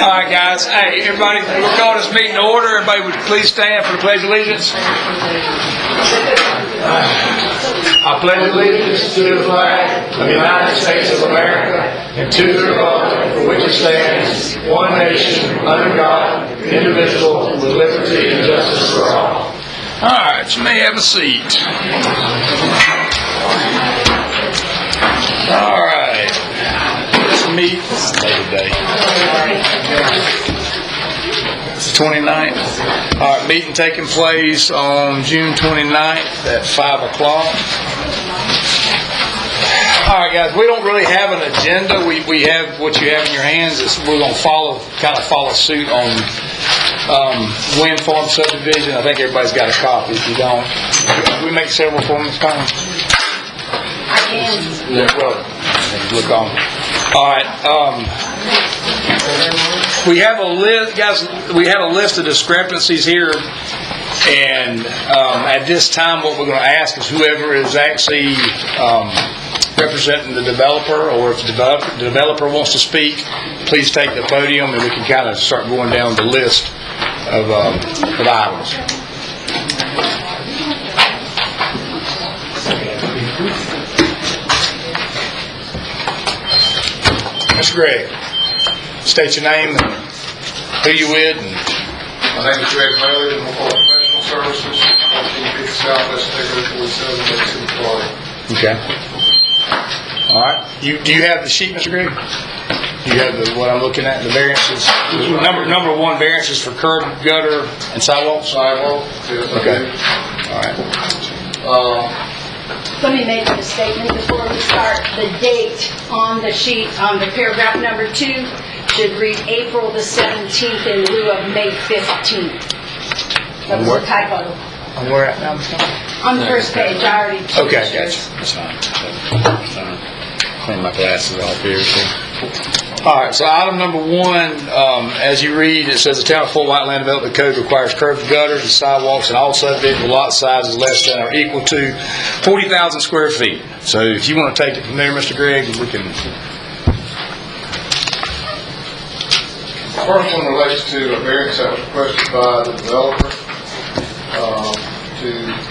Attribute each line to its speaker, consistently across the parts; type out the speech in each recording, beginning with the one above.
Speaker 1: right, guys. Hey, everybody, we'll call this meeting to order. Everybody would please stand for the Pledge of Allegiance. I pledge allegiance to the flag of the United States of America and to the republic for which it stands, one nation, under God, indivisible, with liberty and justice for all. All right, you may have a seat. All right. Let's meet today. It's the 29th. All right, meeting taking place on June 29th at 5 o'clock. All right, guys, we don't really have an agenda. We have what you have in your hands. We're going to kind of follow suit on Gwynn Farms Subdivision. I think everybody's got a copy. If you don't, we make several for them this time.
Speaker 2: I can.
Speaker 1: Yeah, well, look on. All right. We have a list, guys. We have a list of discrepancies here, and at this time, what we're going to ask is whoever is actually representing the developer, or if the developer wants to speak, please take the podium, and we can kind of start going down the list of items. Mr. Gregg, state your name and who you with.
Speaker 3: My name is Greg Bailey, and I'm for Professional Services, 1450 Southwest State Road 47, Lake City, Florida.
Speaker 1: Okay. All right. Do you have the sheet, Mr. Gregg? You have what I'm looking at, the variances. Number one variances for curb, gutter, and sidewalk.
Speaker 3: Sidewalk, yes,
Speaker 1: Okay. All right.
Speaker 2: Let me make a statement before we start. The date on the sheet, on the paragraph number 2, should read April the 17th in lieu of May 15th. That was a typo.
Speaker 1: And where at now?
Speaker 2: On the first page, I already...
Speaker 1: Okay, gotcha. That's fine. Clean my glasses off here. All right, so item number 1, as you read, it says the Town of Fort White Land Development Code requires curved gutters and sidewalks and all subdivision lot sizes less than or equal to 40,000 square feet. So if you want to take it from there, Mr. Gregg, we can...
Speaker 3: The first one relates to a variance that was requested by the developer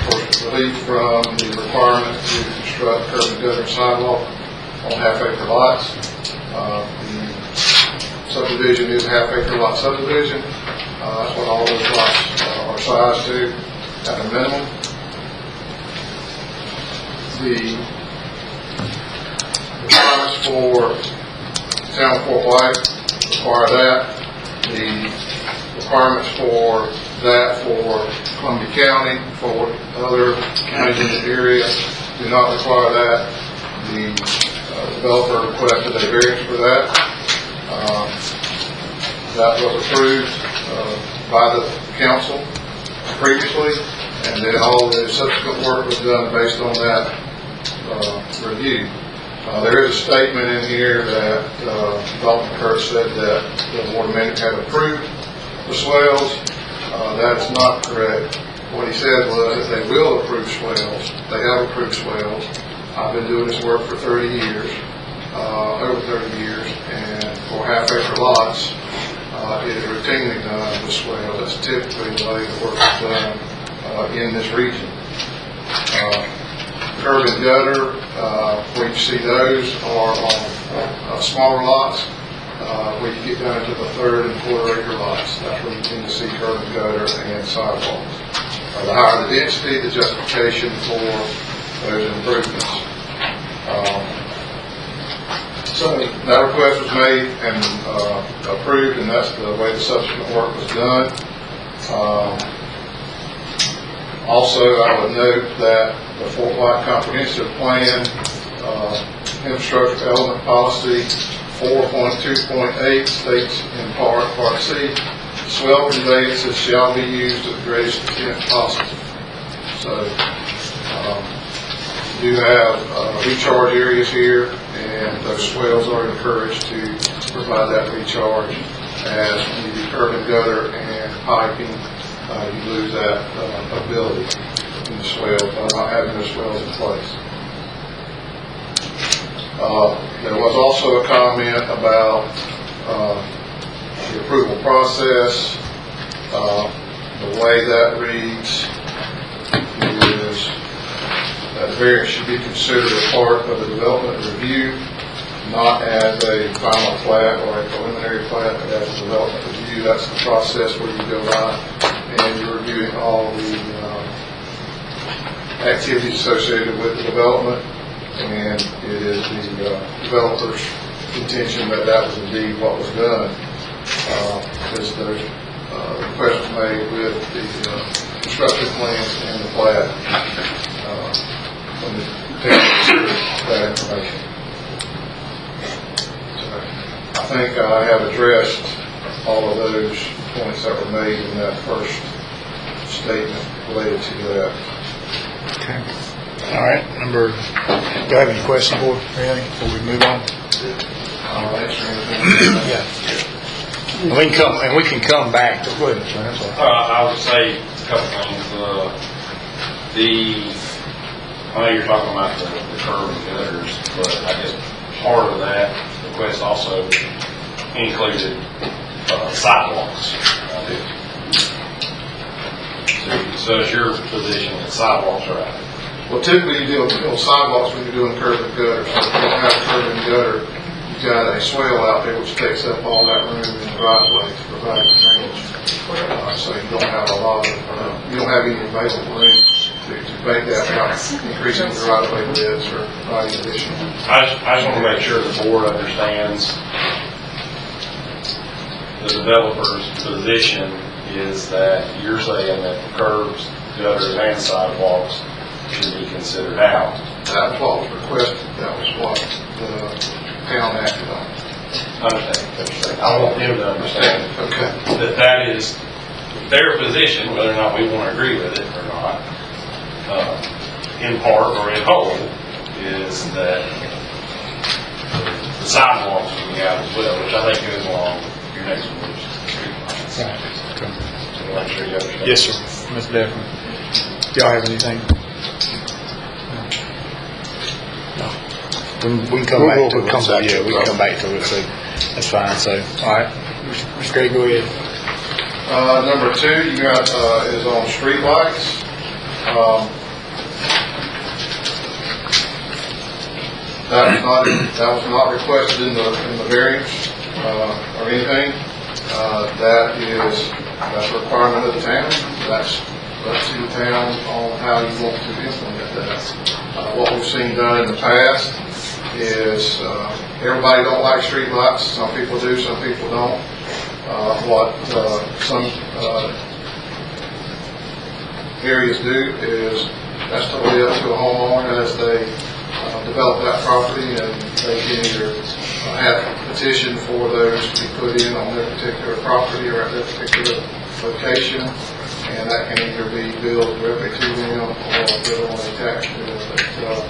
Speaker 3: for relief from the requirement to construct curb and gutter and sidewalk on half-acre lots. The subdivision is a half-acre lot subdivision. That's what all those lots are sized to at a minimum. The requirements for Town of Fort White require that. The requirements for that for Columbia County, for other counties in the area, do not require that. The developer requested a variance for that. That was approved by the council previously, and then all the subsequent work was done based on that review. There is a statement in here that Dalton Kurtz said that the Board of Management had approved the swales. That is not correct. What he said was that they will approve swales. They have approved swales. I've been doing this work for 30 years, over 30 years, and for half-acre lots, it is routinely done with swales. That's typically the way the work is done in this region. Curb and gutter, where you see those are on smaller lots. Where you get down into the 3rd and 4th acre lots, that's where you tend to see curb and gutter and sidewalks. The higher the density, the justification for those improvements. So that request was made and approved, and that's the way the subsequent work was done. Also, I would note that the Fort White Comprehensive Plan Infrastructure Element Policy 4.2.8 states in Part C, swell conveyances shall be used to the greatest extent possible. So, we do have recharge areas here, and those swells are encouraged to provide that recharge. As you do curb and gutter and piping, you lose that ability in the swells by not having those swells in place. There was also a comment about the approval process, the way that reads is that the variance should be considered a part of the development review, not as a final plat or a preliminary plat, but as a development review. That's the process where you go by and you're reviewing all the activities associated with the development, and it is the developer's intention that that was indeed what was done. Because there's request was made with the construction plans and the plat when the town considered that information. So I think I have addressed all of those points that were made in that first statement related to that.
Speaker 1: Okay. All right. Do you have any questions, board, or anything before we move on?
Speaker 3: I'll answer anything.
Speaker 1: Yeah. And we can come back to. Go ahead, Mr. Lance.
Speaker 4: I would say a couple things. I know you're talking about the curb and gutters, but I guess part of that request also included sidewalks. So it's your position that sidewalks are out.
Speaker 3: Well, typically you deal with sidewalks when you're doing curb and gutter. So if you don't have curb and gutter, you've got a swale out there which takes up all that room in the driveway to provide drainage. So you don't have a lot of, you don't have any available room to make that without increasing the right-of-way widths or providing additional.
Speaker 4: I just want to make sure the board understands the developer's position is that you're saying that the curbs, gutters, and sidewalks should be considered out.
Speaker 3: That was what was requested. That was what the town acted on.
Speaker 4: Understand. I want them to understand
Speaker 3: Okay.
Speaker 4: that is their position, whether or not we want to agree with it or not, in part or in whole, is that the sidewalks will be out as well, which I think goes along with your next one's street lines.
Speaker 1: Right. Okay.
Speaker 4: So make sure you understand.
Speaker 1: Yes, sir. Most definitely. Do y'all have anything? No. We can come back to it. Yeah, we can come back to it. So that's fine. So, all right. Mr. Gray, go ahead.
Speaker 3: Number 2, you got is on street lights. That was not requested in the variance or anything. That's a requirement of the town. That's up to the town on how you want to implement that. What we've seen done in the past is everybody don't like street lights. Some people do, some people don't. What some areas do is that's totally up to a homeowner as they develop that property, and they can either have a petition for those to be put in on their particular property or at their particular location, and that can either be billed directly to them or billed on a tax bill. But,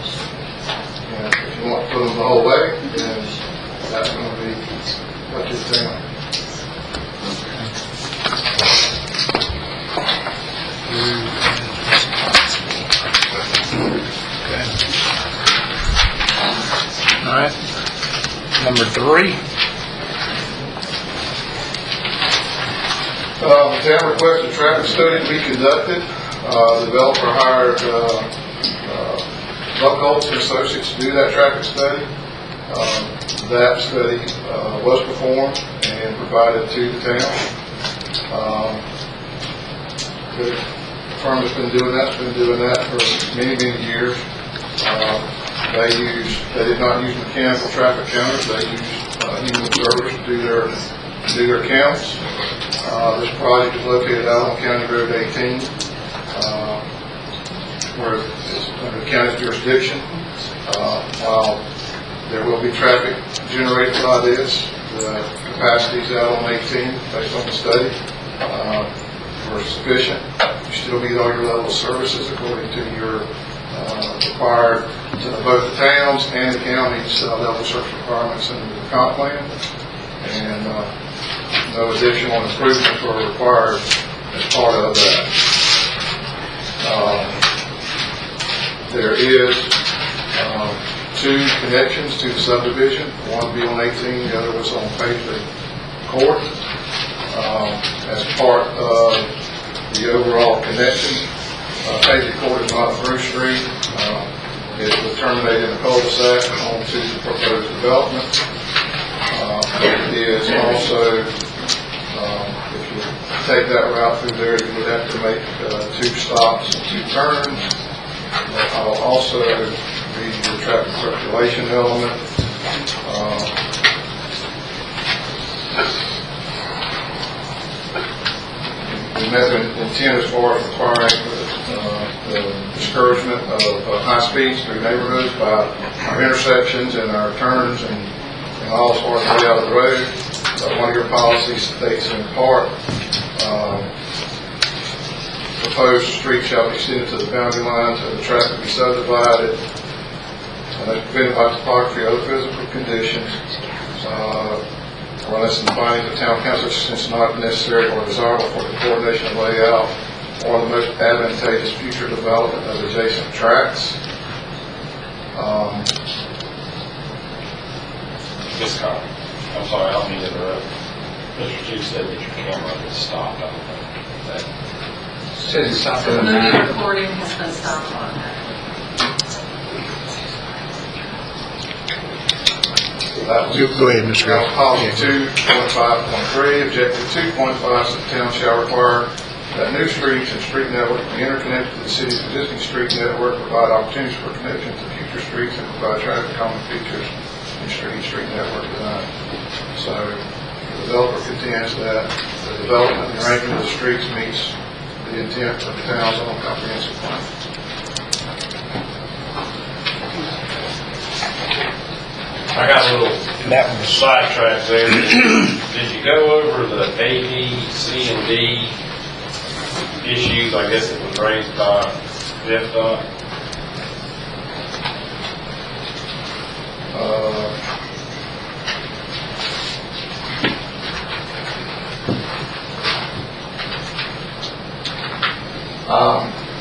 Speaker 3: if you want to put them the whole way, then that's going to be up to the town.
Speaker 1: All right. Number 3.
Speaker 3: The town requested a traffic study to be conducted. The developer hired Buckholz and Associates to do that traffic study. That study was performed and provided to the town. The firm that's been doing that for many, many years. They did not use mechanical traffic counters. They used human observers to do their counts. This project is located out on County Road 18, where it's under the county's jurisdiction. While there will be traffic generated by this, the capacities out on 18, based on the study, were sufficient. You still meet all your level of services according to your required both the towns and the county's level service requirements under the comp plan, and no additional improvements were required as part of that. There is 2 connections to the subdivision. One would be on 18, the other was on Paisley Court. as part of the overall connection. Paisley Court is not a through street. It will terminate in a cul-de-sac onto the proposed development. It is also, if you take that route through there, you would have to make 2 stops and 2 turns. I'll also read the traffic circulation element. We met the intent as far as requiring the discouragement of high speeds through neighborhoods by our intersections and our turns and all as far as the way out of the road. One of your policies states in part, proposed street shall be extended to the boundary lines of the traffic be subdivided, prevented by topography or other physical conditions, or unless in the findings of town council since not necessary or desirable for the coordination of layout or the most advantageous future development of adjacent tracts.
Speaker 4: This comment, I'm sorry, I don't mean to interrupt. Mr. Chief said that your camera was stopped. I don't know if that.
Speaker 1: Says it's not
Speaker 5: So the recording has been stopped on that.
Speaker 1: Go ahead, Mr.
Speaker 3: Now, policy 2.5.3, objective 2.5, the town shall require that new streets and street network be interconnected to the city's existing street network, provide opportunities for connection to future streets, and provide traffic calming features in street network design. So, the developer contends that the development and arrangement of the streets meets the intent of the town's own comprehensive plan.
Speaker 4: I got a little sidetrack there. Did you go over the A, B, C, and D issues? I guess it was raised by FDOT.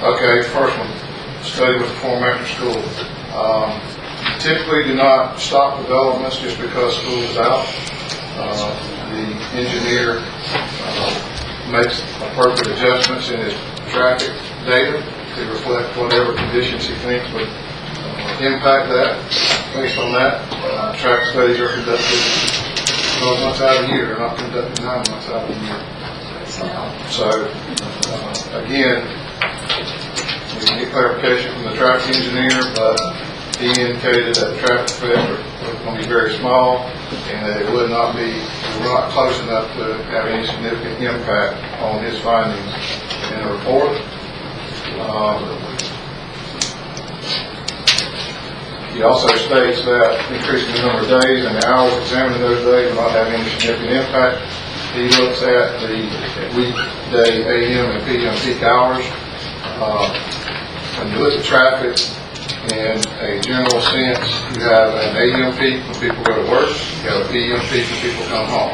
Speaker 3: Okay, first one, study with the form after school. Typically do not stop developments just because school is out. The engineer makes appropriate adjustments in his traffic data to reflect whatever conditions he thinks would impact that. Based on that, traffic studies are conducted 12 months out of the year. They're not conducted 9 months out of the year. So, again, we can get clarification from the traffic engineer, but he indicated that the traffic effects are going to be very small and that it would not be, we're not close enough to have any significant impact on his findings in the report. He also states that increasing the number of days and the hours examining those days will not have any significant impact. He looks at the weekday AM and PM peak hours. When you look at traffic, in a general sense, you have an AM peak when people go to work, you have a PM peak when people come home.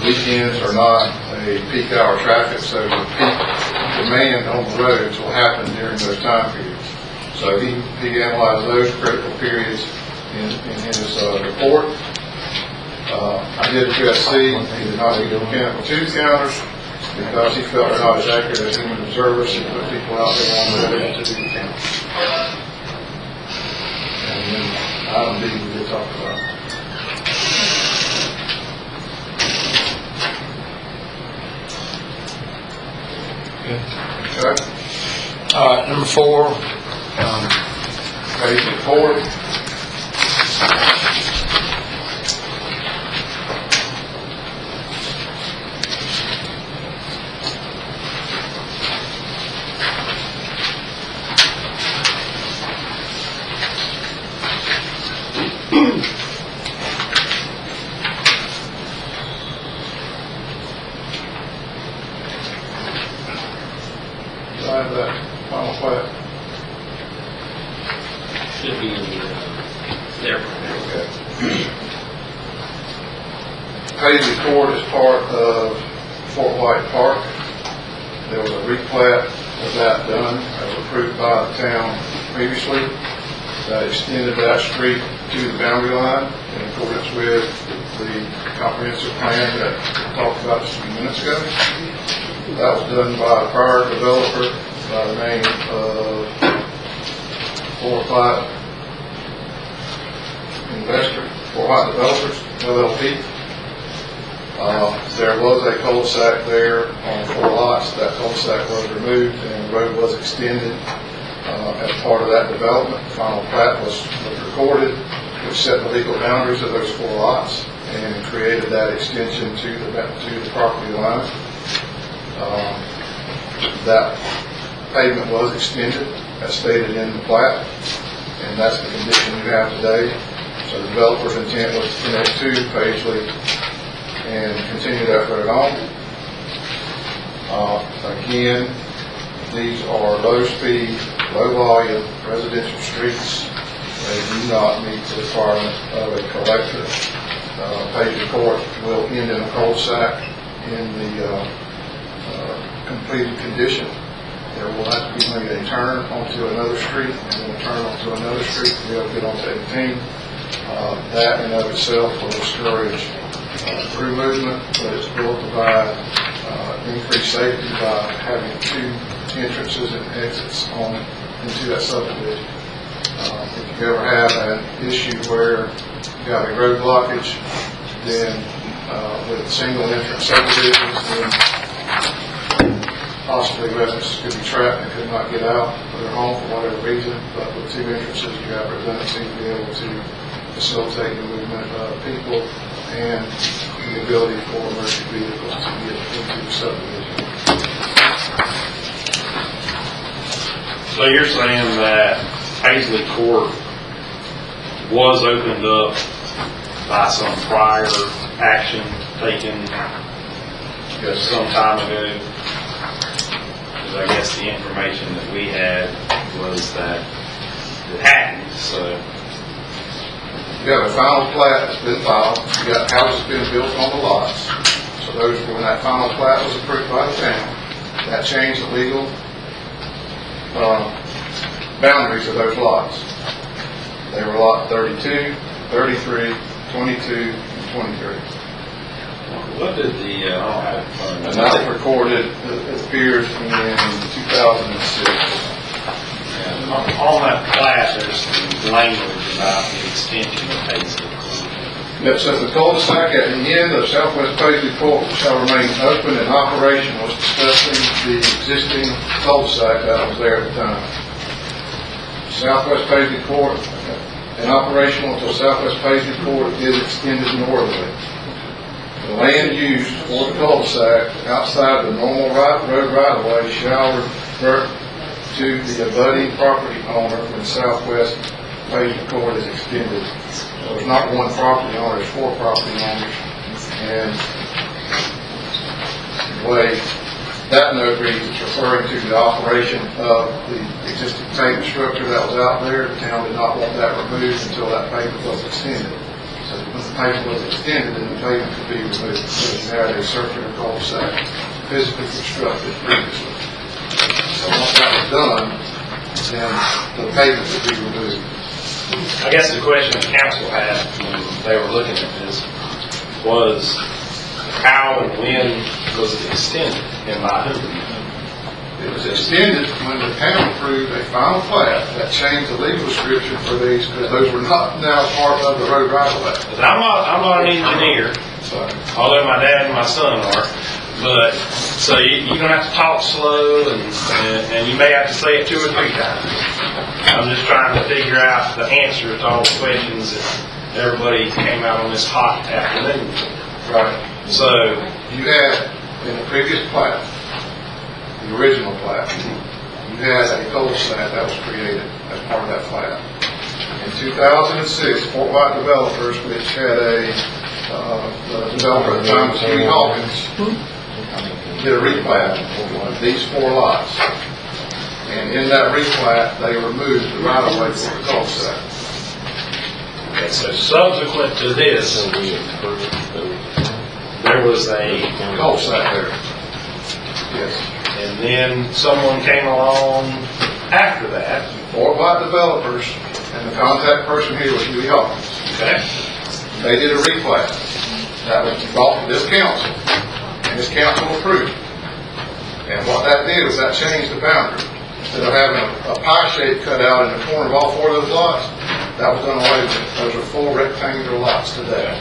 Speaker 3: Weekends are not a peak hour traffic, so the peak demand on the roads will happen during those time periods. So he analyzed those critical periods in his report. I did address C, he did not do mechanical tube counters because he felt they're not as accurate as human observers and put people out there on the road to do counters. And then item D we did talk about. Okay.
Speaker 1: Number 4.
Speaker 3: Page 4. I have that final plat.
Speaker 4: Should be there.
Speaker 3: Paisley Court is part of Fort White Park. There was a replat of that done, that was approved by the town previously, that extended that street to the boundary line in accordance with the comprehensive plan that we talked about just a few minutes ago. That was done by a prior developer by the name of 405 Developers, LLP. There was a cul-de-sac there on 4 lots. That cul-de-sac was removed and the road was extended as part of that development. The final plat was recorded, which set the legal boundaries of those 4 lots and created that extension to the property line. That pavement was extended as stated in the plat, and that's the condition you have today. So the developer's intent was to connect to Paisley and continue that road on. Again, these are low-speed, low-volume residential streets. They do not meet the requirement of a collector. Paisley Court will end in a cul-de-sac in the completed condition. There will have to be maybe a turn onto another street and then a turn onto another street to be able to get onto 18. That in and of itself will discourage through movement, but it's will provide increased safety by having 2 entrances and exits into that subdivision. If you ever have an issue where you got a road blockage, then with single entrance subdivisions, then possibly residents could be trapped and could not get out of their home for whatever reason. But with 2 entrances, you have redundancy to be able to facilitate the movement of people and the ability for emergency vehicles to get into the subdivision.
Speaker 4: So you're saying that Paisley Court was opened up by some prior action taken some time ago? Because I guess the information that we had was that it hadn't, so.
Speaker 3: You have a final plat that's been filed. You got houses being built on the lots. So those, when that final plat was approved by the town, that changed the legal boundaries of those lots. They were lot 32, 33, 22, and 23.
Speaker 4: What did the, I don't have it in front of me.
Speaker 3: And that was recorded, it appears in 2006.
Speaker 4: On that plat, there's language about the extension of Paisley.
Speaker 3: It says the cul-de-sac at the end of Southwest Paisley Court shall remain open and operational, was discussing the existing cul-de-sac that was there at the time. Southwest Paisley Court and operational until Southwest Paisley Court is extended northerly. The land used for the cul-de-sac outside the normal road right-of-way shall revert to the abutting property owner when Southwest Paisley Court is extended. So there's not one property owner, there's 4 property owners. And the way that note reads, it's referring to the operation of the existing pavement structure that was out there. The town did not want that removed until that pavement was extended. So when the pavement was extended, then the pavement could be removed. So you had a circular cul-de-sac physically constructed previously. So once that was done, then the pavement would be removed.
Speaker 4: I guess the question the council had when they were looking at this was how and when was it extended and by whom?
Speaker 3: It was extended when the town approved a final plat that changed the legal description for these, because those were not now part of the road right-of-way.
Speaker 4: But I'm not an engineer, although my dad and my son are. But so you're gonna have to talk slow, and you may have to say it 2 or 3 times. I'm just trying to figure out the answer to all the questions that everybody came out on this hot afternoon.
Speaker 3: Right.
Speaker 4: So
Speaker 3: You had, in the previous plat, the original plat, you had a cul-de-sac that was created as part of that plat. In 2006, Fort White Developers, which had a developer at the time was Huey Hawkins, did a replat of these 4 lots. And in that replat, they removed the right-of-way for the cul-de-sac.
Speaker 4: okay, so subsequent to this, there was a
Speaker 3: Cul-de-sac there. Yes.
Speaker 4: and then someone came along after that.
Speaker 3: Fort White Developers and the contact person here was Huey Hawkins.
Speaker 4: Okay.
Speaker 3: They did a replat that was brought to this council, and this council approved. And what that did was that changed the boundary. Instead of having a pie shape cut out in the corner of all 4 of those lots, that was done away with. Those are full rectangular lots today.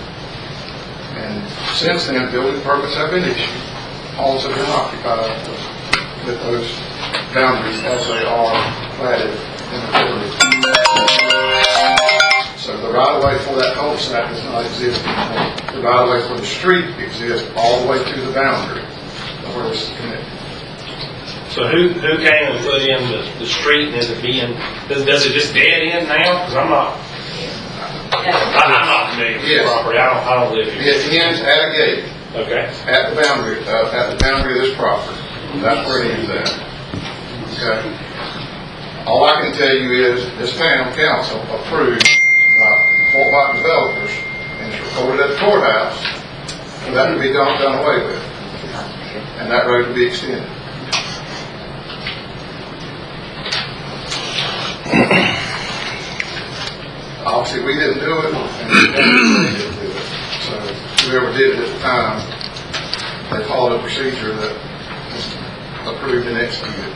Speaker 3: And since then, building permits have been issued. Homes have been occupied with those boundaries as they are platted in the village. So the right-of-way for that cul-de-sac does not exist anymore. The right-of-way for the street exists all the way to the boundary where this is connected.
Speaker 4: So who came and put in the street, and is it being, does it just dead end now? Because I'm not familiar with the
Speaker 3: Yes.
Speaker 4: property, I don't live here.
Speaker 3: It ends at a gate,
Speaker 4: Okay,
Speaker 3: at the boundary of this property. That's where it ends at. Okay? All I can tell you is, this town council approved by Fort White developers, and it's recorded at the courthouse, for that to be done away with. And that road to be extended. Obviously, we didn't do it, and they didn't do it. So whoever did it at the time, they followed a procedure that was approved and executed.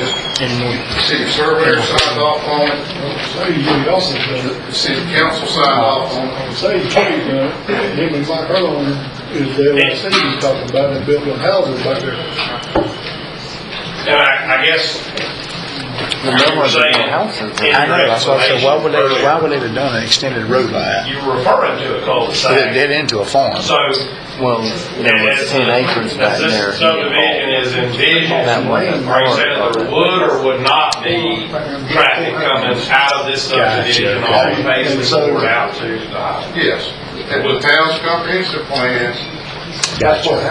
Speaker 3: The city surveyor signed off on it,
Speaker 6: Say you also done it.
Speaker 3: the city council signed off on it.
Speaker 6: Say Tony done it. Him and Mike Earl is the LLC he's talking about, and building houses back there.
Speaker 4: and I guess you were saying.
Speaker 7: I know, that's what I said, why would they have done an extended road like that?
Speaker 4: You were referring to a
Speaker 7: Put it
Speaker 4: cul-de-sac.
Speaker 7: dead into a farm.
Speaker 4: So,
Speaker 8: Well, there was 10 acres back
Speaker 4: as
Speaker 8: there.
Speaker 4: this subdivision is envisioned,
Speaker 8: That way.
Speaker 4: are you saying there would or would not be traffic coming out of this subdivision
Speaker 7: Gotcha,
Speaker 4: all
Speaker 7: okay.
Speaker 4: the way forward out to the highway?
Speaker 3: Yes, and the town's comprehensive plan,
Speaker 7: Gotcha.
Speaker 3: that's one of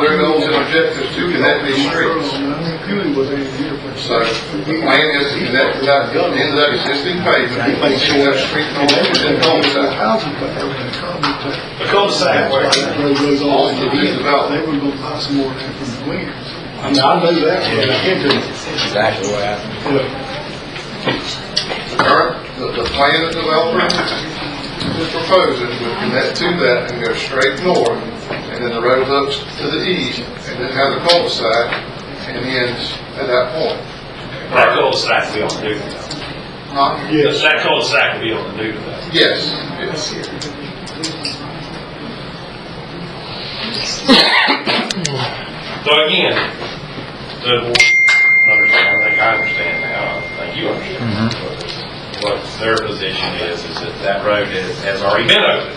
Speaker 3: their goals and objectives, to connect these streets. So the plan is to connect that into that existing pavement, make sure that street no longer in cul-de-sac.
Speaker 4: The cul-de-sac where?
Speaker 3: All to be developed.
Speaker 6: They were gonna buy some more land from the Gwynn. I mean, I know that, but I can't do it.
Speaker 7: Exactly what happened.
Speaker 3: The plan that the developer is proposing would connect to that and go straight north, and then the road looks to the east, and then has a cul-de-sac, and ends at that point.
Speaker 4: That cul-de-sac will be on the new development.
Speaker 6: Yes.
Speaker 4: That cul-de-sac will be on the new development.
Speaker 3: Yes, yes.
Speaker 4: So again, the board understand, I think I understand now, I think you understand. What their position is that that road has already been opened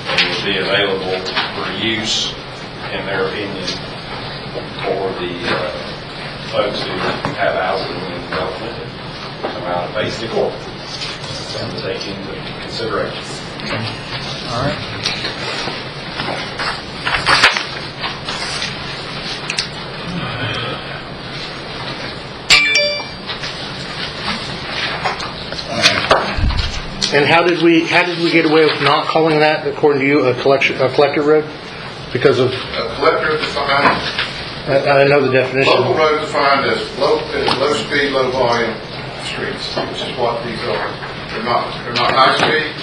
Speaker 4: and will be available for use, in their opinion, for the folks who have housing and development and come out and face the court. Something to take into consideration.
Speaker 7: All right.
Speaker 9: And how did we get away with not calling that, according to you, a collector road? Because of,
Speaker 3: A collector is defined,
Speaker 9: I know the definition.
Speaker 3: local road defined as low speed, low volume streets, which is what these are. They're not high speed,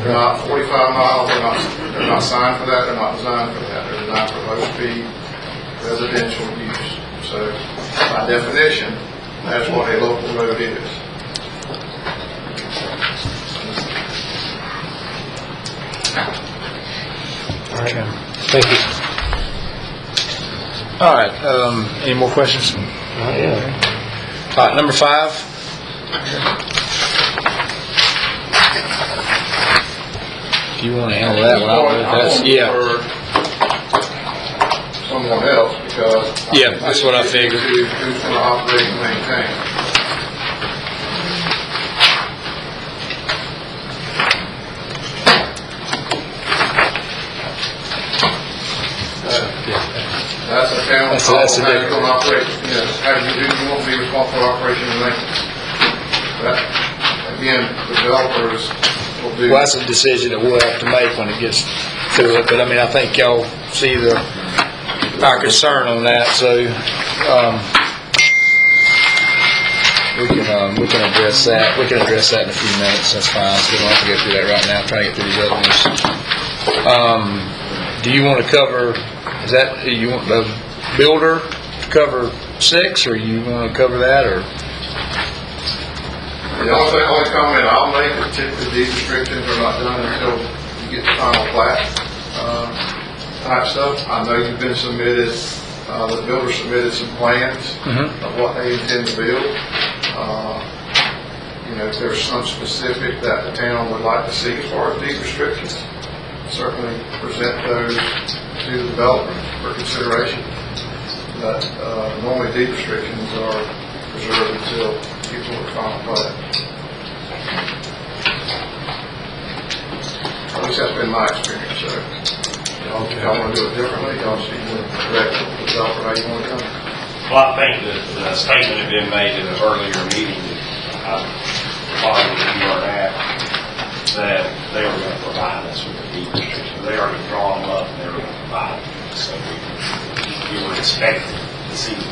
Speaker 3: they're not 45 miles, they're not signed for that, they're not designed for that. They're designed for low speed residential use. So by definition, that's what a local road is.
Speaker 9: All right, thank you.
Speaker 7: All right, any more questions?
Speaker 9: Yeah.
Speaker 7: All right, number 5. If you want to handle that one, that's, yeah.
Speaker 3: For someone else, because.
Speaker 7: Yeah, that's what I figured.
Speaker 3: Who's going to operate and maintain. That's a town.
Speaker 7: That's a
Speaker 3: How you
Speaker 7: different-
Speaker 3: gonna operate, you know, how you want to be responsible for operation and maintenance. again, developers will do.
Speaker 1: Well, that's a decision that we'll have to make when it gets to it, but I mean, I think y'all see our concern on that, so, we can address that. We can address that in a few minutes. That's fine. So we don't have to go through that right now. I'm trying to get through these other ones. Do you want to cover? You want the builder to cover 6, or you want to cover that, or?
Speaker 3: The only comment I'll make is typically these restrictions are not done until you get the final plat type stuff. I know you've been submitted. The builder submitted some plans of what they intend to build. If there's some specific that the town would like to see as far as deed restrictions, certainly present those to the developer for consideration. But normally deed restrictions are preserved until people are final plat. At least that's been my experience. So, if y'all want to do it differently, y'all should direct the developer how you want to come.
Speaker 4: Well, I think that the statement had been made in an earlier meeting, probably that you weren't at, that they were going to provide us with a deed restriction. They already drawn them up and they were going to provide it. So we were expecting to see them.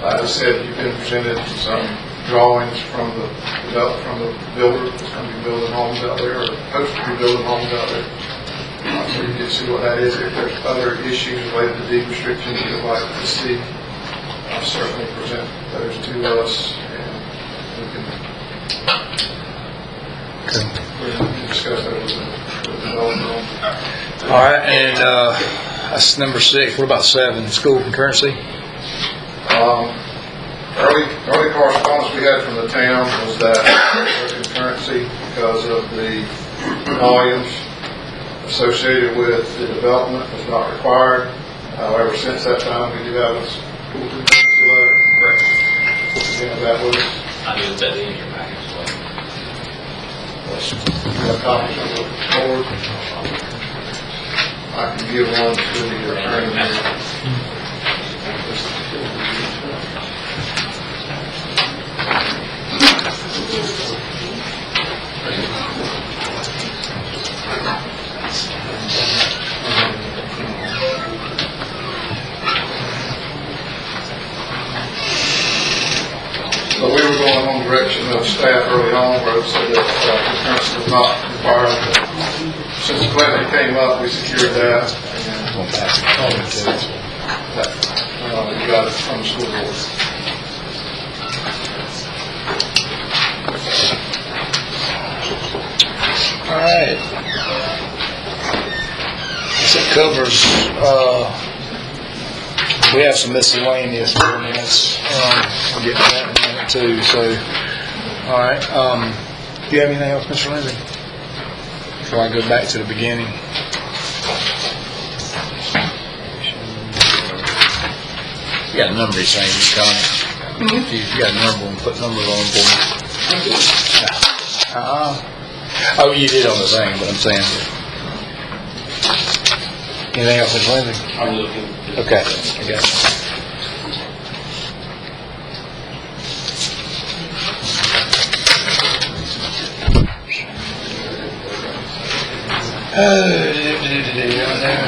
Speaker 3: As I said, you've been presented some drawings from the builder that's going to be building homes out there, or supposed to be building homes out there. So you can see what that is. If there's other issues related to deed restrictions you'd like to see, I'll certainly present those to us, and we can discuss that with the developer.
Speaker 1: All right, and that's number 6. What about 7? School concurrency.
Speaker 3: Early correspondence we had from the town was that concurrency, because of the volumes associated with the development, was not required. However, since that time, we do have a school concurrency letter. Correct. You have that with us?
Speaker 10: I do, it's at the end of your package as well.
Speaker 3: You have copies of the board? I can give one to the attorney. So we were going on direction of staff early on where it said that concurrence was not required. Since the plan came up, we secured that. And you got it from the school board.
Speaker 1: All right. So it covers, we have some miscellaneous ordinance. We'll get to that in a minute too. So, all right. Do you have anything else, Mr. Lindsay? Before I go back to the beginning. You got a number of these things coming. You got a number and put numbers on for me. Oh, you did on the thing, but I'm saying. Anything else, Mr. Lindsay?
Speaker 4: I'm looking.
Speaker 1: Okay, I got it.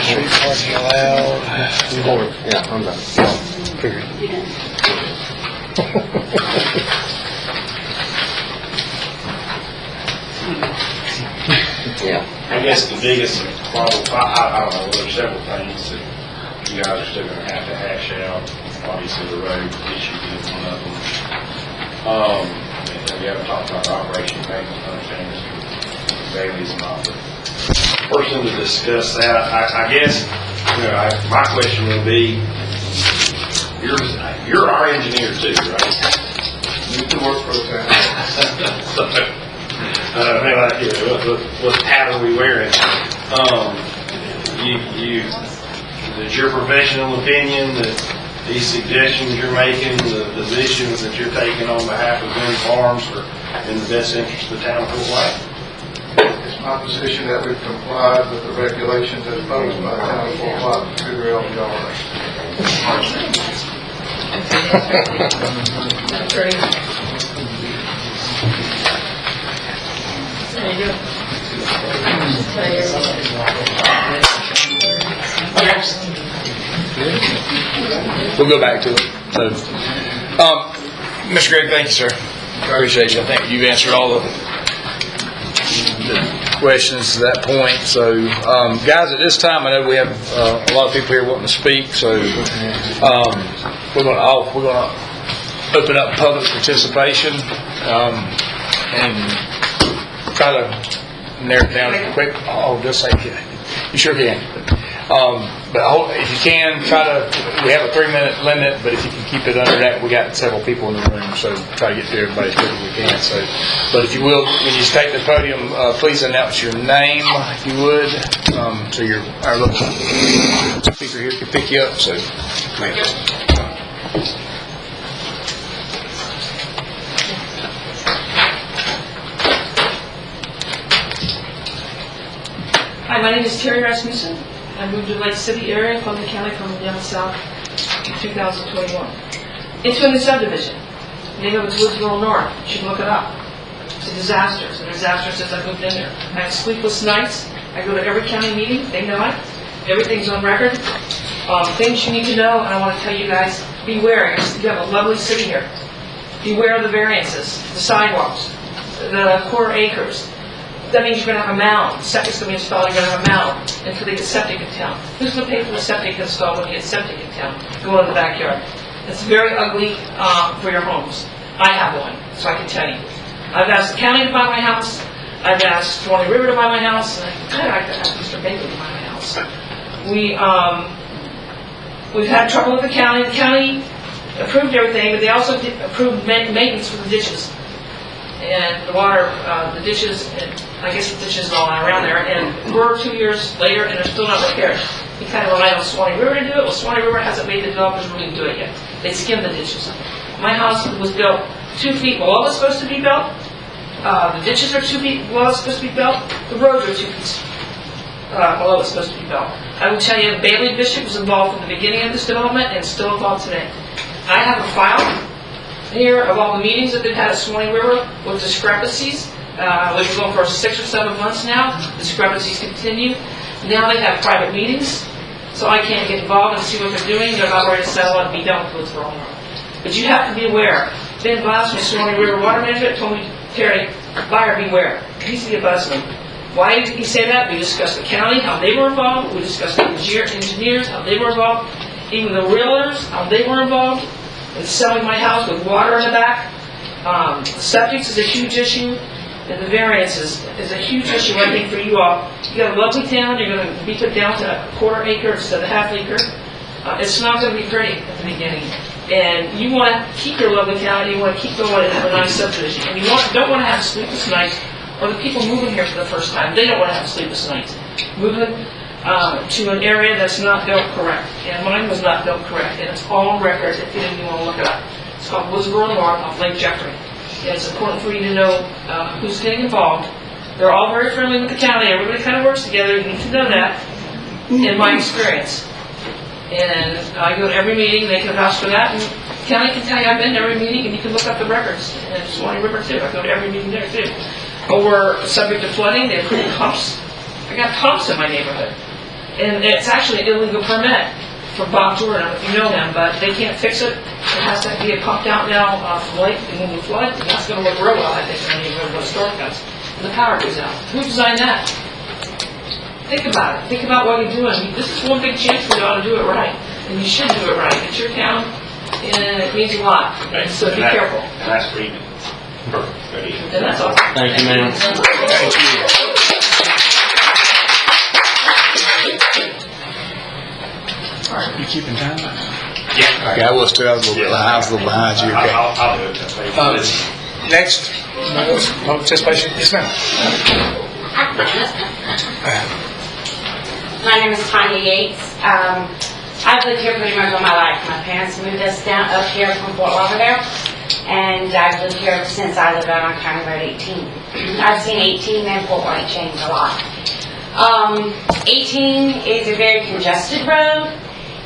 Speaker 1: Street parking allowed.
Speaker 9: Yeah, I'm done.
Speaker 1: Figured.
Speaker 9: Yeah.
Speaker 4: I guess the biggest problem, I don't know, there's several things that you guys are still going to have to hash out. Obviously, the road issue is one of them. And we haven't talked about the operation payment, understanding Mr. Bailey's not the person to discuss that. I guess, my question would be, you're our engineer too, right?
Speaker 3: You can work for the town.
Speaker 4: What hat are we wearing? Is your professional opinion that these suggestions you're making, the positions that you're taking on behalf of Gwynn Farms are in the best interest of the town of Fort White?
Speaker 3: It's my position that we've complied with the regulations as posed by the county of Fort White, Cougar LPRA.
Speaker 1: We'll go back to it. So, Mr. Gregg, thank you, sir. Appreciate you. I think you've answered all the questions to that point. So, guys, at this time, I know we have a lot of people here wanting to speak. So, we're going to open up public participation and try to narrow it down quick. Oh, just say you sure can. But if you can, we have a 3-minute limit, but if you can keep it under that, we got several people in the room, so try to get through everybody as quick as we can. So, but if you will, when you take the podium, please announce your name, if you would, so our little speaker here can pick you up. So, ma'am.
Speaker 5: Hi, my name is Terry Rasmussen. I moved to Lake City area from the county from down south in 2021. It's Gwynn Subdivision. The name of it's Woodsboro North. You should look it up. It's a disaster. It's a disaster since I moved in there. I have sleepless nights. I go to every county meeting. They know it. Everything's on record. Things you need to know, and I want to tell you guys, beware. You have a lovely city here. Beware of the variances, the sidewalks, the quarter acres. That means you're going to have a mound. Septic's going to be installed, you're going to have a mound until they get septic in town. Who's going to pay for the septic installed when you get septic in town? Go in the backyard. It's very ugly for your homes. I have one, so I can tell you. I've asked the county to buy my house. I've asked Swanee River to buy my house. And I'd like to ask Mr. Baker to buy my house. We've had trouble with the county. The county approved everything, but they also approved maintenance for the ditches. And the water, the ditches, and I guess the ditches all around there, and we're 2 years later and they're still not repaired. We kind of relied on Swanee River to do it. Well, Swanee River hasn't made the developers really do it yet. They skimmed the ditches. My house was built 2 feet below what's supposed to be built. The ditches are 2 feet below what's supposed to be built. The roads are 2 feet below what's supposed to be built. I will tell you, Bailey Bishop was involved from the beginning of this development and still involved today. I have a file here of all the meetings that they've had at Swanee River with discrepancies. We've been going for 6 or 7 months now. Discrepancies continue. Now they have private meetings, so I can't get involved and see what they're doing. They're not ready to settle and be done with what's wrong. But you have to be aware. Ben Glass from Swanee River Water Management told me, Terry, buyer beware. He needs to be a buzzman. Why did he say that? We discussed the county, how they were involved. We discussed the engineers, how they were involved. Even the realtors, how they were involved in selling my house with water in the back. Septics is a huge issue, and the variances is a huge issue, I think, for you all. You got a lovely town, you're going to be put down to a quarter acre instead of half acre. It's not going to be pretty at the beginning. And you want to keep your lovely town, and you want to keep going and have a nice subdivision. And you don't want to have sleepless nights, or the people moving here for the first time, they don't want to have sleepless nights. Moving to an area that's not built correct. And mine was not built correct, and it's all on record if you didn't want to look it up. It's called Woodsboro North off Lake Jeffrey. And it's important for you to know who's getting involved. They're all very friendly with the county. Everybody kind of works together. You need to know that, in my experience. And I go to every meeting. They can vouch for that. And the county can tell you I've been to every meeting, and you can look up the records. And Swanee River, too. I go to every meeting there, too. But we're subject to flooding. They approved pumps. I got pumps in my neighborhood. And it's actually an illegal permit for Bob Jordan, I don't know if you know him, but they can't fix it. It has to be pumped out now from the lake, and when we flood, and that's going to look real well, I think, when the storm comes. And the power goes out. Who designed that? Think about it. Think about what you're doing. This is one big chance for you all to do it right. And you should do it right. It's your town, and it means a lot.
Speaker 4: Okay.
Speaker 5: So be careful.
Speaker 4: And that's for you. Perfect.
Speaker 5: And that's all.
Speaker 8: Thank you, ma'am.
Speaker 1: Thank you. You keeping time?
Speaker 4: Yeah.
Speaker 1: Okay, I was too. I was a little behind you. Okay.
Speaker 4: I'll do it.
Speaker 1: Next, participation. Yes, ma'am.
Speaker 11: My name is Tanya Yates. I've lived here pretty much all my life. My parents moved us down up here from Fort Lauderdale. And I've lived here ever since I lived out on County Road 18. I've seen 18 and Fort White change a lot. 18 is a very congested road.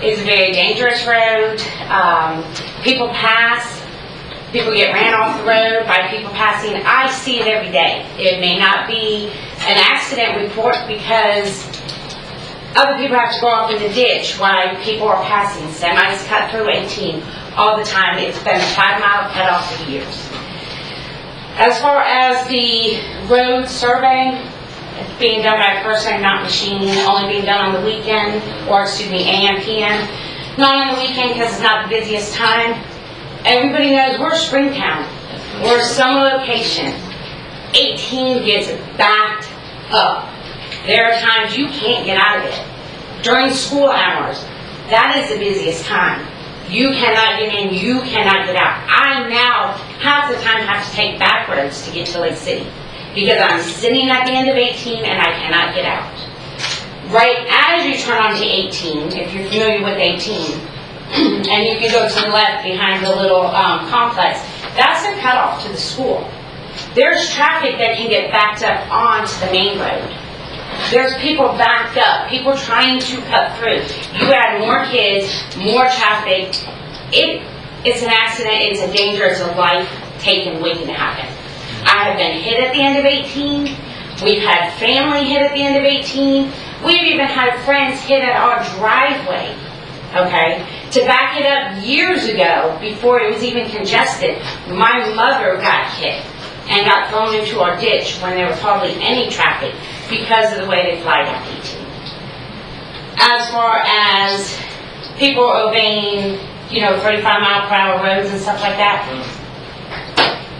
Speaker 11: It's a very dangerous road. People pass. People get ran off the road by people passing. I see it every day. It may not be an accident report because other people have to go off in the ditch while people are passing. Semis cut through 18 all the time. It's been a 5-mile cutoff for years. As far as the road survey, it's being done by a person, not machine, only being done on the weekend, or excuse me, AM, PM. Not on the weekend because it's not the busiest time. Everybody knows we're Springtown. We're summer location. 18 gets backed up. There are times you can't get out of it. During school hours, that is the busiest time. You cannot get in, you cannot get out. I now, half the time, have to take back roads to get to Lake City because I'm sitting at the end of 18 and I cannot get out. Right as you turn onto 18, if you're familiar with 18, and you can go to the left behind the little complex, that's a cutoff to the school. There's traffic that can get backed up onto the main road. There's people backed up, people trying to cut through. You add more kids, more traffic. It's an accident, it's a danger, it's a life-taking waiting to happen. I have been hit at the end of 18. We've had family hit at the end of 18. We've even had friends hit at our driveway, okay? To back it up years ago, before it was even congested, my mother got hit and got thrown into our ditch when there was hardly any traffic because of the way they fly down 18. As far as people obeying, 35-mile-per-hour roads and stuff like that,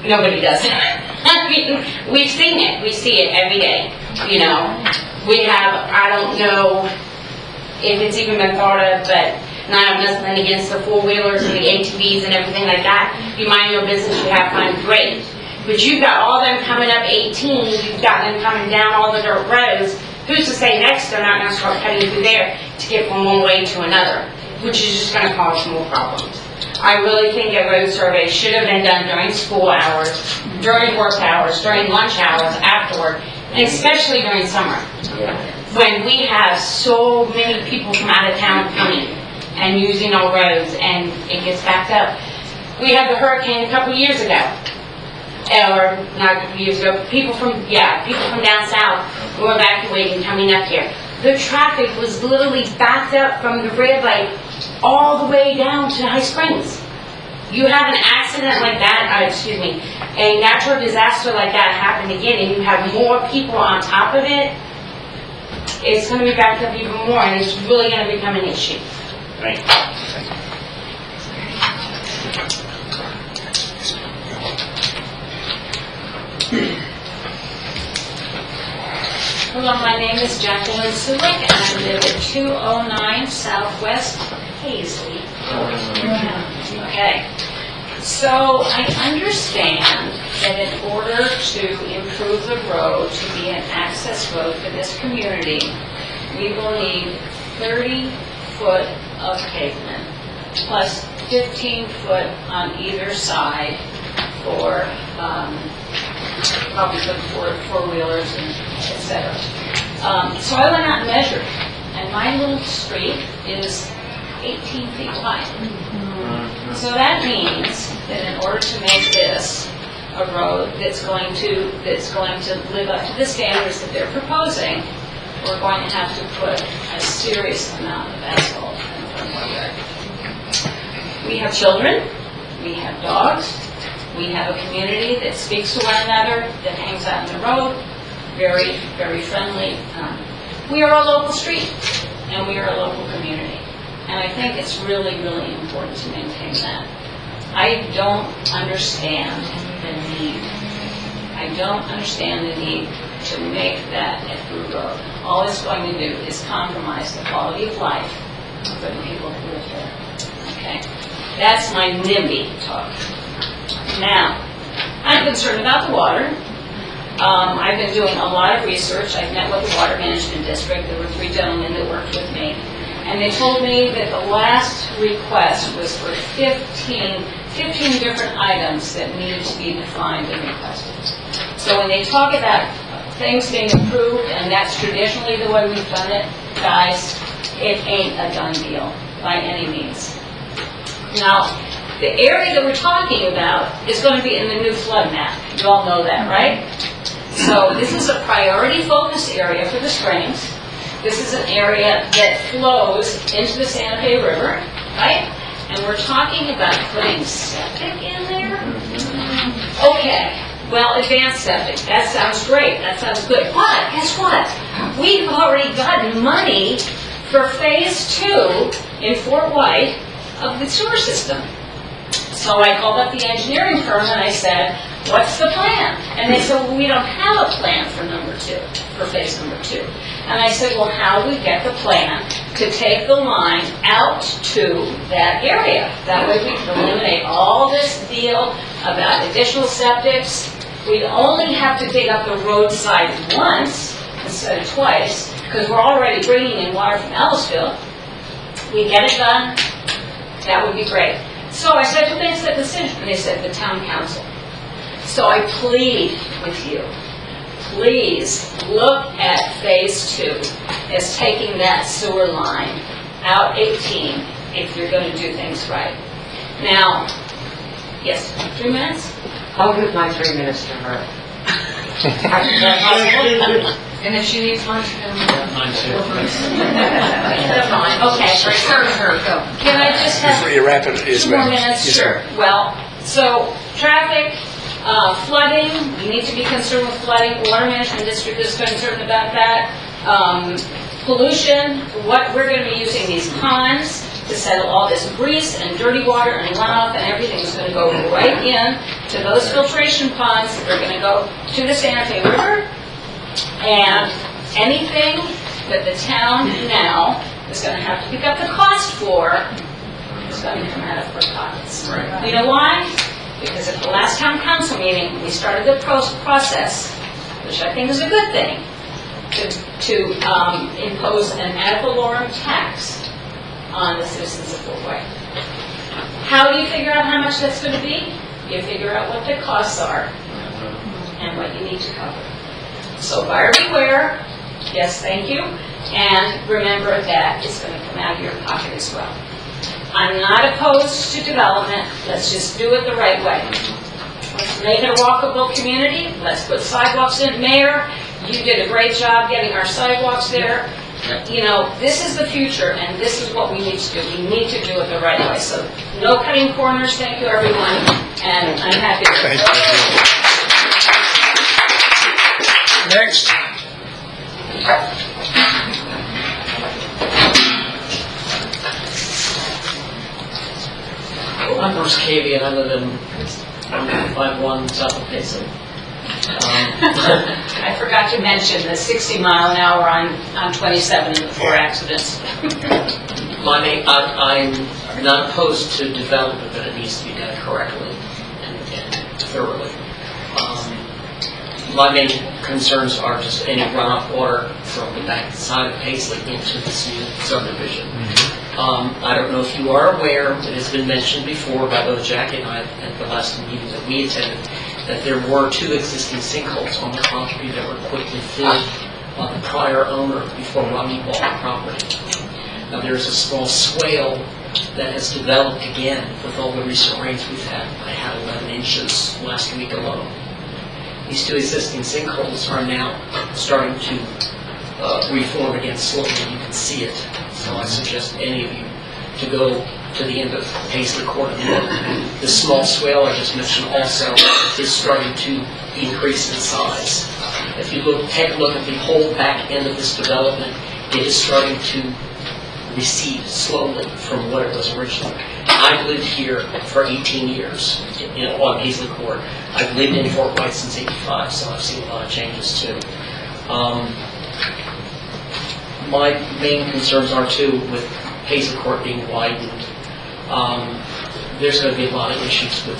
Speaker 11: nobody does it. I mean, we've seen it. We see it every day. We have, I don't know if it's even been thought of, but and I have nothing against the four-wheelers and the ATVs and everything like that. You mind your business, you have fun, great. But you've got all them coming up 18, you've got them coming down all the dirt roads. Who's to say next they're not going to start cutting through there to get from one way to another, which is just going to cause more problems. I really think a road survey should have been done during school hours, during work hours, during lunch hours, after work, and especially during summer, when we have so many people from out of town coming and using our roads, and it gets backed up. We had the hurricane a couple years ago, or not a couple years ago. People from down south were evacuating coming up here. The traffic was literally backed up from the red light all the way down to High Springs. You have an accident like that, a natural disaster like that happen again, and you have more people on top of it, it's going to be backed up even more, and it's really going to become an issue. Right.
Speaker 12: Hello, my name is Jacqueline Sulick, and I live at 209 Southwest Paisley. Okay. So I understand that in order to improve the road to be an access road for this community, we will need 30 foot of pavement plus 15 foot on either side for probably for four-wheelers and etc. So I went out and measured, and my little street is 18 feet wide. So that means that in order to make this a road that's going to live up to the standards that they're proposing, we're going to have to put a serious amount of asphalt in front of our yard. We have children, we have dogs, we have a community that speaks to one another, that hangs out in the road, very, very friendly. We are a local street, and we are a local community. And I think it's really, really important to maintain that. I don't understand the need. I don't understand the need to make that a through road. All it's going to do is compromise the quality of life for the people who live there. Okay? That's my NIMBY talk. Now, I'm concerned about the water. I've been doing a lot of research. I've met with the Water Management District. There were 3 gentlemen that worked with me. And they told me that the last request was for 15 15 different items that needed to be defined and requested. So when they talk about things being approved, and that's traditionally the way we've done it, guys, it ain't a done deal by any means. Now, the area that we're talking about is going to be in the new flood map. You all know that, right? So this is a priority focus area for the springs. This is an area that flows into the Santa Fe River, right? And we're talking about putting septic in there? Okay, well, advanced septic, that sounds great, that sounds good. But guess what? We've already gotten money for phase 2 in Fort White of the sewer system. So I called up the engineering firm and I said, what's the plan? And they said, well, we don't have a plan for phase number 2. And I said, well, how do we get the plan to take the line out to that area? That way we can eliminate all this deal about additional septics. We'd only have to dig up the roadside once instead of twice, because we're already bringing in water from Ellisville. We get it done, that would be great. So I said, who makes that decision? And they said, the town council. So I plead with you, please look at phase 2 as taking that sewer line out 18 if you're going to do things right. Now, yes, 3 minutes?
Speaker 11: I'll give my 3 minutes to her.
Speaker 12: And if she needs lunch, then
Speaker 10: Mine too.
Speaker 12: never mind. Okay, sure, go. Can I just have
Speaker 1: Before you wrap it, yes,
Speaker 12: 2 more
Speaker 1: ma'am.
Speaker 12: minutes?
Speaker 1: Yes,
Speaker 12: Sure.
Speaker 1: ma'am.
Speaker 12: Well, so traffic, flooding, we need to be concerned with flooding. Water Management District is concerned about that. Pollution, what we're going to be using these ponds to settle all this grease and dirty water and runoff, and everything is going to go right in to those filtration ponds that are going to go to the Santa Fe River. And anything that the town now is going to have to pick up the cost for is going to come out of her pockets.
Speaker 10: Right.
Speaker 12: You know why? Because at the last town council meeting, we started the process, which I think is a good thing, to impose an ad valorem tax on the citizens of Fort White. How do you figure out how much that's going to be? You figure out what the costs are and what you need to cover. So buyer beware, yes, thank you, and remember that it's going to come out of your pocket as well. I'm not opposed to development, let's just do it the right way. Let's make it a walkable community, let's put sidewalks in. Mayor, you did a great job getting our sidewalks there. You know, this is the future, and this is what we need to do. We need to do it the right way. So, no cutting corners, thank you everyone, and I'm happy to...
Speaker 1: Thank you. Next.
Speaker 10: I'm Bruce Cavey, and I live in 51 South of Payson.
Speaker 12: I forgot to mention the 60 mile an hour on 27 and the 4 accidents.
Speaker 10: I'm not opposed to development, but it needs to be done correctly and thoroughly. My main concerns are just any runoff water from the back side of Paisley into this new subdivision. I don't know if you are aware, it has been mentioned before by both Jackie and I at the last meeting that we attended, that there were 2 existing sinkholes on the property that were quickly filled by the prior owner before Rodney bought the property. Now there's a small swale that has developed again with all the recent rains we've had. I had 11 inches last week alone. These 2 existing sinkholes are now starting to reform again slowly. You can see it. So I suggest any of you to go to the end of Paisley Court and look. This small swale I just mentioned also is starting to increase in size. If you take a look at the whole back end of this development, it is starting to recede slowly from what it was originally. I've lived here for 18 years on Paisley Court. I've lived in Fort White since '85, so I've seen a lot of changes too. My main concerns are too with Paisley Court being widened. There's going to be a lot of issues with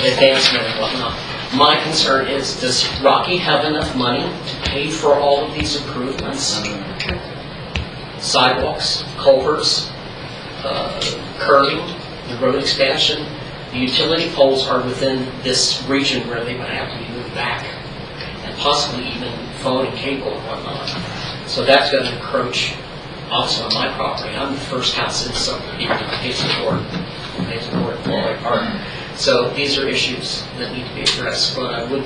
Speaker 10: advancement and whatnot. My concern is, does Rocky have enough money to pay for all of these improvements? Sidewalks, culverts, curving, the road expansion. The utility poles are within this region really, but have to be moved back, and possibly even phone and cable and whatnot. So that's going to encroach also on my property. I'm the first house in the subdivision, Hazel Court, Floyd Park. So these are issues that need to be addressed, but I would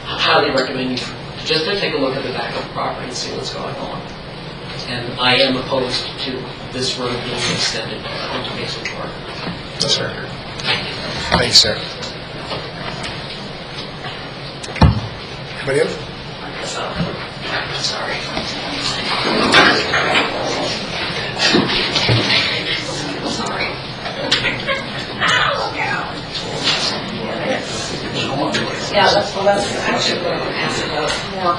Speaker 10: highly recommend you just to take a look at the back of the property and see what's going on. And I am opposed to this road being extended into Hazel Park.
Speaker 7: Yes, sir. Thanks, sir. Anybody else?
Speaker 10: Sorry.
Speaker 5: Yeah, that's actually what I'm asking about more.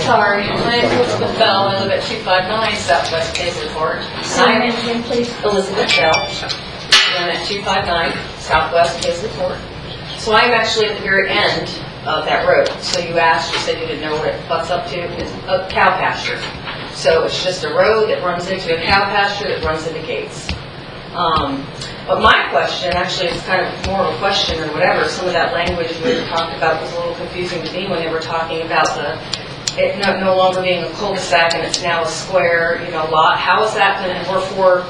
Speaker 5: Sorry, my name's Elizabeth Bell, I live at 259 Southwest Hazel Court.
Speaker 2: Say your name again, please.
Speaker 5: Elizabeth Bell, I'm at 259 Southwest Hazel Court. So I'm actually at the very end of that road. So you said you didn't know what it butts up to, it's a cow pasture. So it's just a road that runs into a cow pasture that runs into gates. But my question, actually it's kind of more of a question or whatever, some of that language we talked about was a little confusing to me when they were talking about it no longer being a cul-de-sac and it's now a square, lot. How is that going to, or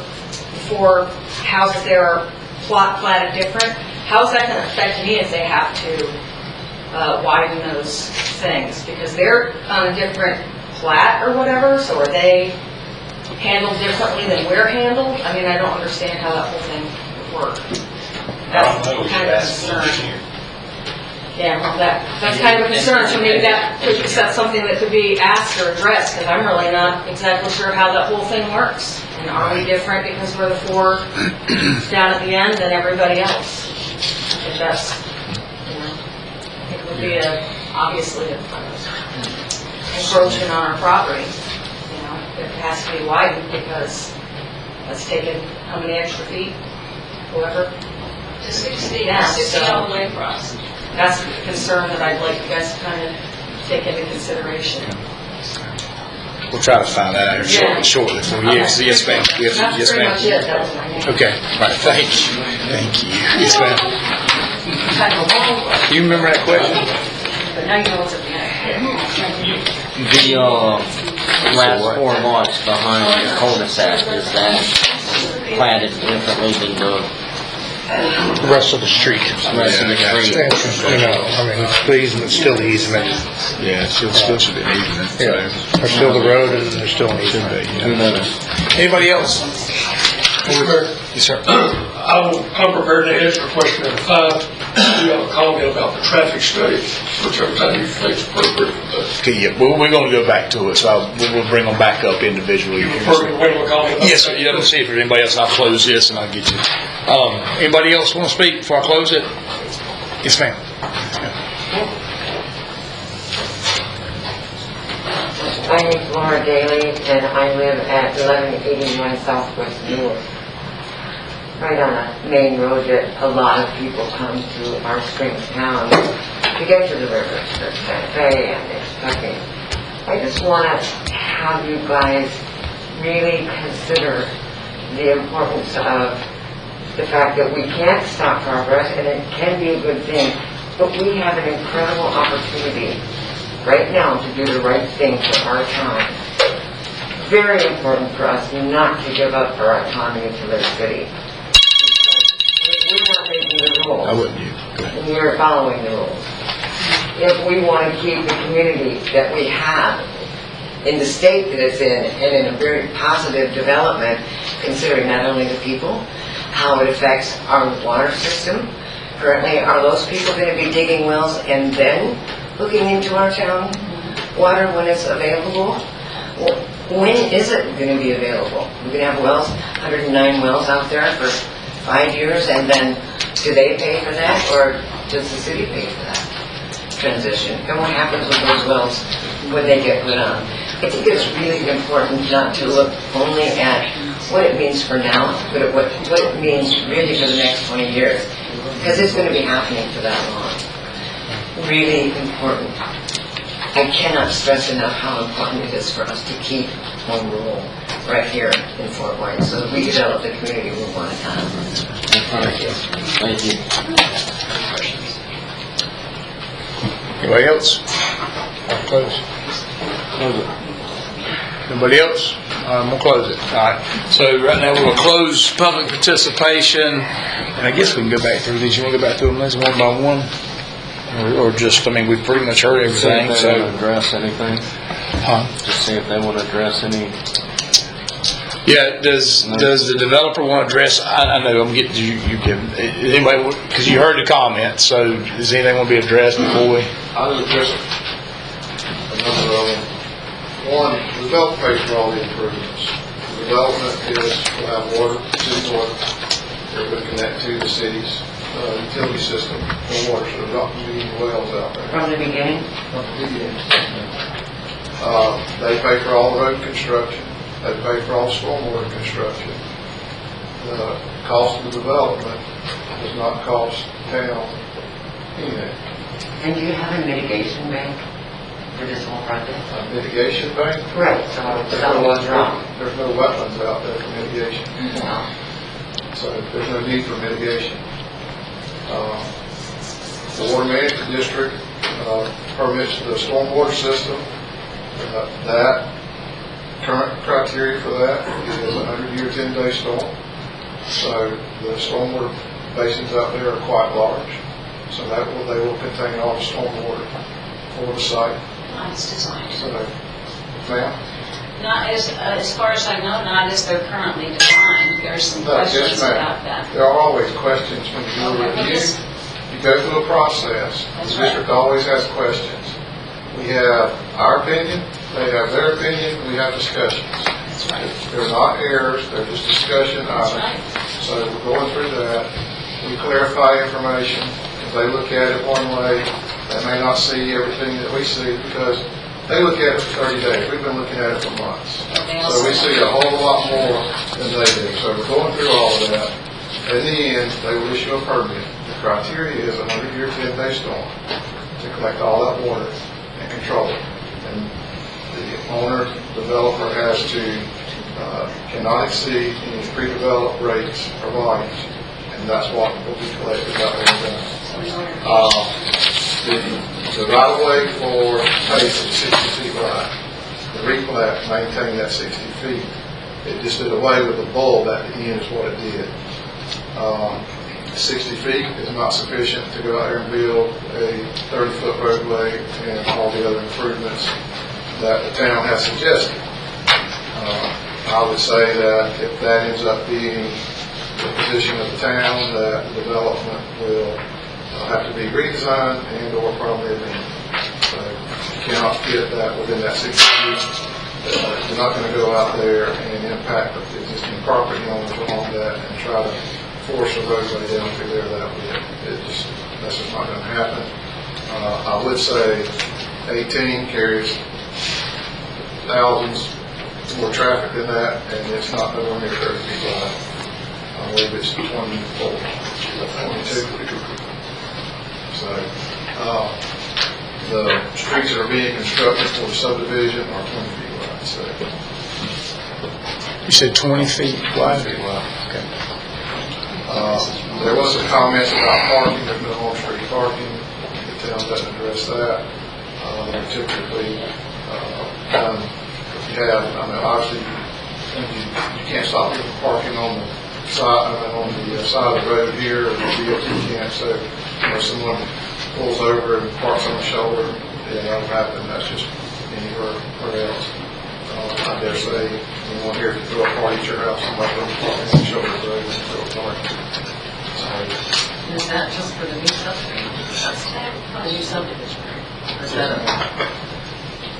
Speaker 5: for houses that are platted different, how is that going to affect me if they have to widen those things? Because they're on a different plat or whatever, so are they handled differently than we're handled? I mean, I don't understand how that whole thing would work. That's kind of a concern. Yeah, well, that's kind of a concern, so maybe that's something that could be asked or addressed, because I'm really not exactly sure how that whole thing works. And are we different because we're the four down at the end than everybody else? If that's, it would be obviously a encroachment on our property. It has to be widened because it's taken how many extra feet, whoever?
Speaker 12: To 6 feet,
Speaker 5: Yeah,
Speaker 12: 6 feet
Speaker 5: so-
Speaker 12: all the way across.
Speaker 5: That's the concern that I'd like you guys to kind of take into consideration.
Speaker 7: We'll try to find that out
Speaker 5: Yeah.
Speaker 7: shortly for you. Yes, yes, ma'am. Yes,
Speaker 5: That's
Speaker 7: yes,
Speaker 5: pretty
Speaker 7: ma'am.
Speaker 5: much it, that was my name.
Speaker 7: Okay, right, thank you. Thank you. Yes, ma'am.
Speaker 5: Kind of a long question,
Speaker 7: Do you remember that question?
Speaker 5: but now you know what's at the end.
Speaker 8: The last 4 lots behind the cul-de-sac, is that platted differently than the
Speaker 9: The rest of the street.
Speaker 8: rest of the street?
Speaker 9: The easement's still the easement.
Speaker 7: Yeah, it still should be an easement.
Speaker 9: Yeah, there's still the road and there's still an
Speaker 7: Should
Speaker 9: easement.
Speaker 7: be,
Speaker 8: Who
Speaker 7: yeah.
Speaker 8: knows?
Speaker 7: Anybody else? Yes, sir.
Speaker 13: I'm prepared to answer a question at 5. You have a comment about the traffic study, whichever time you think is appropriate.
Speaker 7: Okay, yeah, we're going to go back to it, so we'll bring them back up individually.
Speaker 13: Prefer to wait a comment?
Speaker 7: Yes, sir. Yeah, let's see if there's anybody else. I'll close this and I'll get you. Anybody else want to speak before I close it? Yes, ma'am.
Speaker 14: My name's Laura Daly, and I live at 1181 Southwest Newark, right on a main road that a lot of people come to our Springs town to get to the river, to Santa Fe and it's trucking. I just want to have you guys really consider the importance of the fact that we can't stop progress, and it can be a good thing, but we have an incredible opportunity right now to do the right thing for our town. Very important for us not to give up our autonomy to the city. We're not making the rules.
Speaker 7: I wouldn't you. Go ahead.
Speaker 14: We're following the rules. If we want to keep the community that we have in the state that it's in, and in a very positive development, considering not only the people, how it affects our water system. Currently, are those people going to be digging wells and then looking into our town water when it's available? When is it going to be available? We're going to have wells, 109 wells out there for 5 years, and then do they pay for that, or does the city pay for that transition? And what happens with those wells when they get put on? I think it's really important not to look only at what it means for now, but at what it means really for the next 20 years, because it's going to be happening for that long. Really important. I cannot stress enough how important it is for us to keep home rule right here in Fort Wayne, so that we develop the community we want to have.
Speaker 8: Thank you.
Speaker 7: Anybody else? Close. Anybody else? I'm gonna close it. All right. So right now we're gonna close public participation, and I guess we can go back through these. You wanna go back through them, Liz, one by one? Or just, I mean, we've pretty much heard everything,
Speaker 8: See if they
Speaker 7: so.
Speaker 8: want to address anything.
Speaker 7: Huh?
Speaker 8: Just see if they want to address any.
Speaker 7: Yeah, does the developer want to address, I know, I'm getting, you can, anybody, because you heard the comments, so does anything want to be addressed before we?
Speaker 3: I'll address a number of them. One, the developer pays for all the improvements. The development will have water, city water. They're going to connect to the city's utility system for water, so there's not going to be any wells out there.
Speaker 14: From the beginning?
Speaker 3: From the beginning. They pay for all the road construction. They pay for all the stormwater construction. The cost of the development does not cost town anything.
Speaker 14: And do you have a mitigation bank for this whole project?
Speaker 3: A mitigation bank?
Speaker 14: Right, so if something goes wrong.
Speaker 3: There's no wetlands out there for mitigation.
Speaker 14: No.
Speaker 3: So there's no need for mitigation. The Water Management District permits the stormwater system. That current criteria for that is a 100-year, 10-day storm. So the stormwater basins out there are quite large. So they will contain all the stormwater for the site.
Speaker 12: Nice design.
Speaker 3: So, ma'am?
Speaker 12: Not as far as I know, not as they're currently designed. There's some questions
Speaker 3: Yes, ma'am.
Speaker 12: about that.
Speaker 3: There are always questions when you do a review. You go through a process. The district always has questions. We have our opinion, they have their opinion, we have discussions. They're not errors, they're just discussion items. So we're going through that. We clarify information. If they look at it one way, they may not see everything that we see because they look at it for 30 days. We've been looking at it for months. So we see a whole lot more than they do. So we're going through all of that. In the end, they will issue a permit. The criteria is a 100-year, 10-day storm to collect all that water and control it. And the owner, developer has to, cannot exceed any pre-developed rates or volumes. And that's what will be collected out there. The right-of-way for Pace is 60 feet wide. The replat maintained that 60 feet. It just did away with the bulb at the end is what it did. 60 feet is not sufficient to go out there and build a 30-foot roadway and all the other improvements that the town has suggested. I would say that if that ends up being the position of the town, that the development will have to be redesigned and or probably amended. So you cannot fit that within that 60 feet. You're not going to go out there and impact the existing property owners along that and try to force a roadway down through there that way. That's just not going to happen. I would say 18 carries thousands more traffic than that, and it's not nowhere near 30 feet wide. I believe it's 24, 22. So, the streets that are being constructed for the subdivision are 20 feet wide. So,
Speaker 7: You said 20 feet wide?
Speaker 3: 20 feet wide. Okay. There was some comments about parking. There's no on-street parking. The town doesn't address that. They're typically done. If you have, I mean, obviously, you can't stop people from parking on the side of the road here, or the DOT can't. So, someone pulls over and parks on the shoulder, that'll happen. That's just anywhere else. I dare say, anyone here can throw a party at your house, somebody will park on the shoulder of the road and throw a party.
Speaker 10: Is that just for the new subdivision? That's the new subdivision. Or is that a...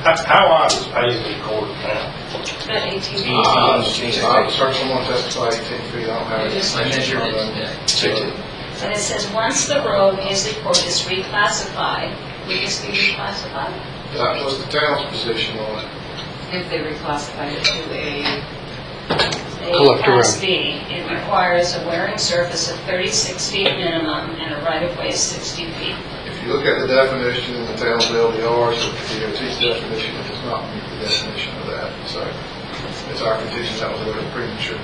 Speaker 4: How wide is Paisley Court now?
Speaker 12: About 18 feet.
Speaker 3: I heard someone testify 18 feet. I don't have it.
Speaker 10: I measured it today.
Speaker 12: And it says, once the road Paisley Court is reclassified, will this be reclassified?
Speaker 3: That was the town's position on it.
Speaker 11: If they reclassified it to a
Speaker 7: Collector
Speaker 12: Class
Speaker 7: road.
Speaker 12: B, it requires a wearing surface of 36 feet minimum and a right-of-way of 60 feet.
Speaker 3: If if you look at the definition in the town's LDRs, or the DOT's definition, it does not meet the definition of that. So it's our contention that was a little premature.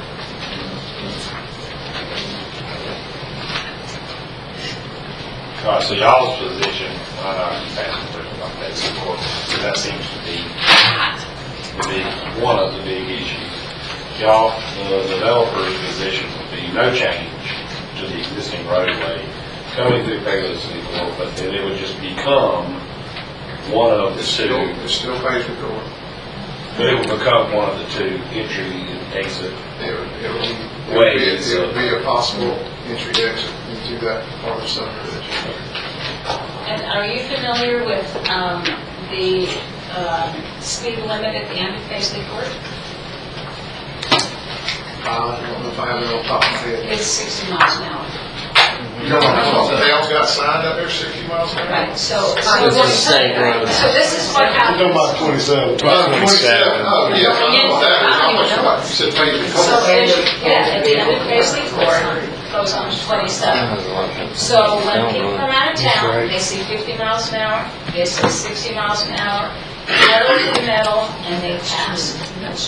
Speaker 4: All right, so y'all's position, I just asked a question about that support, because that seems to be one of the big issues. Y'all, the developer's position would be no change to the existing roadway coming through Payless City Court, but then it would just become one of the two.
Speaker 3: It's still Paisley Court.
Speaker 4: But it would become one of the two entry and exit ways.
Speaker 3: It would be a possible entry exit into that part of the subdivision.
Speaker 12: And are you familiar with the speed limit at the end of Paisley Court?
Speaker 3: I don't know if I have it on top of my head.
Speaker 12: It's 60 miles an hour.
Speaker 3: You know, the town's got signed up there 60 miles an hour.
Speaker 12: Right, so
Speaker 8: It's the same road.
Speaker 12: So this is what happens.
Speaker 6: You're talking about 27.
Speaker 3: 27. Oh, yeah, I know that. I thought you said Paisley
Speaker 12: So,
Speaker 3: Court.
Speaker 12: at the end of Paisley Court, goes on to 27. So when people come out of town, they see 50 miles an hour, they see 60 miles an hour, metal to metal, and they pass.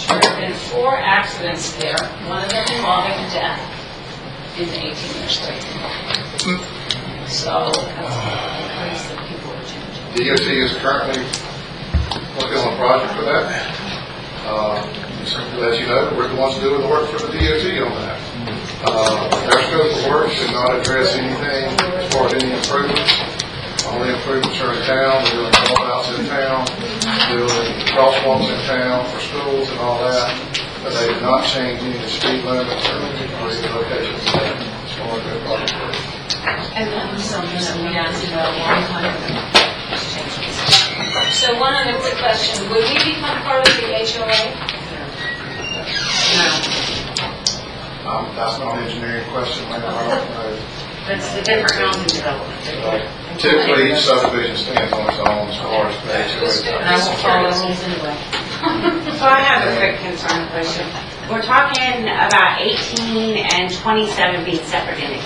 Speaker 12: There have been 4 accidents there, one of them involving death in the 18 years later. So that's the place that people are changing.
Speaker 3: DOT is currently working on a project for that. Just to let you know, we're the ones doing the work for the DOT on that. Their scope of work should not address anything as far as any improvements. All the improvements are in town, we're doing rollouts in town, doing crosswalks in town for schools and all that. But they did not change any of the speed limits or any locations as far as their project work.
Speaker 12: And that was something that we asked about a long time ago. So one other quick question, would we become part of the HOA?
Speaker 3: That's not an engineering question, I don't know.
Speaker 11: That's the different housing development.
Speaker 3: Typically, each subdivision stands on its own as far as the HOA.
Speaker 12: And I will follow rules anyway.
Speaker 11: So I have a quick concern question. We're talking about 18 and 27 being separate entities,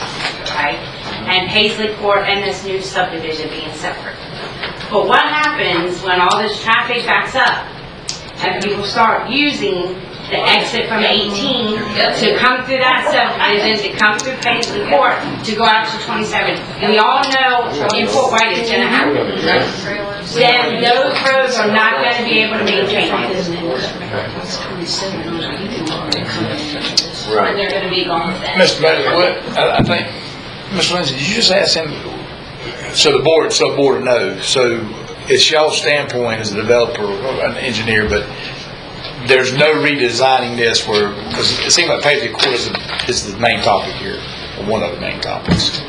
Speaker 11: right? And Paisley Court and this new subdivision being separate. But what happens when all this traffic backs up and people start using the exit from 18 to come through that subdivision, to come through Paisley Court, to go out to 27? And we all know in Fort White it's going to happen. Then those roads are not going to be able to maintain it.
Speaker 12: And they're going to be gone then.
Speaker 7: Mr. Bailey, what, I think, Mr. Lindsay, did you just ask him, so the board knows, so it's y'all's standpoint as a developer, or an engineer, but there's no redesigning this where, because it seems like Paisley Court is the main topic here, or one of the main topics.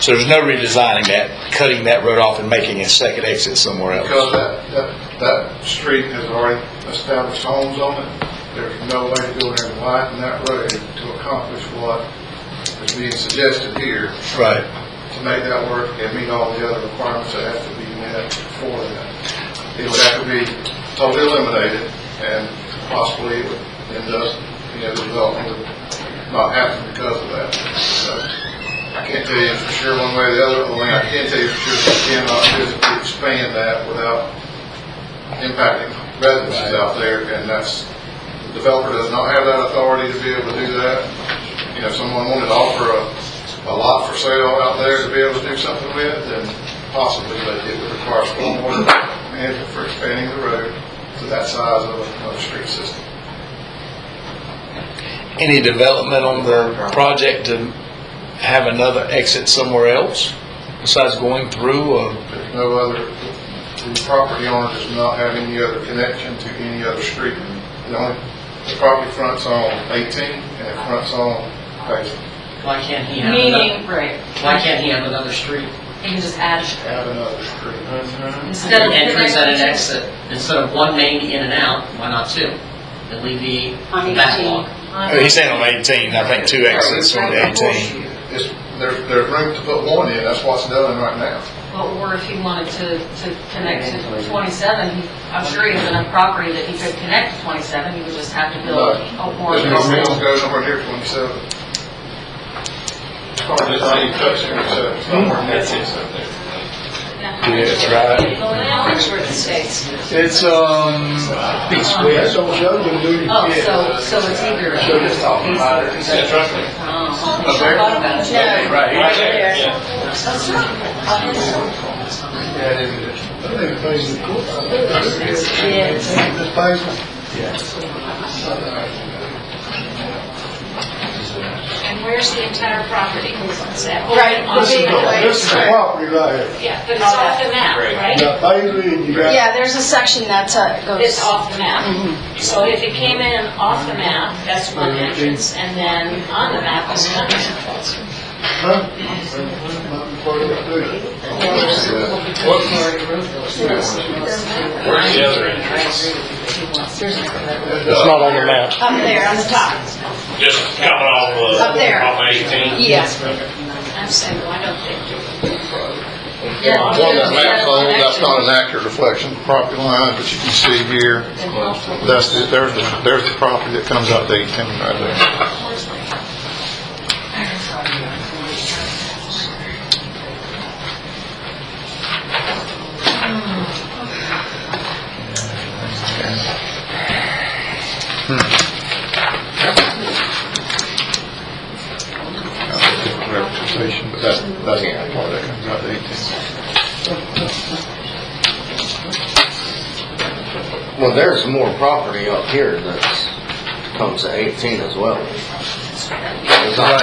Speaker 7: So there's no redesigning that, cutting that road off and making a second exit somewhere else.
Speaker 3: Because that street has already established homes on it, there's no way to go in there and widen that road to accomplish what is being suggested here.
Speaker 7: Right.
Speaker 3: To make that work and meet all the other requirements that have to be met for that. It would have to be totally eliminated, and possibly it would end up, the development would not happen because of that. So I can't tell you for sure one way or the other. The only thing I can tell you for sure is we cannot physically expand that without impacting residences out there, and the developer does not have that authority to be able to do that. If someone wanted to offer a lot for sale out there to be able to do something with, then possibly, but it would require stormwater management for expanding the road to that size of a street system.
Speaker 7: Any development on the project to have another exit somewhere else besides going through?
Speaker 3: There's no other, the property owner does not have any other connection to any other street. The property fronts on 18 and it fronts on Paisley.
Speaker 10: Why can't he have
Speaker 12: Meaning, right.
Speaker 10: Why can't he have another street?
Speaker 12: You can just add a street.
Speaker 3: Add another street.
Speaker 12: Instead of
Speaker 10: Entrance and an exit. Instead of one main in and out, why not 2? Alleviate
Speaker 12: On
Speaker 10: backlog.
Speaker 7: He's saying on 18, I think 2 exits on the 18.
Speaker 3: There's room to put one in, that's what's done right now.
Speaker 12: Well, or if he wanted to connect to 27, I'm sure he has enough property that he could connect to 27, he would just have to build more.
Speaker 3: There's no room to go nowhere near 27. It's not even touching 27, it's nowhere near 27.
Speaker 7: Yes, right.
Speaker 12: Which were the states?
Speaker 7: It's,
Speaker 6: That's on Sheldon, do you?
Speaker 12: Oh, so it's either.
Speaker 7: So just talking about it.
Speaker 4: Yeah, trust me.
Speaker 7: Up there?
Speaker 12: No.
Speaker 7: Right here.
Speaker 4: Yeah.
Speaker 7: Yeah, it is.
Speaker 6: I think it pays the court.
Speaker 12: Yes.
Speaker 6: This pays them.
Speaker 12: And where's the entire property? Is that
Speaker 2: Right,
Speaker 12: on
Speaker 2: the big
Speaker 12: the-
Speaker 6: This is the property right here.
Speaker 12: Yeah, but it's off the map,
Speaker 6: You
Speaker 12: right?
Speaker 6: got Paisley and you got.
Speaker 2: Yeah, there's a section that goes.
Speaker 12: It's off the map. So if it came in off the map, that's one entrance, and then on the map is another entrance.
Speaker 6: Huh?
Speaker 4: Where's the other entrance?
Speaker 9: It's not on the map.
Speaker 2: Up there on the top.
Speaker 4: Just coming off of.
Speaker 2: Up there.
Speaker 4: Off 18?
Speaker 2: Yes.
Speaker 12: I'm saying, well, I don't think.
Speaker 3: On that map, though, that's not an accurate reflection of the property line, but you can see here, there's the property that comes out to 18 right there. Representation, but that's the part that comes out to 18.
Speaker 8: Well, there's more property up here that comes to 18 as well. It's not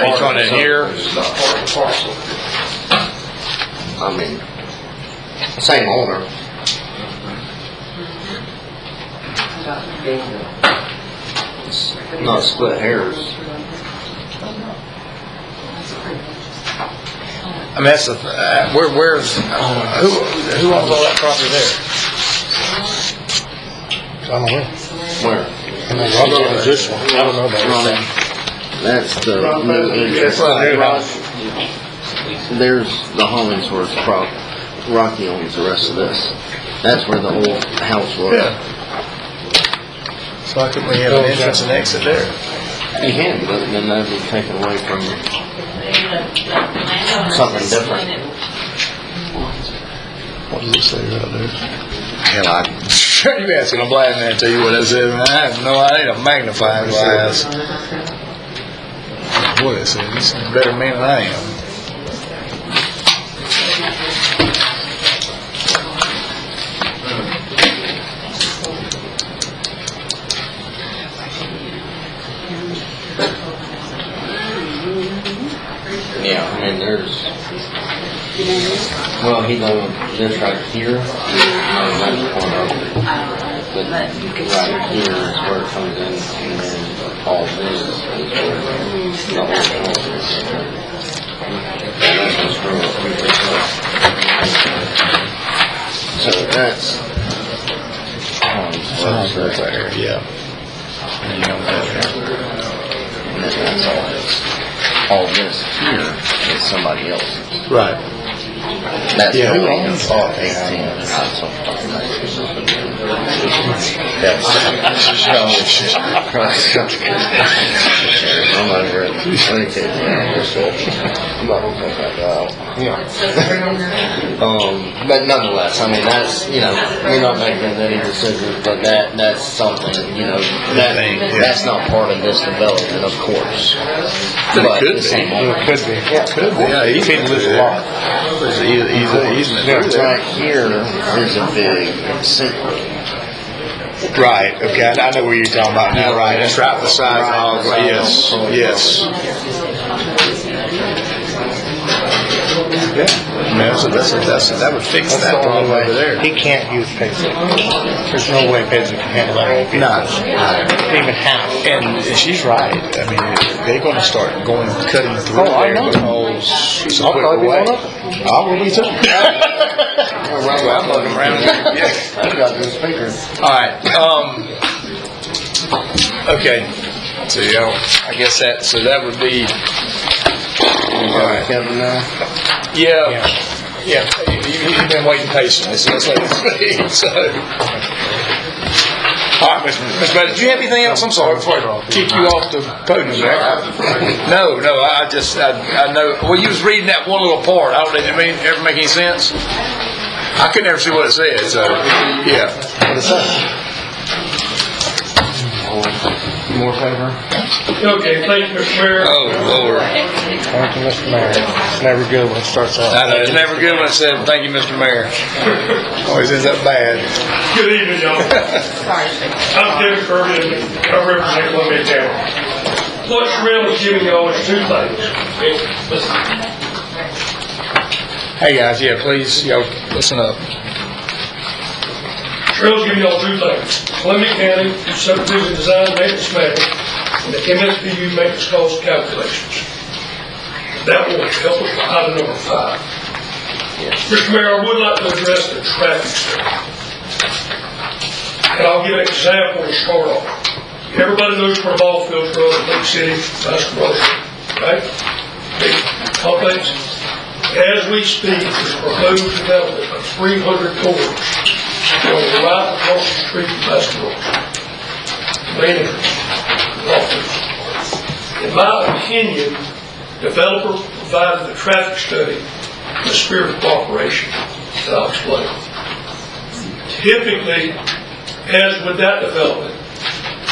Speaker 7: Right,
Speaker 8: part
Speaker 7: on
Speaker 8: of
Speaker 7: in
Speaker 8: the
Speaker 7: here.
Speaker 8: It's not part of the parcel. I mean, same owner. It's not split hairs.
Speaker 7: I mean, that's the, where's, who owns all that property there?
Speaker 9: I don't know.
Speaker 8: Where?
Speaker 9: I know Roger owns this one. I don't know about
Speaker 8: Ronnie,
Speaker 9: that.
Speaker 8: that's the new entrance. There's the Hollingsworth property. Rocky owns the rest of this. That's where the old house was.
Speaker 7: Yeah. So why couldn't we have an entrance and exit there?
Speaker 8: You can, but then that'd be taken away from something different.
Speaker 7: What does it say right there? Hell, you asking a blind man to tell you what it says. I have no idea. A magnifying glass. What it says? He's a better man than I am.
Speaker 8: Yeah, I mean, there's, well, he's on this right here, no, that's the corner over there. But right here is where it comes in, and then all this is where the whole house is. And that's just real. So that's,
Speaker 7: Right there, yeah.
Speaker 8: and then that's all this. All this here is somebody else's.
Speaker 7: Right.
Speaker 8: That's
Speaker 7: Yeah, who
Speaker 8: who
Speaker 7: owns
Speaker 8: owns all 18. That's I'm not here. Let me tell you, I'm not gonna take that out. Yeah. But nonetheless, I mean, that's, you know, we're not making any decisions, but that's something, you know, that's not part of this development, of course. But
Speaker 7: could
Speaker 8: the same
Speaker 7: be.
Speaker 8: owner.
Speaker 9: Could be.
Speaker 7: Could be. Yeah, he can lose a lot. There's easement
Speaker 8: Yeah,
Speaker 7: through there.
Speaker 8: right here is a big center.
Speaker 7: Right, okay, I know where you're talking about now, right, that's right beside the hog, yes, yes. Yeah, that would fix
Speaker 9: That's the
Speaker 7: that
Speaker 9: only
Speaker 7: problem
Speaker 9: way.
Speaker 7: over there.
Speaker 9: He can't use Paisley. There's no way Paisley can handle that many people.
Speaker 7: No.
Speaker 9: Even half.
Speaker 7: And she's right, I mean, they're gonna start cutting through
Speaker 9: Oh, I
Speaker 7: there
Speaker 9: know.
Speaker 7: because it's a
Speaker 9: I'll
Speaker 7: quick
Speaker 9: probably be
Speaker 7: way.
Speaker 9: one of them.
Speaker 7: I will be too. I'm looking around.
Speaker 8: I got this speaker.
Speaker 7: All right. Okay. So yeah, I guess that would be. All right.
Speaker 8: Kevin now?
Speaker 7: Yeah. You've been waiting patiently, so let's let it speak. So. All right, Mr. Bennett, do you have anything else? I'm sorry before I kick you off the podium there. No, I know. Well, you was reading that one little part. I don't know. Did it ever make any sense? I could never see what it said, so, yeah.
Speaker 9: What is that? More favor?
Speaker 13: Okay, thank you, Mr. Mayor.
Speaker 7: Oh, Lord.
Speaker 9: Thank you, Mr. Mayor. It's never good when it starts out.
Speaker 7: I know, it's never good when it said, thank you, Mr. Mayor. Always ends up bad.
Speaker 13: Good evening, y'all. I'm Kevin Kirby, and I represent Columbia County. What Sherelle is giving y'all is two things. Listen,
Speaker 7: Hey, guys, yeah, please, y'all, listen up.
Speaker 13: Sherelle's giving y'all two things. Columbia County subdivision design maintenance manual and the MSPU maintenance cost calculations. That will help us with item number 5. Mr. Mayor, I would like to address the traffic study. And I'll give an example to start off. Everybody knows where the ball fields are in Lake City, basketball, right? Big complex. As we speak, there's proposed development of 300 cores going right across the street from basketball. Main entrance. In my opinion, developer provided the traffic study in the spirit of cooperation, and I'll explain. Typically, as with that development,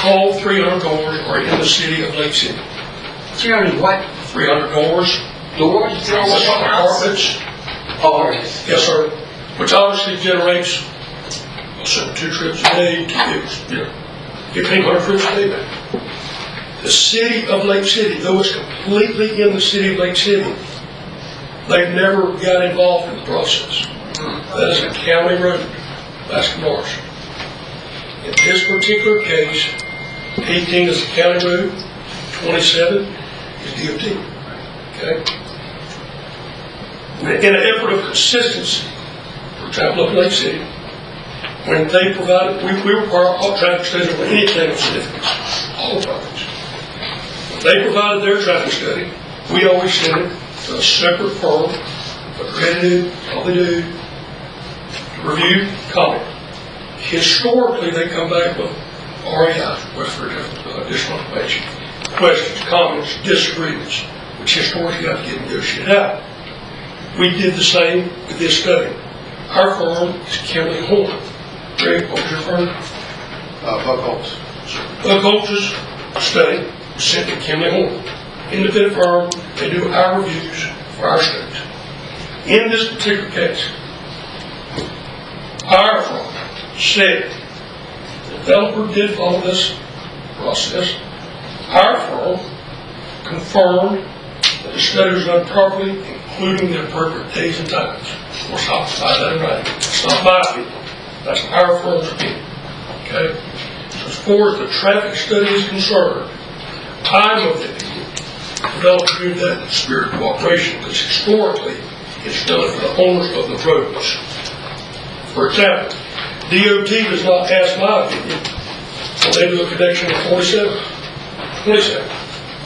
Speaker 13: all 300 doors are in the city of Lake City.
Speaker 14: 300 what?
Speaker 13: 300 doors,
Speaker 14: Doors?
Speaker 13: apartments,
Speaker 14: Oh,
Speaker 13: yes, sir, which obviously generates, I'll say 2 trips a day, 1,500 trips a day. The city of Lake City, though it's completely in the city of Lake City, they've never got involved in the process. That is a county road, Baskin Marsh. In this particular case, 18 is a county road, 27 is DOT. Okay? In an effort of consistency, for example, up in Lake City, when they provided, we require all traffic studies for anything of significance, all properties. When they provided their traffic study, we always send it to a separate firm, accredited, all they do, to review, comment. Historically, they come back with REIs, request for additional information, questions, comments, disagreements, which historically have to get negotiated out. We did the same with this study. Our firm is Kimley Horn. Greg, what was your firm?
Speaker 3: Buck Holtz.
Speaker 13: Buck Holtz's study was sent to Kimley Horn. Independent firm, they do our reviews for our studies. In this particular case, our firm said the developer did follow this process. Our firm confirmed that the study was done properly, including the appropriate days and times. Of course, I'll provide that in writing. It's not my opinion. That's our firm's opinion. Okay? So as far as the traffic study is concerned, I'm of the opinion the developer did that in the spirit of cooperation, because historically it's done for the owners of the roads. For example, DOT does not ask my opinion when they do a connection of 47, 27,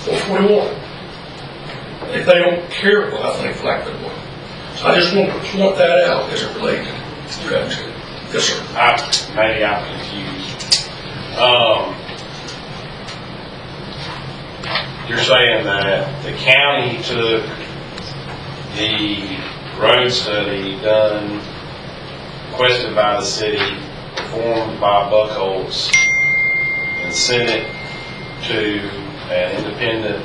Speaker 13: or 41. If they don't care what I think like that one. So I just want to point that out as it relates to traffic study. Yes, sir.
Speaker 4: Maybe I'm confused. You're saying that the county took the road study done, requested by the city, performed by Buck Holtz, and sent it to an independent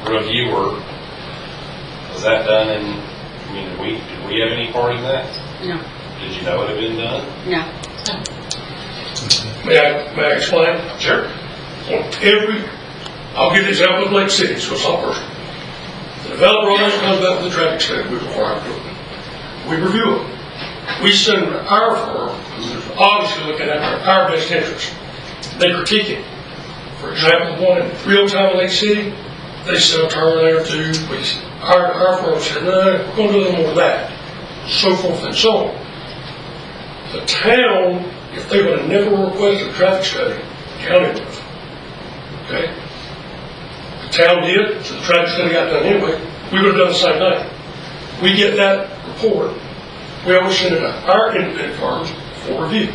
Speaker 4: reviewer. Was that done in, I mean, did we have any part in that?
Speaker 2: No.
Speaker 4: Did you know it had been done?
Speaker 2: No.
Speaker 13: May I explain?
Speaker 4: Sure.
Speaker 13: I'll give the example of Lake City, so it's not personal. The developer always comes back with a traffic study we require to do it. We review it. We send it to our firm, who's obviously looking at our best interest. They critique it. For example, one in real-time Lake City, they set a turn there too. Our firm said, no, we're going to do a little more of that. So forth and so on. The town, if they would have never requested a traffic study, the county would have. Okay? The town did, so the traffic study got done anyway. We would have done the same thing. We get that report. We always send it to our independent firms for review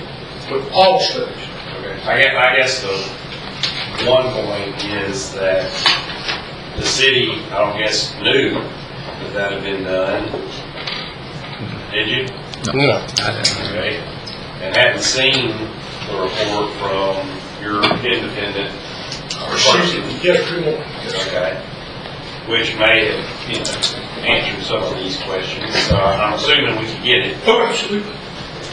Speaker 13: with all studies.
Speaker 4: Okay. I guess the one point is that the city, I don't guess, knew that that had been done. Did you?
Speaker 9: No.
Speaker 4: Okay. And hadn't seen the report from your independent person?
Speaker 13: Yesterday morning.
Speaker 4: Okay. Which may have, answered some of these questions. So I'm assuming we can get it.
Speaker 13: Oh, absolutely.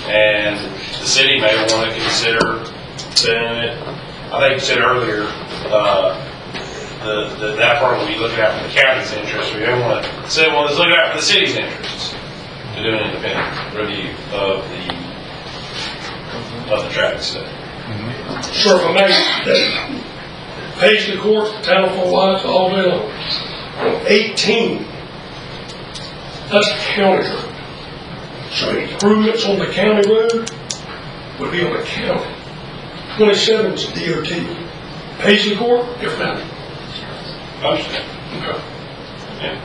Speaker 4: And the city may want to consider sending it, I think you said earlier, that part will be looking out for the county's interest. We don't want to say, well, let's look out for the city's interests to do an independent review of the traffic study.
Speaker 13: Sir, if I may, that Paisley Court, town of Fort White, all day long. On 18, that's a county road. So improvements on the county road would be on the county. 27 is DOT. Paisley Court, different.
Speaker 4: Understand?
Speaker 13: Okay.
Speaker 4: Yeah.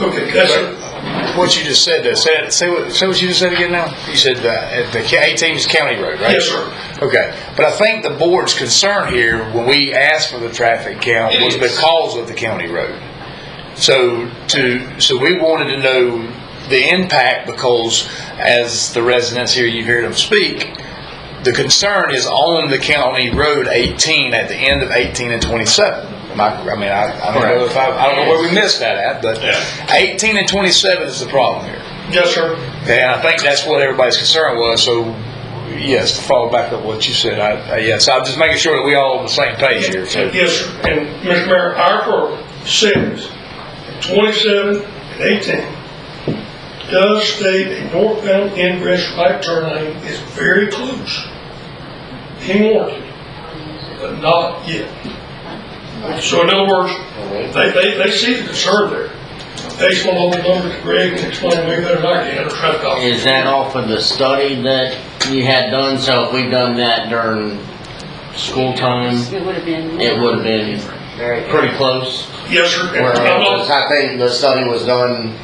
Speaker 13: Okay, that's it.
Speaker 7: What you just said, say what you just said again now? You said the 18 is county road, right?
Speaker 13: Yes, sir.
Speaker 7: Okay, but I think the board's concern here, when we asked for the traffic count, was because of the county road. So we wanted to know the impact, because as the residents here, you've heard them speak, the concern is on the county road 18 at the end of 18 and 27. I don't know where we missed that at, but 18 and 27 is the problem here.
Speaker 13: Yes, sir.
Speaker 7: Okay, and I think that's what everybody's concern was. So, yes, to follow back up what you said, yes, I'm just making sure that we all on the same page here. So.
Speaker 13: Yes, sir. And Mr. Mayor, our program says 27 and 18 does state a northbound ingress right turn lane is very close, being warranted, but not yet. So in other words, they see the concern there. Based on all the numbers that Greg can explain way better than I can, or traffic officer.
Speaker 8: Is that off of the study that you had done? So if we'd done that during school time,
Speaker 2: It would have been.
Speaker 8: pretty close?
Speaker 13: Yes, sir. And
Speaker 8: Whereas I think the study was done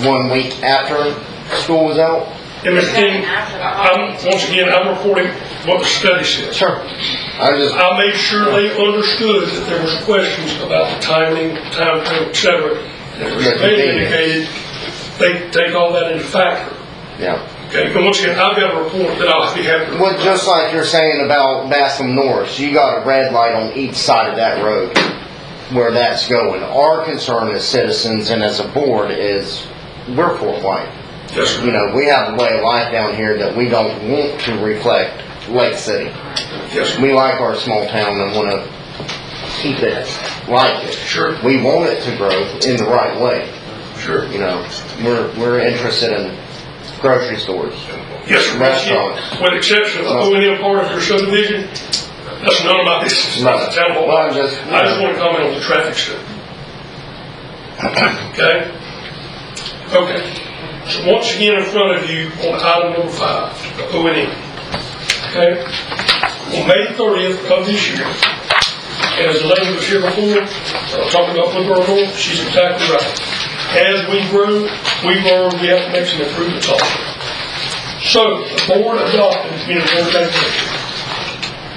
Speaker 8: 1 week after school was out.
Speaker 13: And Mr. King, once again, I'm reporting what the study said.
Speaker 8: Sure.
Speaker 13: I made sure they understood that there was questions about the timing, time frame, et cetera. And they indicated they take all that into factor.
Speaker 8: Yeah.
Speaker 13: Okay, and once again, I've got a report that I'll be happy to.
Speaker 8: Well, just like you're saying about Bassam Norris, you got a red light on each side of that road where that's going. Our concern as citizens and as a board is we're Fort White.
Speaker 13: Yes, sir.
Speaker 8: We have a way of life down here that we don't want to reflect Lake City.
Speaker 13: Yes, sir.
Speaker 8: We like our small town and want to keep it like it.
Speaker 13: Sure.
Speaker 8: We want it to grow in the right way.
Speaker 13: Sure.
Speaker 8: We're interested in grocery stores,
Speaker 13: Yes, sir.
Speaker 8: restaurants.
Speaker 13: With the exception of the O&M part of your subdivision, that's none of my business. It's not the town hall.
Speaker 8: Well,
Speaker 13: I just want to comment on the traffic study. Okay? Okay. So once again in front of you on item number 5, the O&M. Okay? On May 30th of this year, as the lady was here before, talking about Woodburn North, she's exactly right. As we grow, we learn we have to make some improvements also. So, the board adopted the community organization.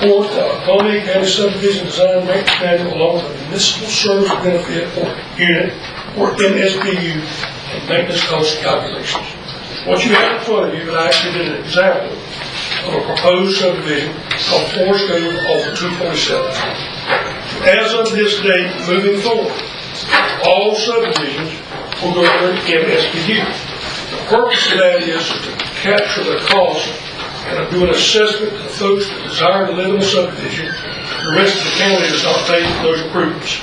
Speaker 13: Fourth, Columbia County Subdivision Design Manual along with the Municipal Service Benefit Unit, or MSBU, and maintenance cost calculations. What you have in front of you, and I actually did an example of a proposed subdivision called Forest Grove off of 247. As of this date, moving forward, all subdivisions will go under MSBU. The purpose of that is to capture the cost and do an assessment of folks that desire to live in a subdivision. The rest of the county does not pay for those improvements.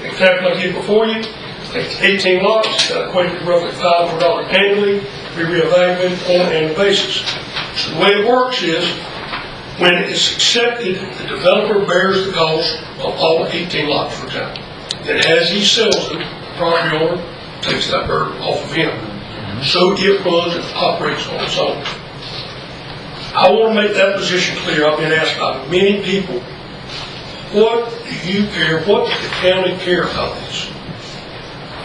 Speaker 13: The example I give before you, it's 18 lots, that equates to roughly $500 annually, to be reevaluated on an annual basis. So the way it works is, when it's accepted, the developer bears the cost of all 18 lots, for example. Then as he sells them, the property owner takes that burden off of him. So it runs and operates on its own. I want to make that position clear. I've been asked by many people, what do you care, what does the county care about this?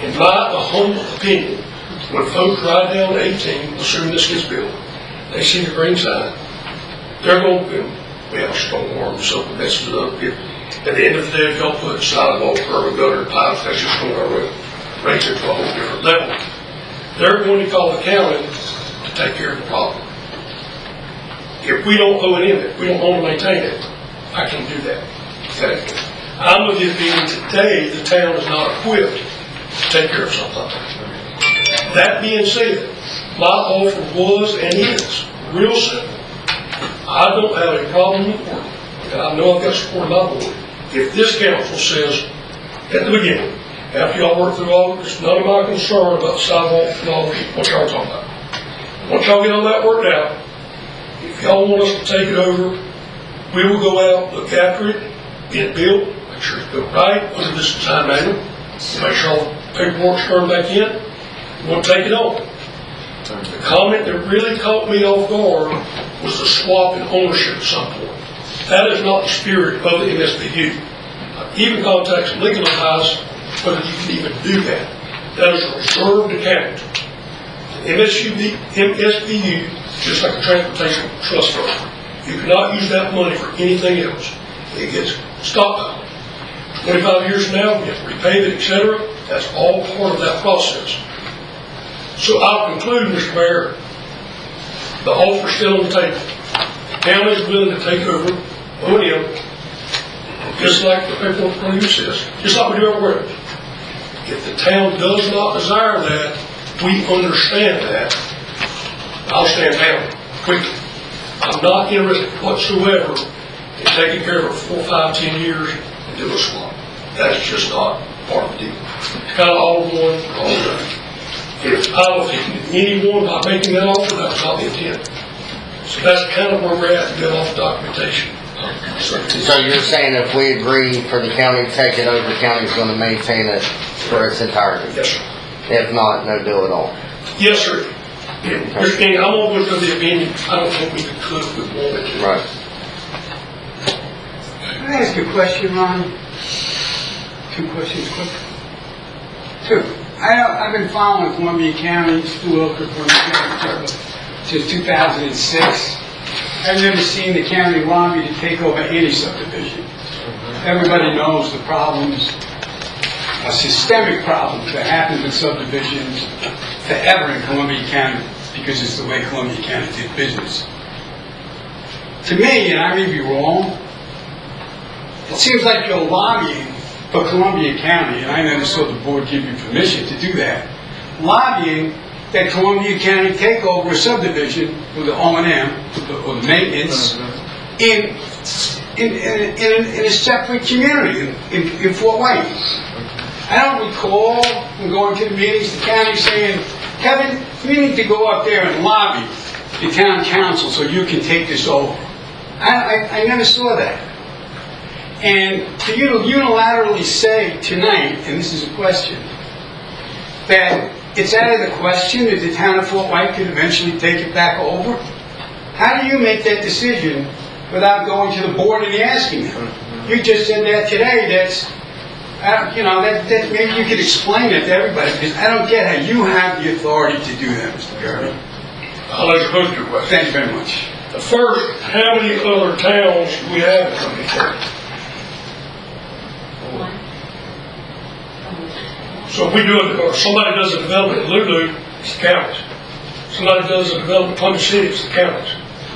Speaker 13: In my humble opinion, when folks ride down 18, assuming this gets built, they see the green sign, they're going to, we have a storm or something messes it up here. At the end of the day, if y'all put sidewalk, curb, and gutter, pipes, that's just going to our road. raise it to a whole different level. They're going to call the county to take care of the problem. If we don't owe it in it, we don't own to maintain it, I can do that. Okay? I'm of the opinion today the town is not equipped to take care of something like that. That being said, my offer was and is real simple. I don't have a problem with work, and I know I've got support of my board. If this council says at the beginning, after y'all work through all of this, none of my concern about sidewalk and all what y'all talking about. Once y'all get all that worked out, if y'all want us to take it over, we will go out, look after it, get it built, make sure it's built right, under this design manual, make sure all the paperwork's turned back in, we'll take it on. The comment that really caught me off guard was the swap in ownership at some point. That is not the spirit of the MSBU. I've even contacted some legal advice whether you can even do that. That is a reserved account. MSBU, just like a transportation trust fund, you cannot use that money for anything else. It gets stockpiled. 25 years from now, we have to repay it, etc. That's all part of that process. So I'll conclude, Mr. Mayor, the offer's still on the table. The county is willing to take over O&M, just like the paperwork from you says, just like we do everywhere. If the town does not desire that, we understand that. I'll stand down quickly. I'm not interested whatsoever in taking care of it for 4, 5, 10 years and do a swap. That's just not part of the deal. It's kind of all one, all done. If I was anyone by making that offer, that was not the intent. So that's kind of where we're at to get off documentation.
Speaker 9: So you're saying if we agree for the county to take it over, the county's going to maintain it for its entirety?
Speaker 13: Yes, sir.
Speaker 9: If not, no deal at all?
Speaker 13: Yes, sir. Mr. King, I'm always of the opinion, I don't think we could if we wanted to.
Speaker 9: Right.
Speaker 15: Can I ask you a question, Ron? 2 questions quick. 2. I've been following Columbia County, Columbia County since 2006. I've never seen the county lobby to take over any subdivision. Everybody knows the problems, systemic problems that happen with subdivisions forever in Columbia County because it's the way Columbia County did business. To me, and I may be wrong, it seems like you're lobbying for Columbia County, and I never saw the board give you permission to do that, lobbying that Columbia County take over a subdivision with the O&M, or the maintenance, in a separate community, in Fort Wayne. I don't recall when going to the meetings, the county saying, Kevin, we need to go up there and lobby the town council so you can take this over. I never saw that. And for you to unilaterally say tonight, and this is a question, that it's out of the question that the town of Fort White could eventually take it back over? How do you make that decision without going to the board and asking them? You just said that today. That's, that maybe you could explain it to everybody, because I don't get how you have the authority to do that, Mr. Garrett.
Speaker 13: I'll answer both your questions.
Speaker 15: Thank you very much.
Speaker 13: The first, how many other towns do we have in Columbia County? So if we do it, or somebody does a development in Lulu, it's the county. Somebody does a development in Plymouth City, it's the county.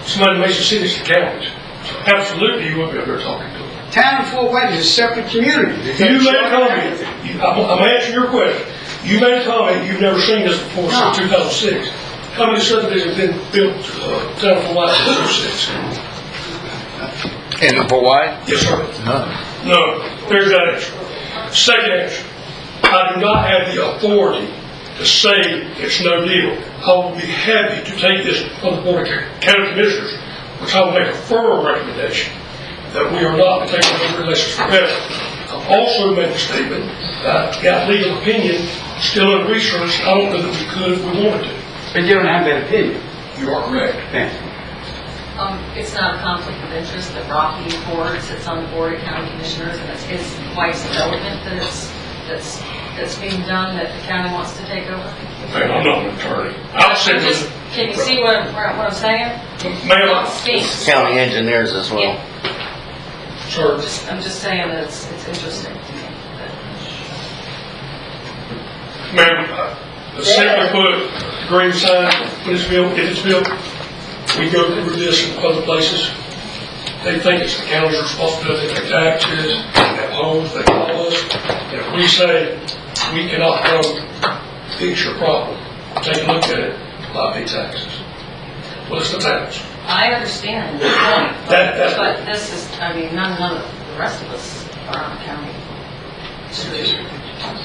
Speaker 13: Somebody in Mason City, it's the county. So absolutely, you won't be up there talking to them.
Speaker 15: Town of Fort White is a separate community.
Speaker 13: You made a comment. I'm answering your question. You made a comment. You've never seen this before since 2006. How many subdivisions have been built town of Fort White since 2006?
Speaker 7: In Fort White?
Speaker 13: Yes, sir.
Speaker 7: None.
Speaker 13: No. There's that answer. Second answer. I do not have the authority to say it's no deal. I will be happy to take this from the Board of County Commissioners, which I will make a firm recommendation that we are not taking over unless it's forever. I've also made a statement that I've got legal opinion still in research. I don't know that we could if we wanted to.
Speaker 15: But you don't have that opinion.
Speaker 13: You are correct.
Speaker 15: Thank you.
Speaker 16: It's not a conflict of interest that Rocky Ford sits on the Board of County Commissioners, and it's his wife's development that's being done that the county wants to take over?
Speaker 13: Man, I'm not an attorney.
Speaker 16: Can you see what I'm saying?
Speaker 13: Ma'am,
Speaker 9: County engineers as well.
Speaker 16: Yeah.
Speaker 13: Sure.
Speaker 16: I'm just saying that it's interesting.
Speaker 13: Ma'am, simply put, green sign, when it's built, if it's built, we go through this in other places. They think it's the county's responsibility, they pay taxes, they have homes, they call us. And if we say, we cannot come fix your problem, take a look at it, not pay taxes. What's the balance?
Speaker 16: I understand the point,
Speaker 13: That-
Speaker 16: but this is, I mean, none of the rest of us are on the county street.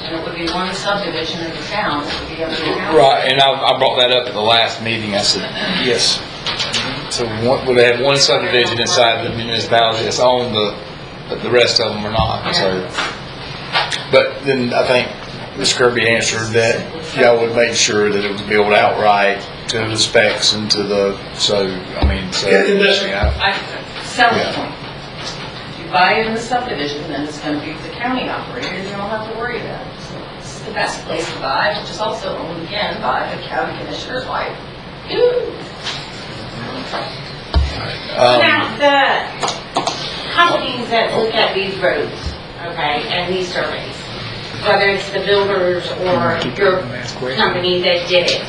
Speaker 16: And it would be one subdivision in the town, it would be up to the county.
Speaker 7: Right, and I brought that up at the last meeting, I said, yes. So would they have one subdivision inside the municipality that's owned, but the rest of them are not, so. But then I think Ms. Kirby answered that y'all would make sure that it was built outright to the specs and to the, so, I mean, so.
Speaker 16: I sell the point. If you buy it in the subdivision, then it's gonna be the county operated, and you don't have to worry about it. So it's the best place to buy, which is also owned again by the county commissioner's wife.
Speaker 11: Now, the companies that look at these roads, okay, and these surveys, whether it's the builders or your company that did it,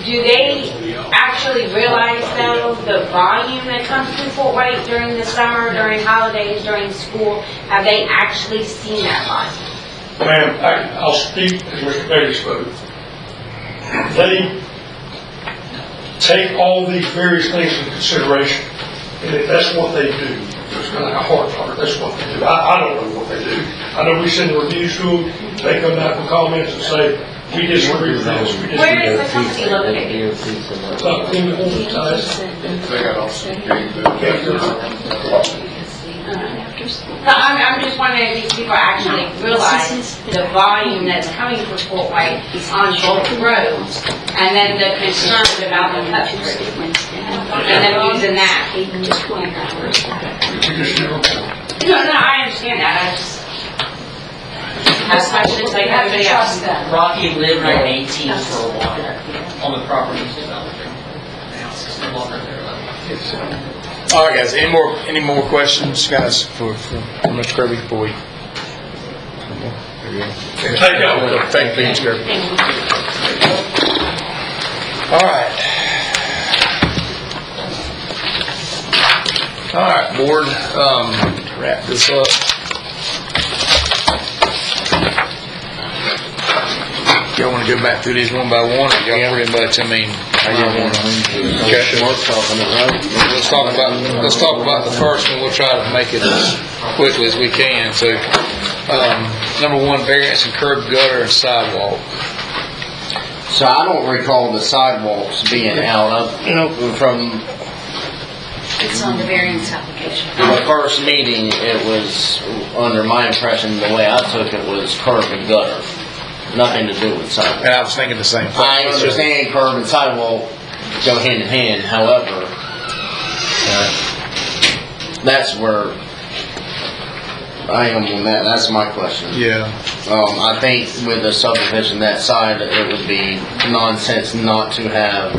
Speaker 11: do they actually realize though the volume that comes through Fort White during the summer, during holidays, during school? Have they actually seen that volume?
Speaker 13: Ma'am, I'll speak as Mr. Bailey spoke. They take all these various things into consideration, and if that's what they do, it's kind of like a heart talk, that's what they do. I don't know what they do. I know we send reviews to them, they come back with comments and say, we disagree with this, we disagree
Speaker 11: Where is
Speaker 13: with
Speaker 11: the company located?
Speaker 13: this. But in the whole time,
Speaker 3: They got also
Speaker 11: I'm just wondering if these people actually realize the volume that's coming from Fort White on both roads, and then the concerns about the cut through, and then using that. No, I understand that, I just have questions like everybody else.
Speaker 10: Rocky lived on 18 for a while, on the property development. The house is no longer there.
Speaker 7: All right, guys, any more questions, guys, for Mr. Kirby before we?
Speaker 13: Take out.
Speaker 7: Thank you, Mr. Kirby. All right, board, wrap this up. Y'all want to go back through these one by one, or y'all pretty much, I mean, how y'all want to? Okay. Let's talk about the first one. We'll try to make it as quickly as we can. So, number one, variance in curb, gutter, and sidewalk.
Speaker 8: So I don't recall the sidewalks being out from
Speaker 12: It's on the variance application.
Speaker 8: the first meeting. It was, under my impression, the way I took it was curb and gutter. Nothing to do with sidewalk.
Speaker 7: And I was thinking the same thing.
Speaker 8: I understand curb and sidewalk go hand in hand, however, that's where I am on that, that's my question.
Speaker 7: Yeah.
Speaker 8: I think with a subdivision that side, it would be nonsense not to have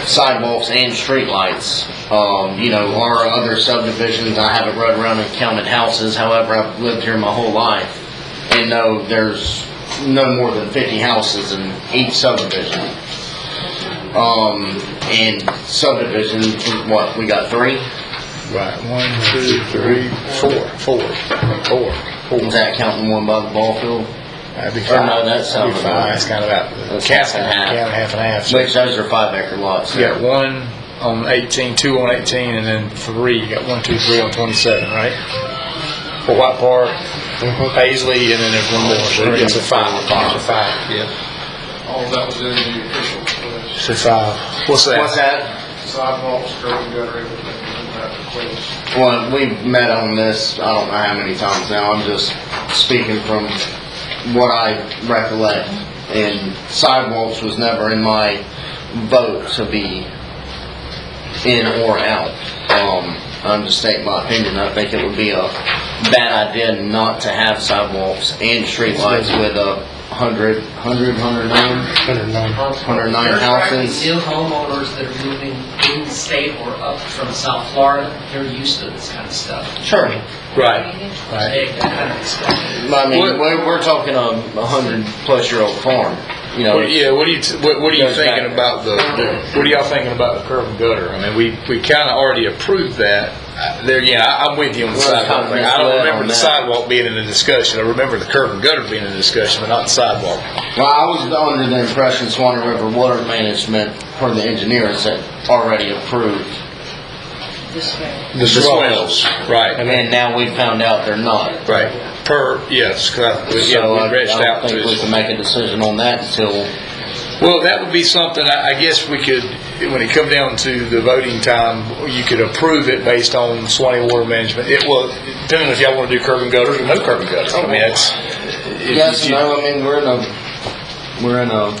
Speaker 8: sidewalks and streetlights. Our other subdivisions, I haven't rode around and counted houses, however, I've lived here my whole life, and know there's no more than 50 houses in each subdivision. And subdivision, what, we got 3?
Speaker 7: Right, 1, 2, 3, 4.
Speaker 8: Is that counting one by the ball field?
Speaker 7: That'd be
Speaker 8: Or
Speaker 7: 5.
Speaker 8: no, that's
Speaker 7: That'd be 5.
Speaker 8: subdivision.
Speaker 7: That's kind of out.
Speaker 8: That's half and half.
Speaker 7: Half and half.
Speaker 8: Which those are 5-acre lots.
Speaker 7: You got 1 on 18, 2 on 18, and then 3. You got 1, 2, 3 on 27, right? For White Park, Paisley, and then there's one more. So it's a 5. Yeah.
Speaker 3: All of that was in the official list.
Speaker 7: So 5. What's that?
Speaker 8: What's that?
Speaker 3: Sidewalks, curb and gutter, everything was in that request.
Speaker 8: Well, we've met on this, I don't know how many times now, I'm just speaking from what I recollect. And sidewalks was never in my vote to be in or out. I'm just stating my opinion. I think it would be a bad idea not to have sidewalks and streetlights with a 109
Speaker 9: 109.
Speaker 8: 109
Speaker 10: There's
Speaker 8: houses.
Speaker 10: actually new homeowners that are moving in the state or up from South Florida. They're used to this kind of stuff.
Speaker 8: Sure.
Speaker 7: Right.
Speaker 10: They kind of expect it.
Speaker 8: I mean, we're talking a 100-plus-year-old farm. You know,
Speaker 7: What are you
Speaker 8: Goes
Speaker 7: thinking
Speaker 8: back.
Speaker 7: about what are y'all thinking about the curb and gutter? I mean, we kind of already approved that. There again, I'm with you on the
Speaker 8: Well, it's
Speaker 7: sidewalk
Speaker 8: kind
Speaker 7: thing.
Speaker 8: of
Speaker 7: I don't
Speaker 8: misled
Speaker 7: remember
Speaker 8: on
Speaker 7: the
Speaker 8: that.
Speaker 7: sidewalk being in the discussion. I remember the curb and gutter being in the discussion, but not the sidewalk.
Speaker 8: well, I was under the impression Swanee River Water Management, per the engineers, had already approved.
Speaker 7: The swells, right.
Speaker 8: And now we found out they're not.
Speaker 7: Right. Yes, because
Speaker 8: So
Speaker 7: we
Speaker 8: I
Speaker 7: reached out
Speaker 8: don't think we
Speaker 7: to.
Speaker 8: can make a decision on that until.
Speaker 7: Well, that would be something, I guess we could, when it come down to the voting time, you could approve it based on Swanee Water Management. Well, depending if y'all want to do curb and gutters or no curb and gutters. I mean, that's.
Speaker 8: Yes and no. I mean, we're in a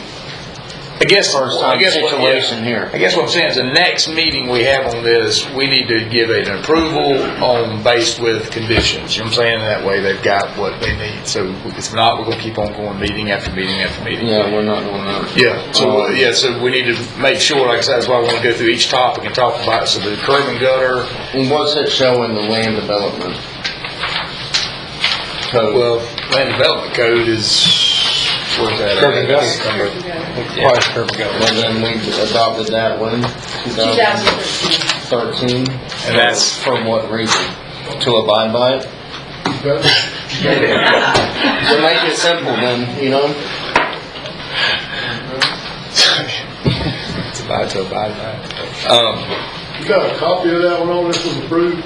Speaker 7: I guess
Speaker 8: first time situation
Speaker 7: yeah.
Speaker 8: here.
Speaker 7: I guess what I'm saying is the next meeting we have on this, we need to give an approval on based with conditions. You know what I'm saying? That way they've got what they need. So if not, we're going to keep on going meeting after meeting after meeting.
Speaker 8: Yeah, we're not doing that.
Speaker 7: Yeah. So so we need to make sure. Like I said, that's why I want to go through each topic and talk about it. So the curb and gutter.
Speaker 8: And what's it showing the land development code?
Speaker 7: Well, land development code is. Where's that?
Speaker 9: Curb and gutter.
Speaker 7: Requires curb and gutter.
Speaker 8: And then we adopted that one, 2013.
Speaker 7: And that's
Speaker 8: for what reason? To abide by it? To make it simple then, you know?
Speaker 7: it's about to abide by it.
Speaker 6: You got a copy of that one on this was approved?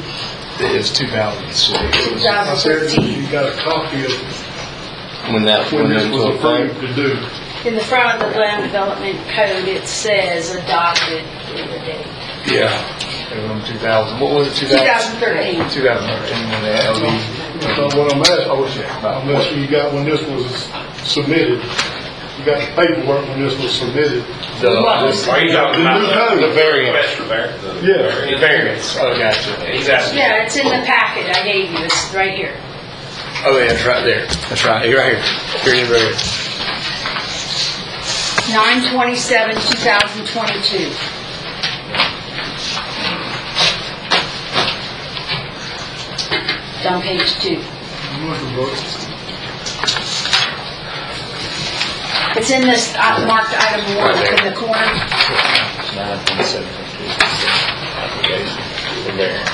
Speaker 7: It's 2006.
Speaker 6: I said, you got a copy of
Speaker 8: When that
Speaker 6: when
Speaker 8: went
Speaker 6: this
Speaker 8: into
Speaker 6: was
Speaker 8: effect?
Speaker 6: approved to do.
Speaker 2: In the front of the land development code, it says adopted in the date.
Speaker 7: Yeah. It was in 2000. What was it?
Speaker 2: 2013.
Speaker 7: 2013 when the LD.
Speaker 6: So what I'm asking you got when this was submitted, you got the paperwork when this was submitted.
Speaker 4: Are you talking about
Speaker 6: The
Speaker 7: variance.
Speaker 6: Yeah.
Speaker 7: The variance. Oh, gotcha.
Speaker 4: He's asking.
Speaker 2: Yeah, it's in the packet I gave you, it's right here.
Speaker 7: Oh, yeah, it's right there. That's right. You're right here. Here it is right here.
Speaker 2: 9/27/2022. It's on page 2. It's in this marked item 1 in the corner.
Speaker 7: 9/27/22. Application. The variance.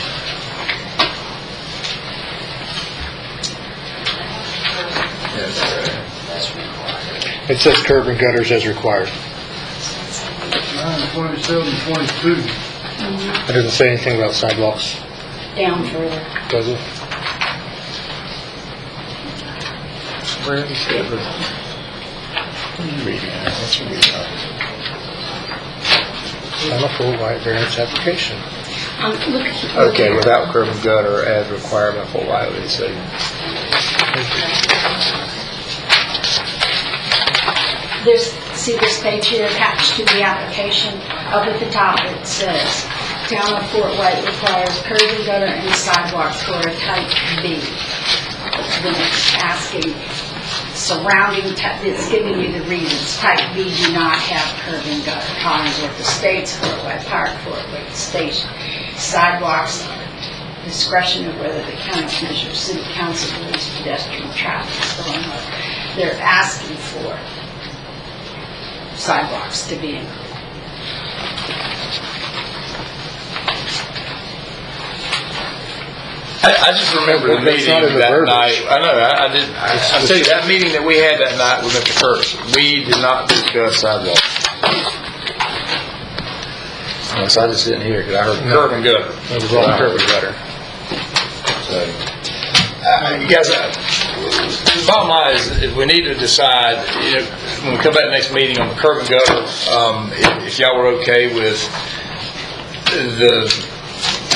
Speaker 9: It says curb and gutters as required.
Speaker 6: 9/27/22.
Speaker 9: It doesn't say anything about sidewalks,
Speaker 2: Down further.
Speaker 9: does it?
Speaker 7: Where is it? What are you reading at? What's your reading at?
Speaker 9: On a full white variance application.
Speaker 2: Look.
Speaker 7: Okay, without curb and gutter as required by Fort Riley, so.
Speaker 2: See this page here attached to the application? Up at the top it says, Town of Fort White requires curb and gutter and sidewalks for a type B. Then it's asking surrounding, it's giving you the reasons. Type B do not have curb and gutter. Collinsworth Estates, Fort White Park, Fort White Station. Sidewalks, discretion of whether the county commissioner, city council believes pedestrian traffic is going on. They're asking for sidewalks to be included.
Speaker 7: I just remember the meeting that night. I know, I did. I tell you, that meeting that we had that night with Mr. Curtis, we did not discuss sidewalks. So I just didn't hear because I heard curb and gutter. It was all curb and gutter. So, you guys, the bottom line is we need to decide, when we come back to the next meeting on the curb and gutter, if y'all were okay with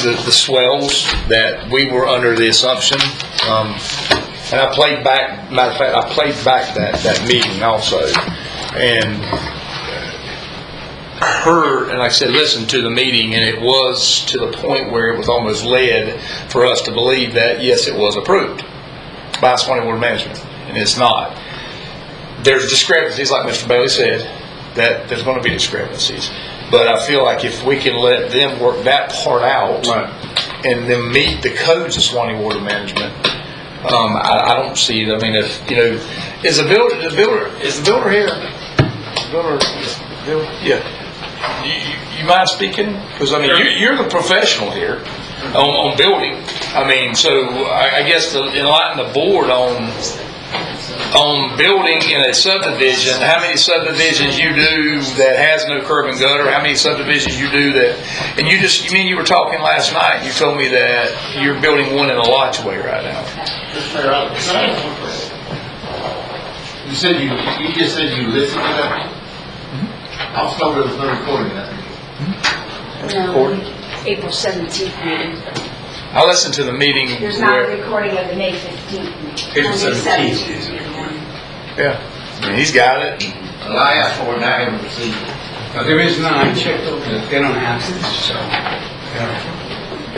Speaker 7: the swells, that we were under the assumption, and I played back, matter of fact, I played back that meeting also, and heard, and like I said, listened to the meeting, and it was to the point where it was almost led for us to believe that, yes, it was approved by Swanee Water Management, and it's not. there's discrepancies, like Mr. Bailey said, that there's going to be discrepancies. But I feel like if we can let them work that part out and then meet the codes of Swanee Water Management, I don't see it. I mean, if, you know, is the builder here? Yeah. You mind speaking? Because, I mean, you're the professional here on building. I mean, so I guess to enlighten the board on building in a subdivision, how many subdivisions you do that has no curb and gutter, how many subdivisions you do that, and you were talking last night, you told me that you're building one in a lodgeway right now.
Speaker 17: You said you just said you listened to that? I was told there was no recording of that.
Speaker 2: No, April 17th meeting.
Speaker 7: I listened to the meeting.
Speaker 2: There's not a recording of the May 15th meeting.
Speaker 17: April 17th.
Speaker 7: Yeah, I mean, he's got it.
Speaker 17: Well, I asked for it and I haven't received it.
Speaker 15: There is none, I checked over it, they don't have it, so.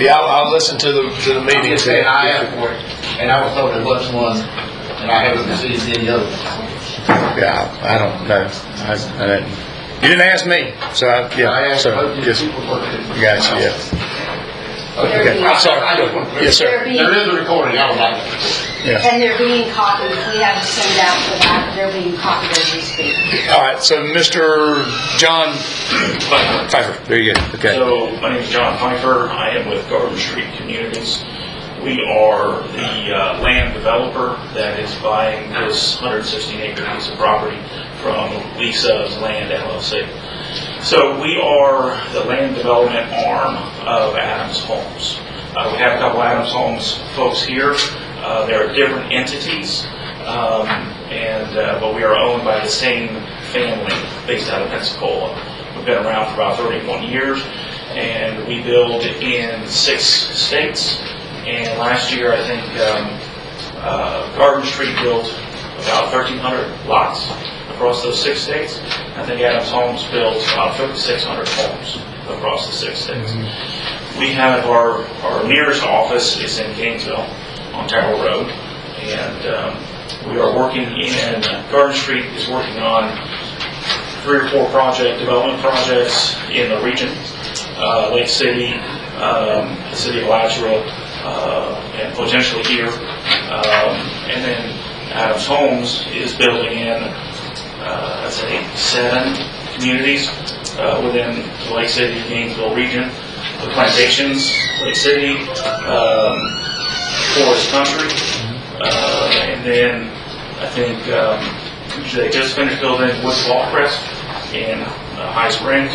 Speaker 7: Yeah, I'll listen to the meeting.
Speaker 17: I'm just saying I asked for it and I was told there was one and I haven't received any other.
Speaker 7: Yeah, I don't know. I didn't. You didn't ask me, so
Speaker 17: I asked
Speaker 7: so
Speaker 17: both these
Speaker 7: just
Speaker 17: people for it.
Speaker 7: gotcha. Yeah.
Speaker 17: Okay,
Speaker 7: I'm sorry. Yes, sir.
Speaker 17: There is a recording, I would like it.
Speaker 7: Yeah.
Speaker 2: And they're being copied. We have to send out for that. They're being copied as we speak.
Speaker 7: All right. So, Mr. John Pfeiffer. There you go. Okay.
Speaker 18: So, my name is John Pfeiffer. I am with Garden Street Communities. We are the land developer that is buying this 116-acre piece of property from Lisa's Land LLC. So we are the land development arm of Adams Homes. We have a couple Adams Homes folks here. There are different entities, but we are owned by the same family based out of Pensacola. We've been around for about 31 years, and we build in 6 states. And last year, I think Garden Street built about 1,300 lots across those 6 states. I think Adams Homes built about 5,600 homes across the 6 states. We have our nearest office is in Gainesville on Terrell Road, and we are working in Garden Street is working on 3 or 4 development projects in the region, Lake City, the city of Alachua, and potentially here, and then Adams Homes is building in, I'd say 7 communities within the Lake City, Gainesville region. The Plantations, Lake City, Forest Country, and then I think they just finished building Woods Wallcrest in High Springs.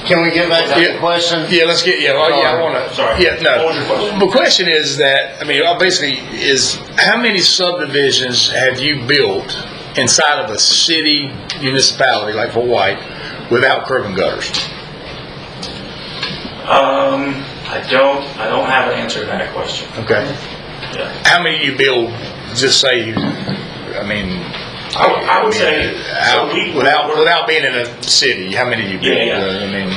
Speaker 9: Can we get back to the question?
Speaker 7: Yeah, let's get, I want to,
Speaker 18: Sorry.
Speaker 7: Yeah, no. The question is that, I mean, basically is, how many subdivisions have you built inside of a city municipality like Fort White without curb and gutters?
Speaker 18: I don't have an answer to that question.
Speaker 7: Okay.
Speaker 18: Yeah.
Speaker 7: How many you build, just say, I mean,
Speaker 18: I would say,
Speaker 7: without being in a city, how many do you build?
Speaker 18: Yeah.
Speaker 7: I mean,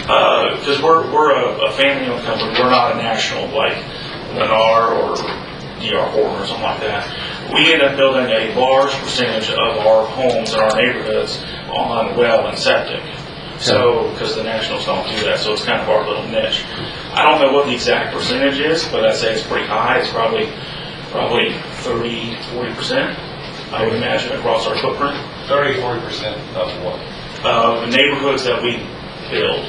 Speaker 18: because we're a family-owned company. We're not a national like Lennar or D.R. Horton or something like that. We end up building a large percentage of our homes in our neighborhoods on well and septic. So, because the nationals don't do that, so it's kind of our little niche. I don't know what the exact percentage is, but I'd say it's pretty high. It's probably 30-40%. I would imagine across our footprint.
Speaker 4: 30-40% of what?
Speaker 18: The neighborhoods that we build.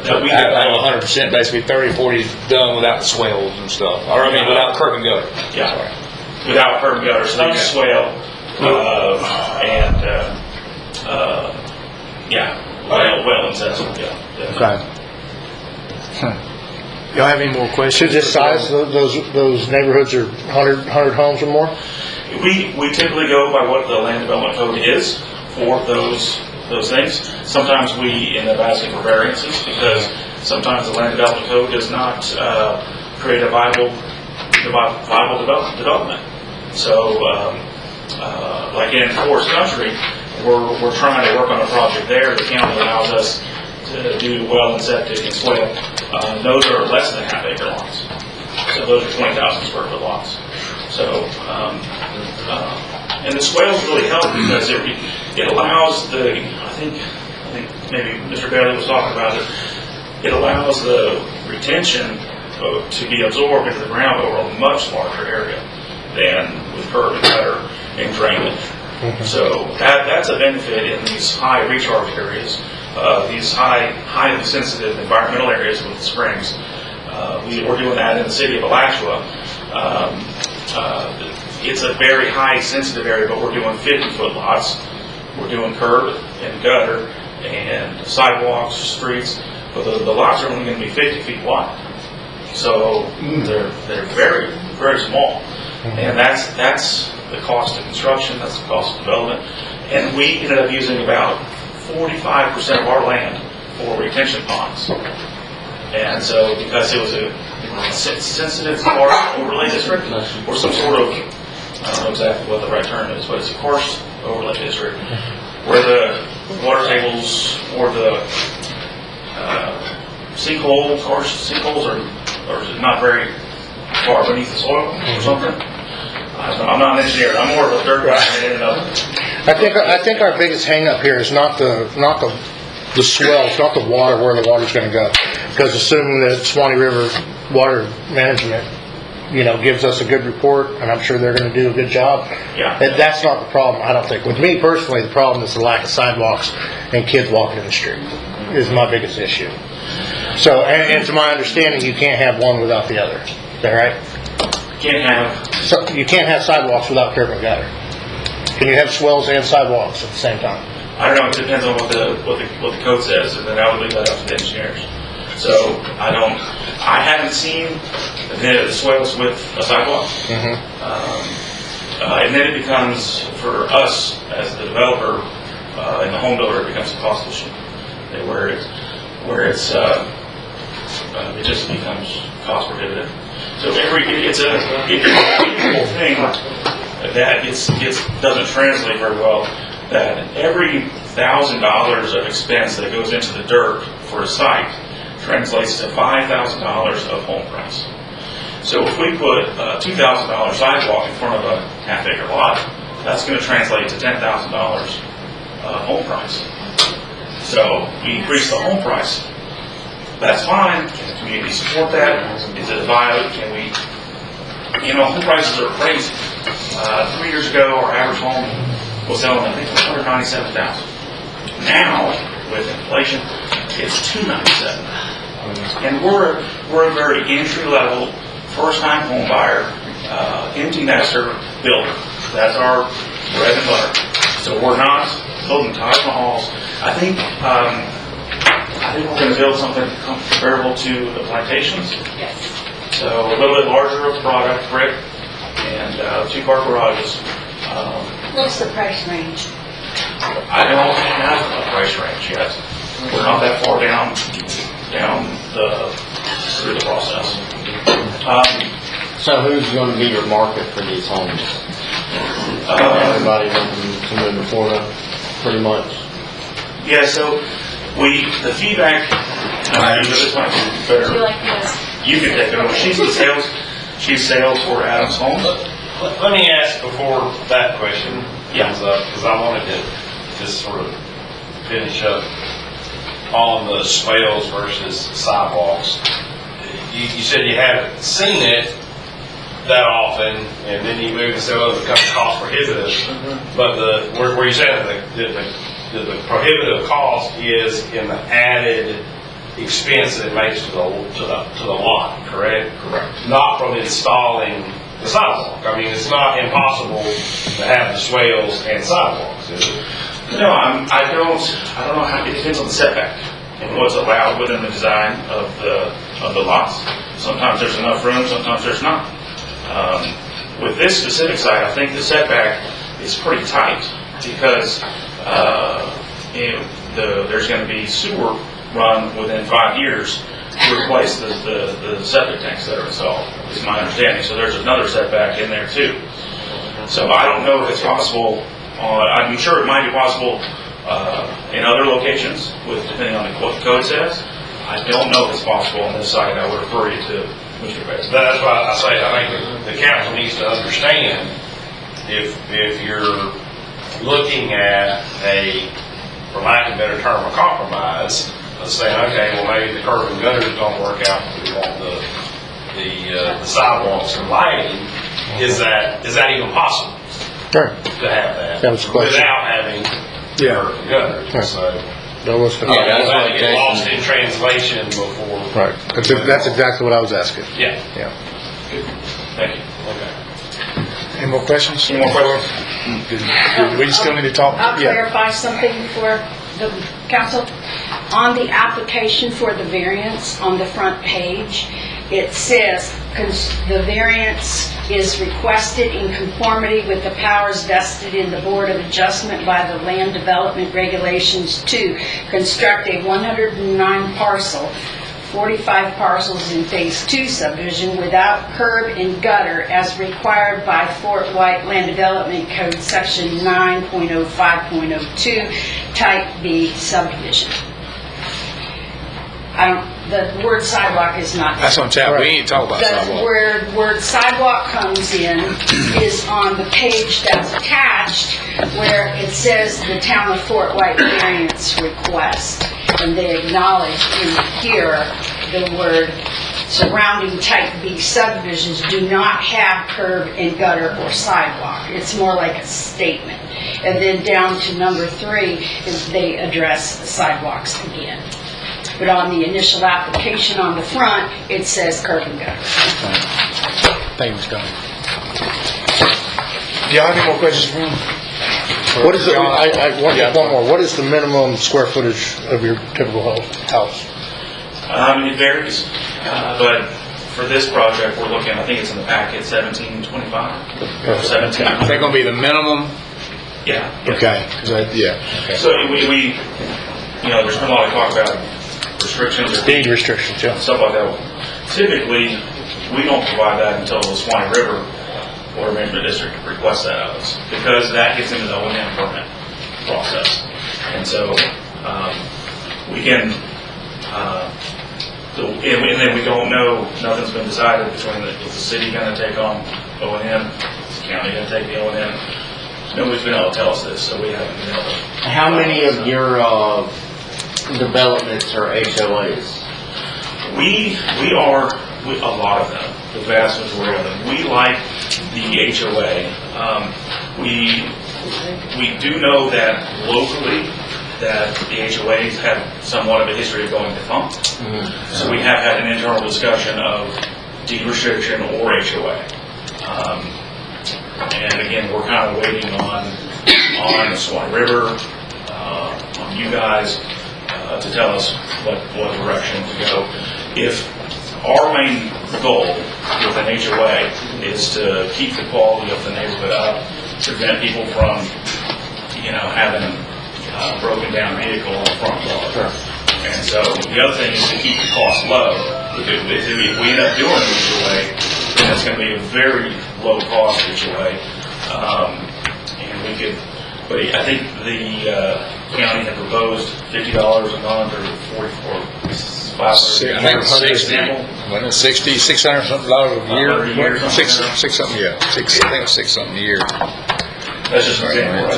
Speaker 18: That we
Speaker 7: out of 100%, basically 30-40 is done without the swales and stuff. Or, I mean, without curb and gutter.
Speaker 18: Yeah. Sorry. Without curb and gutter. So they just swale. Well and sensible, yeah.
Speaker 7: Okay. Y'all have any more questions?
Speaker 9: Should this size, those neighborhoods are 100 homes or more?
Speaker 18: We typically go by what the land development code is for those things. Sometimes we end up asking for variances because sometimes the land development code does not create a viable development. So, like in Forest Country, we're trying to work on a project there. The county allows us to do well and septic and swale. Those are less than half-acre lots. So those are 20,000 square foot lots. So So, and the swales really help because it allows I think maybe Mr. Bailey was talking about it, it allows the retention to be absorbed into the ground over a much larger area than with curb and gutter and drainage. So that's a benefit in these high recharge areas, these highly sensitive environmental areas with the springs. We're doing that in the city of Alachua. It's a very high sensitive area, but we're doing 50-foot lots. We're doing curb and gutter and sidewalks, streets, but the lots are only going to be 50 feet wide. So they're very, very small. And that's the cost of construction, that's the cost of development. And we ended up using about 45% of our land for retention ponds. And so because it was a sensitive forest overlay district, or some sort of, I don't know exactly what the right term is, but it's a forest overlay district, where the water tables or the sinkholes are not very far beneath the soil or something. I'm not an engineer. I'm more of a dirt guy.
Speaker 9: I think our biggest hang up here is not the swells, not the water, where the water's going to go. Because assuming that Swanee River Water Management, gives us a good report, and I'm sure they're going to do a good job.
Speaker 18: Yeah.
Speaker 9: That's not the problem, I don't think. With me personally, the problem is the lack of sidewalks and kids walking in the street is my biggest issue. So, and to my understanding, you can't have one without the other. Is that right? So you can't have sidewalks without curb and gutter. Can you have swells and sidewalks at the same time?
Speaker 18: I don't know. It depends on what the code says, and then I would leave that up to the engineers. So I haven't seen the swales with a sidewalk. And then it becomes, for us as the developer and the home builder, it becomes a cost issue. Where it just becomes cost prohibitive. So it's a beautiful thing that doesn't translate very well. That every $1,000 of expense that goes into the dirt for a site translates to $5,000 of home price. So if we put a $2,000 sidewalk in front of a half-acre lot, that's going to translate to $10,000 home price. So we increase the home price. That's fine. Can the community support that? Is it viable? Can we? Home prices are crazy. 3 years ago, our average home was selling, I think, $197,000. Now, with inflation, it's $297,000. And we're a very entry-level, first-time home buyer, empty nester builder. That's our bread and butter. So we're not building Taj Mahals. I think we're going to build something comparable to the plantations.
Speaker 12: Yes.
Speaker 18: So a little bit larger of product, brick, and 2-car garages.
Speaker 2: What's the price range?
Speaker 18: I don't have a price range yet. We're not that far down through the process.
Speaker 8: So who's going to be your market for these homes? Everybody looking to move to Florida, pretty much.
Speaker 18: Yeah, so the feedback, this might be better.
Speaker 12: Would you like this?
Speaker 18: You can take it over. She's sales for Adams Homes.
Speaker 4: Let me ask before that question comes up, because I wanted to just sort of finish up on the swales versus sidewalks. You said you haven't seen it that often, and then you move and say, well, it becomes cost prohibitive. But where you said the prohibitive cost is in the added expense that it makes to the lot, correct?
Speaker 18: Correct.
Speaker 4: Not from installing the sidewalk. I mean, it's not impossible to have the swales and sidewalks, is it?
Speaker 18: No, I don't know how. It depends on the setback and what's allowed within the design of the lots. Sometimes there's enough room, sometimes there's not. With this specific site, I think the setback is pretty tight because there's going to be sewer run within 5 years to replace the septic tanks that are installed, is my understanding. So there's another setback in there too. So I don't know if it's possible. I'm sure it might be possible in other locations, depending on what the code says. I don't know if it's possible on this site. I would refer you to
Speaker 4: Mr. Bates. That's why I say, I think the council needs to understand, if you're looking at for lack of a better term, a compromise, of saying, okay, well, maybe the curb and gutters don't work out, but we want the sidewalks and lighting, is that even possible
Speaker 9: Sure.
Speaker 4: to have that?
Speaker 9: That was the question.
Speaker 4: Without having curb and gutters,
Speaker 9: Right.
Speaker 4: so.
Speaker 9: That was the
Speaker 4: Yeah, that's why get lost in translation before.
Speaker 9: Right. That's exactly what I was asking.
Speaker 4: Yeah.
Speaker 9: Yeah.
Speaker 4: Thank you. Okay.
Speaker 7: Any more questions?
Speaker 4: Any more questions?
Speaker 7: We still need to talk.
Speaker 2: I'll
Speaker 7: Yeah.
Speaker 2: clarify something for the council. On the application for the variance on the front page, it says the variance is requested in conformity with the powers vested in the Board of Adjustment by the Land Development Regulations to construct a 109 parcel, 45 parcels in Phase 2 subdivision without curb and gutter as required by Fort White Land Development Code Section 9.05.02, Type B subdivision. The word sidewalk is not.
Speaker 7: That's on tap. We ain't talking about
Speaker 2: The
Speaker 7: sidewalk.
Speaker 2: word sidewalk comes in is on the page that's attached where it says the town of Fort White variance request. And they acknowledge in here the word surrounding type B subdivisions do not have curb and gutter or sidewalk. It's more like a statement. And then down to number 3 is they address the sidewalks again. But on the initial application on the front, it says curb and gutter.
Speaker 7: Things done. Do y'all have any more questions for him?
Speaker 9: What is one more. What is the minimum square footage of your typical house?
Speaker 18: It varies, but for this project, we're looking, I think it's in the packet, 1725, or 17.
Speaker 7: Is that gonna be the minimum?
Speaker 18: Yeah.
Speaker 7: Okay. Yeah. Okay.
Speaker 18: So we, there's been a lot of talk about restrictions or
Speaker 9: Deed restrictions, yeah.
Speaker 18: stuff like that. Typically, we don't provide that until the Swanee River Water Management District requests that of us, because that gets into the O&M permit process. And so, we can, and then we don't know, nothing's been decided between is the city gonna take on O&M, is the county gonna take the O&M? Nobody's been able to tell us this, so we haven't been able to.
Speaker 8: How many of your developments are HOAs?
Speaker 18: We are, a lot of them, the vast majority of them. We like the HOA. We do know that locally, that the HOAs have somewhat of a history of going defunct. So we have had an internal discussion of deed restriction or HOA. And again, we're kind of waiting on the Swanee River, on you guys, to tell us what direction to go. If our main goal with an HOA is to keep the quality of the neighborhood up, prevent people from, having a broken down vehicle on the front yard. And so the other thing is to keep the cost low. If we end up doing an HOA, then it's going to be a very low cost HOA. And we could, but I think the county had proposed $50 a month or $500.
Speaker 7: I think it's 60. Wasn't it 60, $600 something a year? Six something, yeah. I think it's 6 something a year.
Speaker 18: That's just an example.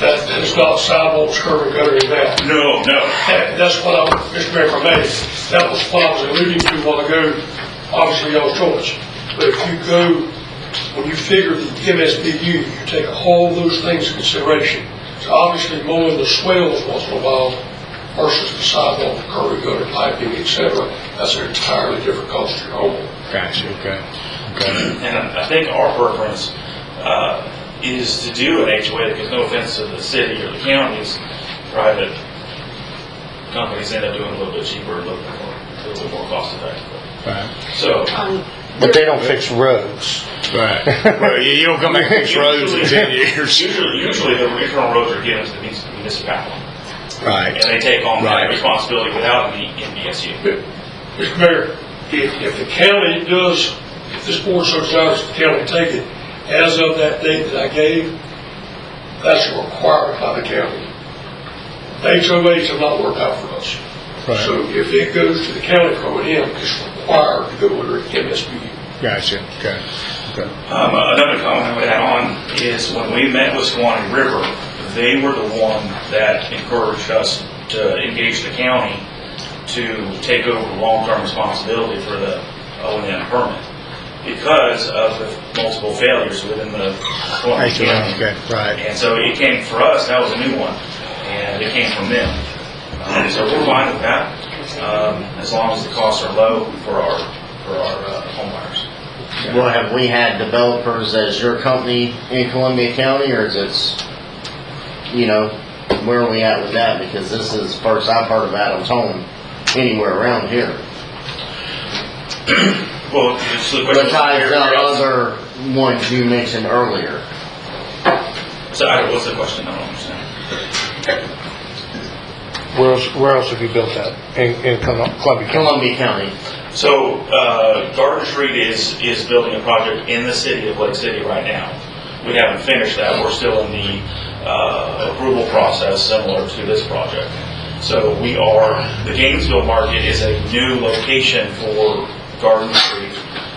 Speaker 13: That's not sidewalks, curb and gutter in that.
Speaker 18: No.
Speaker 13: That's what Mr. Mayor, for me, that was what I was alluding to a while ago. Obviously, y'all's choice. But if you go, when you figure the MSBU, you take all those things into consideration. So obviously, mowing the swales once in a while versus the sidewalk, curb and gutter, piping, etc., that's an entirely different cost to your home.
Speaker 7: Gotcha, okay.
Speaker 18: And I think our preference is to do an HOA, because no offense to the city or the counties, private companies end up doing a little bit cheaper, a little bit more cost effective.
Speaker 7: Right.
Speaker 18: So,
Speaker 9: But they don't fix roads.
Speaker 7: Right. Well, you don't come back and fix roads in 10 years.
Speaker 18: Usually the internal roads are given to the municipality.
Speaker 7: Right.
Speaker 18: And they take on that responsibility without the MDSU.
Speaker 13: Mr. Mayor, if the county does, if this board so desires the county take it, as of that date that I gave, that's a requirement by the county. The HOAs have not worked out for us.
Speaker 7: Right.
Speaker 13: So if it goes to the county for O&M, it's required to go under MSBU.
Speaker 9: Gotcha, okay.
Speaker 18: Another comment I would add on is when we met with Swanee River, they were the one that encouraged us to engage the county to take over long-term responsibility for the O&M permit because of the multiple failures within the Swanee County.
Speaker 9: Okay, right.
Speaker 18: And so it came for us, that was a new one, and it came from them. So we're fine with that, as long as the costs are low for our homeowners.
Speaker 8: Well, have we had developers as your company in Columbia County, or is it, you know, where are we at with that? Because this is first I've heard of Adams Home anywhere around here.
Speaker 18: Well, it's the question.
Speaker 8: Besides the other ones you mentioned earlier.
Speaker 18: So what's the question? I don't understand.
Speaker 9: Where else have you built that? In Columbia County?
Speaker 8: Columbia County.
Speaker 18: So, Garden Street is building a project in the city of Lake City right now. We haven't finished that. We're still in the approval process similar to this project. So the Gainesville Market is a new location for Garden Street.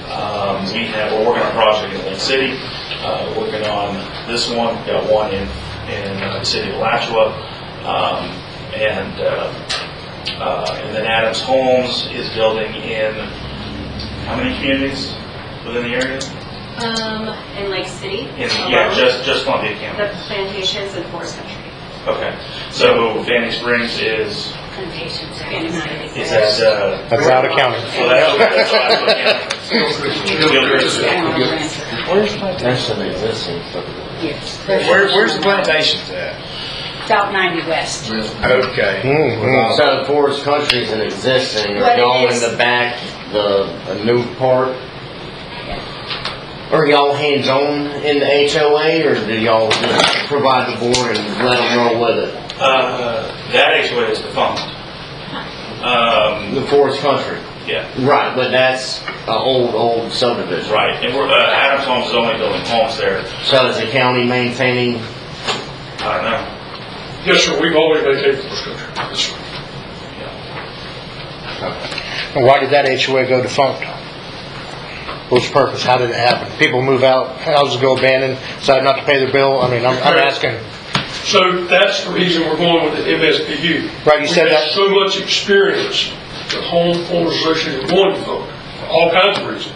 Speaker 18: We're working on a project in Lake City, working on this one. We've got one in the city of Alachua. And then Adams Homes is building in how many communities within the area?
Speaker 19: In Lake City.
Speaker 18: Just Columbia County.
Speaker 19: The Plantations and Forest Country.
Speaker 18: Okay, so Fanning Springs is.
Speaker 19: Plantations. Fanning Springs.
Speaker 18: Is that?
Speaker 9: That's out of county.
Speaker 18: Well, that's
Speaker 8: That's an existing.
Speaker 2: Yes.
Speaker 7: Where's the Plantations at?
Speaker 2: South 90 West.
Speaker 7: Okay.
Speaker 8: Mm-hmm. So Forest Country is an existing,
Speaker 2: What
Speaker 8: or y'all
Speaker 2: it is-
Speaker 8: in the back, a new part? Are y'all hands-on in the HOA, or do y'all just provide the board and let them roll with it?
Speaker 18: That HOA is defunct.
Speaker 8: The Forest Country?
Speaker 18: Yeah.
Speaker 8: Right, but that's an old subdivision.
Speaker 18: Right, and Adams Homes is only building homes there.
Speaker 8: So is the county maintaining?
Speaker 18: I don't know.
Speaker 13: Yes, sir, we've always maintained Forest Country. Yes, sir.
Speaker 9: And why did that HOA go defunct? What's the purpose? How did it happen? People move out, houses go abandoned, decide not to pay their bill? I mean, I'm asking.
Speaker 13: So that's the reason we're going with the MSBU.
Speaker 9: Right, you said
Speaker 13: We've had
Speaker 9: that-
Speaker 13: so much experience with home owners association going to vote for all kinds of reasons.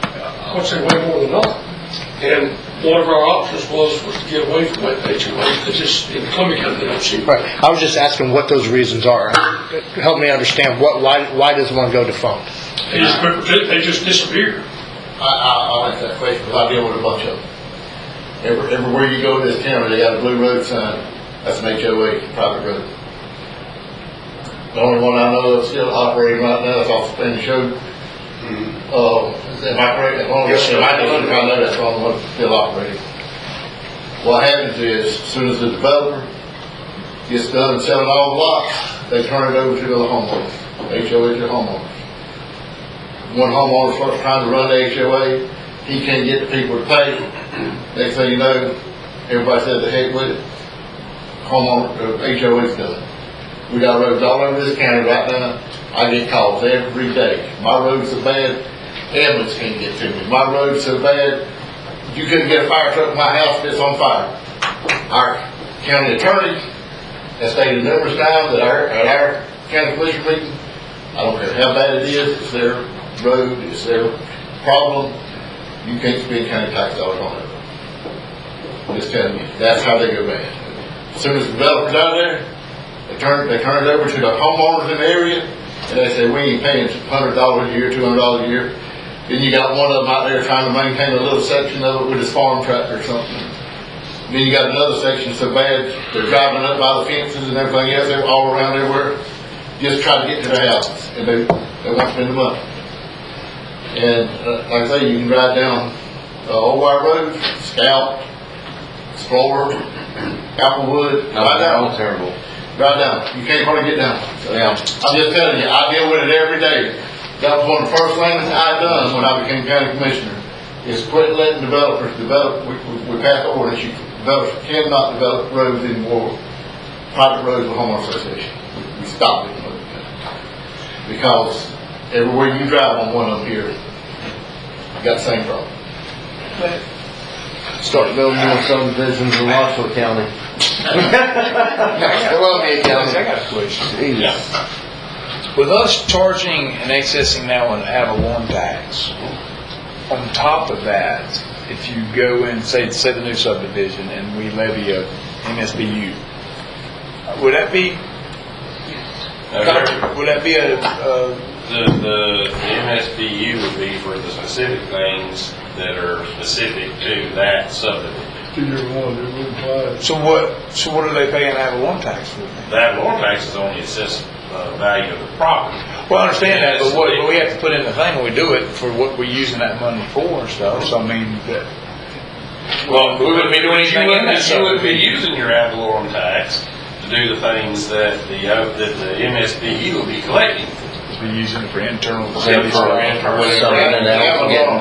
Speaker 13: I would say way more than not. And one of our options was to get away from that HOA, because just in Columbia County, they don't see it.
Speaker 9: Right, I was just asking what those reasons are. Help me understand, why does one go defunct?
Speaker 13: They just disappear.
Speaker 17: I like that question, because I deal with a bunch of them. Everywhere you go in this county, they got a blue road sign, that's an HOA, private road. The only one I know of still operating right now is off Spanish Road. Am I correct?
Speaker 13: Yes, sir.
Speaker 17: I know that's the only one still operating. What happens is, as soon as the developer gets done selling all the lots, they turn it over to the homeowners. HOA to the homeowners. One homeowner starts trying to run the HOA, he can't get the people to pay. Next thing you know, everybody says the heck with it. HOA's done. We got roads all over this county right now. I get calls every day. My road's so bad, ambulance can't get to me. My road's so bad, you couldn't get a fire truck in my house if it's on fire. Our county attorney has stated numerous times at our county commission meeting, I don't care how bad it is, it's their road, it's their problem, you can't spend county tax dollars on it. I'm just telling you, that's how they go bad. As soon as the developer's out there, they turn it over to the homeowners in the area, and they say, we ain't paying $100 a year, $200 a year. Then you got one of them out there trying to maintain a little section of it with his farm tractor or something. Then you got another section so bad, they're driving up by the fences and everything else, they're all around everywhere, just trying to get to their houses, and they won't spend the money. And like I say, you can ride down Old Wire Road, Scout, Explorer, Applewood, right down.
Speaker 8: Terrible.
Speaker 17: Right down. You can't hardly get down. So, I'm just telling you, I deal with it every day. That was one of the first things I done when I became county commissioner, is quit letting developers develop. We passed the ordinance, developers cannot develop roads anymore, private roads with homeowner association. We stopped it. Because everywhere you drive on one up here, you got the same problem.
Speaker 8: Start building more subdivisions in Washington County.
Speaker 17: Columbia County.
Speaker 7: I got a question. With us charging and accessing now an Avalon tax, on top of that, if you go in, say the new subdivision, and we levy a MSBU, would that be
Speaker 4: The MSBU would be for the specific things that are specific to that subdivision.
Speaker 7: So what are they paying Avalon tax for?
Speaker 4: That Avalon tax is only assessed value of the property.
Speaker 7: Well, I understand that, but we have to put in the thing when we do it for what we're using that money for and stuff. So I mean,
Speaker 4: Well,
Speaker 7: we wouldn't be doing anything in that
Speaker 4: you wouldn't be
Speaker 7: subdivision.
Speaker 4: using your ad valorem tax to do the things that the MSBU will be collecting.
Speaker 7: We're using it for internal.
Speaker 8: Something else, getting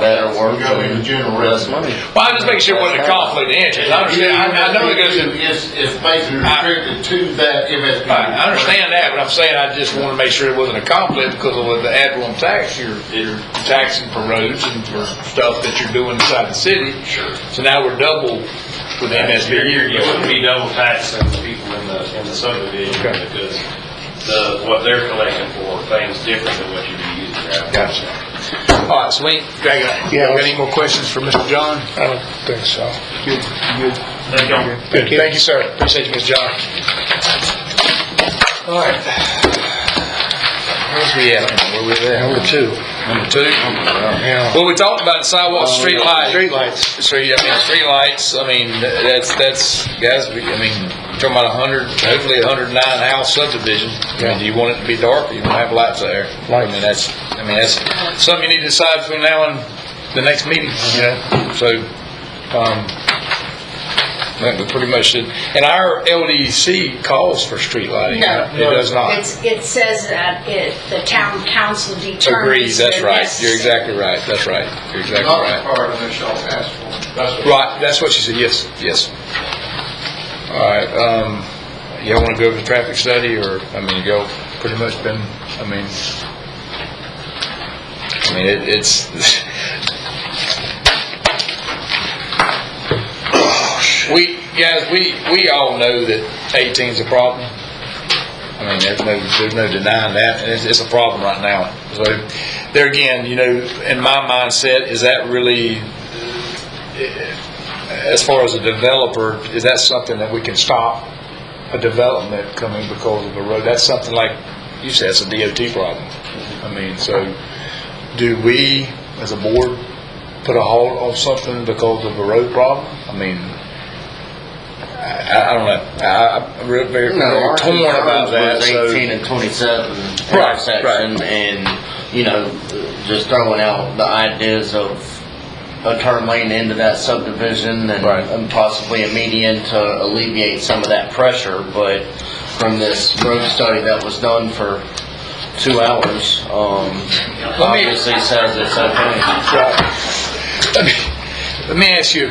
Speaker 8: better work.
Speaker 17: Less
Speaker 8: money.
Speaker 7: Well, I'm just making sure it wasn't a conflict of interest. I understand. I know it goes in.
Speaker 17: It's basically restricted to that MSBU.
Speaker 7: I understand that, but I'm saying I just want to make sure it wasn't a conflict because of the ad valorem tax. You're taxing for roads and for stuff that you're doing inside the city.
Speaker 4: Sure.
Speaker 7: So now we're double with the MSBU.
Speaker 4: You wouldn't be double taxing the people in the subdivision because what they're collecting for things different than what you'd be using your ad valorem.
Speaker 7: Gotcha. All right, so we got any more questions for Mr. John?
Speaker 6: I don't think so.
Speaker 7: Good.
Speaker 4: Thank you.
Speaker 7: Good. Thank you, sir. Appreciate you, Mr. John. All right. Where's we at? Where we at?
Speaker 9: Number 2.
Speaker 7: Number 2?
Speaker 9: Yeah.
Speaker 7: Well, we talked about the sidewalks, street lights.
Speaker 9: Street lights.
Speaker 7: Street lights, I mean, that's, guys, I mean, talking about hopefully 109 house subdivision. I mean, do you want it to be dark or you want to have lights there? I mean, that's something you need to decide between now and the next meeting, you know? So, I think we pretty much should. And our LDC calls for street lighting.
Speaker 2: No.
Speaker 7: It does not.
Speaker 2: It says that the town council determines.
Speaker 7: Agrees, that's
Speaker 2: they're
Speaker 7: right.
Speaker 2: necessary.
Speaker 7: You're exactly right. That's right. You're exactly
Speaker 3: Not
Speaker 7: right.
Speaker 3: required unless y'all ask for it.
Speaker 7: Right, that's what she said, yes. All right, y'all want to go over the traffic study, or, I mean, y'all pretty much been, it's, we all know that 18's a problem. I mean, there's no denying that, and it's a problem right now. So, there again, you know, in my mindset, is that really, as far as a developer, is that something that we can stop a development coming because of a road? That's something like you said, it's a DOT problem. I mean, so do we, as a board, put a halt on something because of a road problem? I mean, I don't know. I'm very torn about that.
Speaker 8: 18 and 27 intersection, and you know, just throwing out the ideas of a turn lane into that subdivision and possibly a median to alleviate some of that pressure. But from this road study that was done for 2 hours, obviously says it's okay.
Speaker 7: Let me ask you,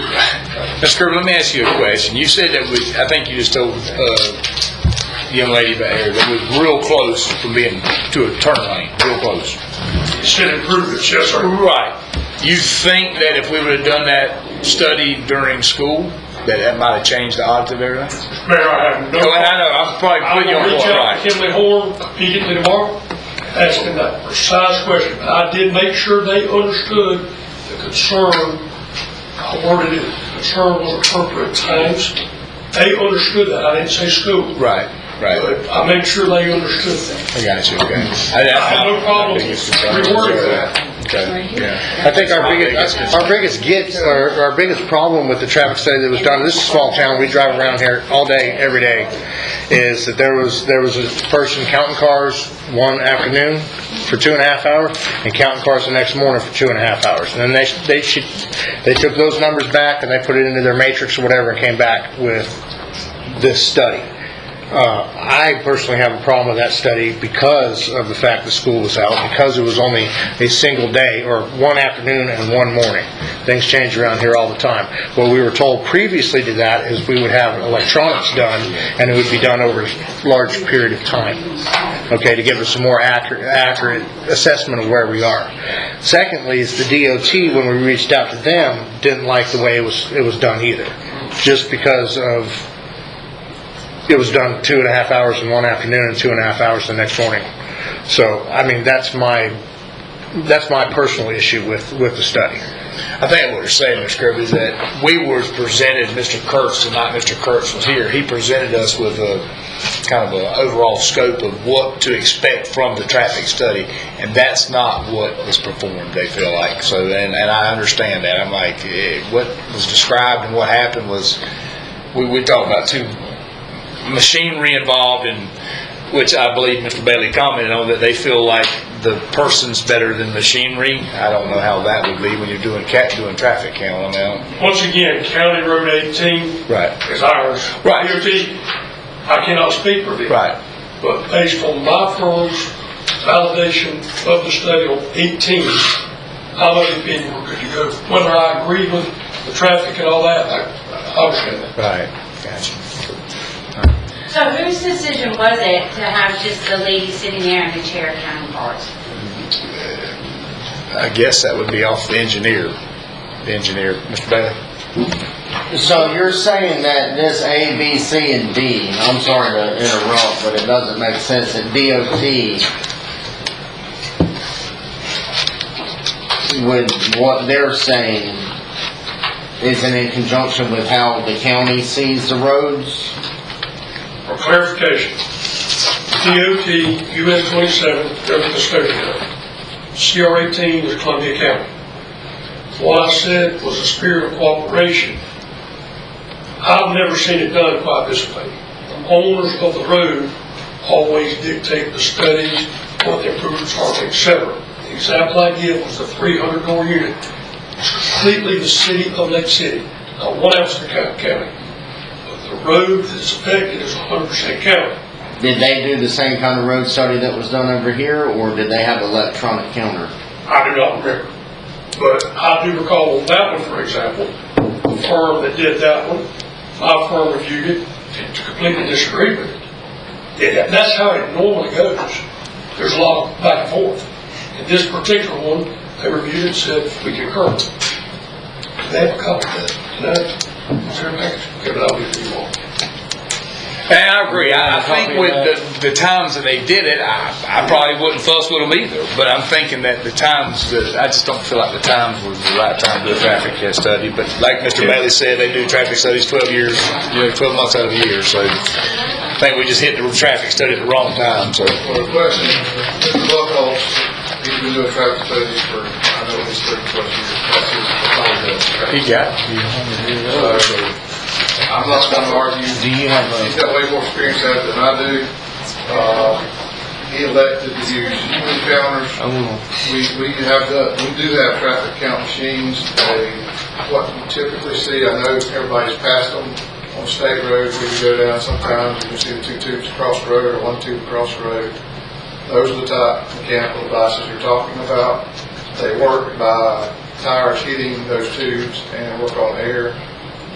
Speaker 7: Mr. Kirby, let me ask you a question. You said that I think you just told the young lady back here that was real close from being to a turn lane, real close.
Speaker 13: It should improve it, yes, sir.
Speaker 7: Right. You think that if we would have done that study during school, that might have changed the odds of everything?
Speaker 13: Mayor, I have no.
Speaker 7: I know, I'm probably putting you on
Speaker 13: reach
Speaker 7: point,
Speaker 13: out
Speaker 7: right?
Speaker 13: to Kimberly Horn immediately tomorrow, asking that precise question. I did make sure they understood the concern. I worded it, concern was appropriate times. They understood that. I didn't say school.
Speaker 7: Right.
Speaker 13: But I made sure they understood that.
Speaker 7: I got you, okay.
Speaker 13: I have no problem rewording that.
Speaker 7: Okay, yeah.
Speaker 9: I think our biggest problem with the traffic study that was done, this is a small town, we drive around here all day, every day, is that there was a person counting cars one afternoon for 2.5 hours and counting cars the next morning for 2.5 hours. And then they took those numbers back and they put it into their matrix or whatever and came back with this study. I personally have a problem with that study because of the fact that school was out, because it was only a single day, or one afternoon and one morning. Things change around here all the time. What we were told previously to that is we would have electronics done, and it would be done over a large period of time, okay, to give us a more accurate assessment of where we are. Secondly, is the DOT, when we reached out to them, didn't like the way it was done either, just because of it was done 2.5 hours in one afternoon and 2.5 hours the next morning. So, I mean, that's my personal issue with the study.
Speaker 7: I think what you're saying, Mr. Kirby, is that we were presented, Mr. Kurtz, tonight Mr. Kurtz was here, he presented us with a kind of an overall scope of what to expect from the traffic study, and that's not what was performed, they feel like. So, and I understand that. I'm like, what was described and what happened was, we talked about two machinery involved, in which I believe Mr. Bailey commented on, that they feel like the person's better than machinery. I don't know how that would be when you're doing traffic count.
Speaker 13: Once again, County Road 18
Speaker 7: right.
Speaker 13: is ours.
Speaker 7: Right.
Speaker 13: DOT, I cannot speak for them.
Speaker 7: Right.
Speaker 13: But based on my firm's validation of the study on 18, I'm of the opinion we're good to go. Whether I agree with the traffic and all that, I understand that.
Speaker 7: Right. Gotcha.
Speaker 11: So whose decision was it to have just the lady sitting there in the chair counting cards?
Speaker 7: I guess that would be off the engineer. Mr. Bailey.
Speaker 8: So you're saying that this A, B, C, and D, I'm sorry to interrupt, but it doesn't make sense, that DOT with what they're saying isn't in conjunction with how the county sees the roads?
Speaker 13: For clarification, DOT, US 27, does the study done. CR 18 is Columbia County. What I said was a spirit of cooperation. I've never seen it done quite this way. The owners of the road always dictate the studies, what the improvements are, etc. The example I give was the 300-door unit. It's completely the city of Lake City, not one ounce of the county. The road that's affected is 100% county.
Speaker 8: Did they do the same kind of road study that was done over here, or did they have electronic counter?
Speaker 13: I do not remember. But I do recall on that one, for example, the firm that did that one, my firm reviewed it and completely disagreed with it. That's how it normally goes. There's a lot of back and forth. In this particular one, they reviewed it and said, we concur. They have a copy of that. Is there a package? Okay, but I'll give it to you all.
Speaker 7: And I agree. I think with the times that they did it, I probably wouldn't fuss with them either. But I'm thinking that the times, I just don't feel like the times was the right time to do a traffic study. But like Mr. Bailey said, they do traffic studies 12 months out of the year. So I think we just hit the traffic study at the wrong time. So.
Speaker 3: Well, the question, Mr. Buckholz, he's been doing traffic studies for, I know, at least 30 plus years.
Speaker 7: He got it.
Speaker 3: I'm not going to argue.
Speaker 8: Do you have
Speaker 3: He's got way more experience at it than I do. He elected to use human counters. We do have traffic count machines. What you typically see, I know everybody's passed them on state roads where you go down sometimes, you can see the two tubes across the road or one tube across the road. Those are the type of mechanical devices you're talking about. They work by tires hitting those tubes and work on air.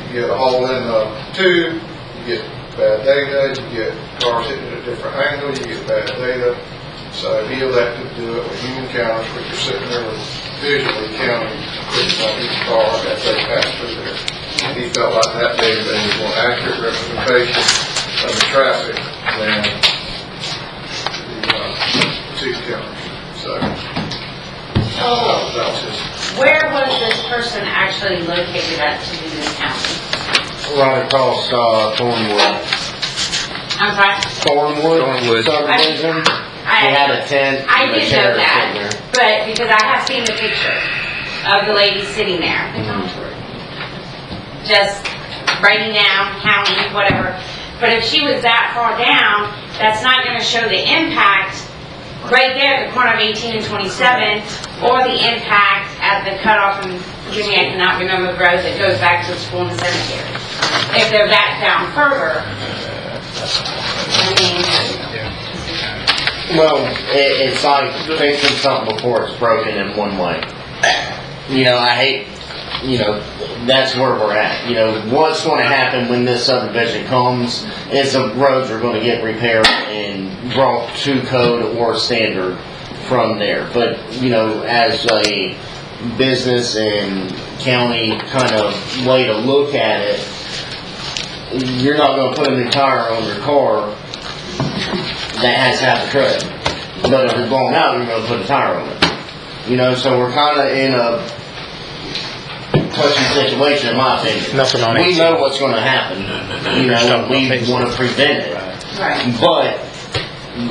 Speaker 3: You get a hole in the tube, you get bad data, you get cars hitting at a different angle, you get bad data. So he elected to do it with human counters, where you're sitting there visually counting on each car as they pass through there. And he felt like that gave a more accurate representation of the traffic than the tube counters. So that was his.
Speaker 11: Where was this person actually located at to do this counting?
Speaker 8: Right across Thornwood.
Speaker 11: I'm sorry?
Speaker 8: Thornwood subdivision. He had a tent.
Speaker 11: I
Speaker 8: and a
Speaker 11: did
Speaker 8: chair
Speaker 11: know that,
Speaker 8: sitting there.
Speaker 11: but because I have seen the picture of the lady sitting there, just writing down, counting, whatever. But if she was that far down, that's not going to show the impact right there at the corner of 18 and 27, or the impact at the cutoff, and forgive me, I cannot remember the road that goes back to the school and the cemetery. If they're back down further,
Speaker 8: Well, it's like fixing something before it's broken in one way. You know, I hate, you know, that's where we're at. You know, what's going to happen when this subdivision comes is the roads are going to get repaired and brought to code or standard from there. But, you know, as a business and county kind of way to look at it, you're not going to put a new tire on your car that has half a tread. But if it's blown out, you're going to put a tire on it. You know, so we're kind of in a touchy situation, in my opinion.
Speaker 9: Nothing on
Speaker 8: We
Speaker 9: 18.
Speaker 8: know what's going to happen. You know, we want to prevent it.
Speaker 16: Right.
Speaker 8: But,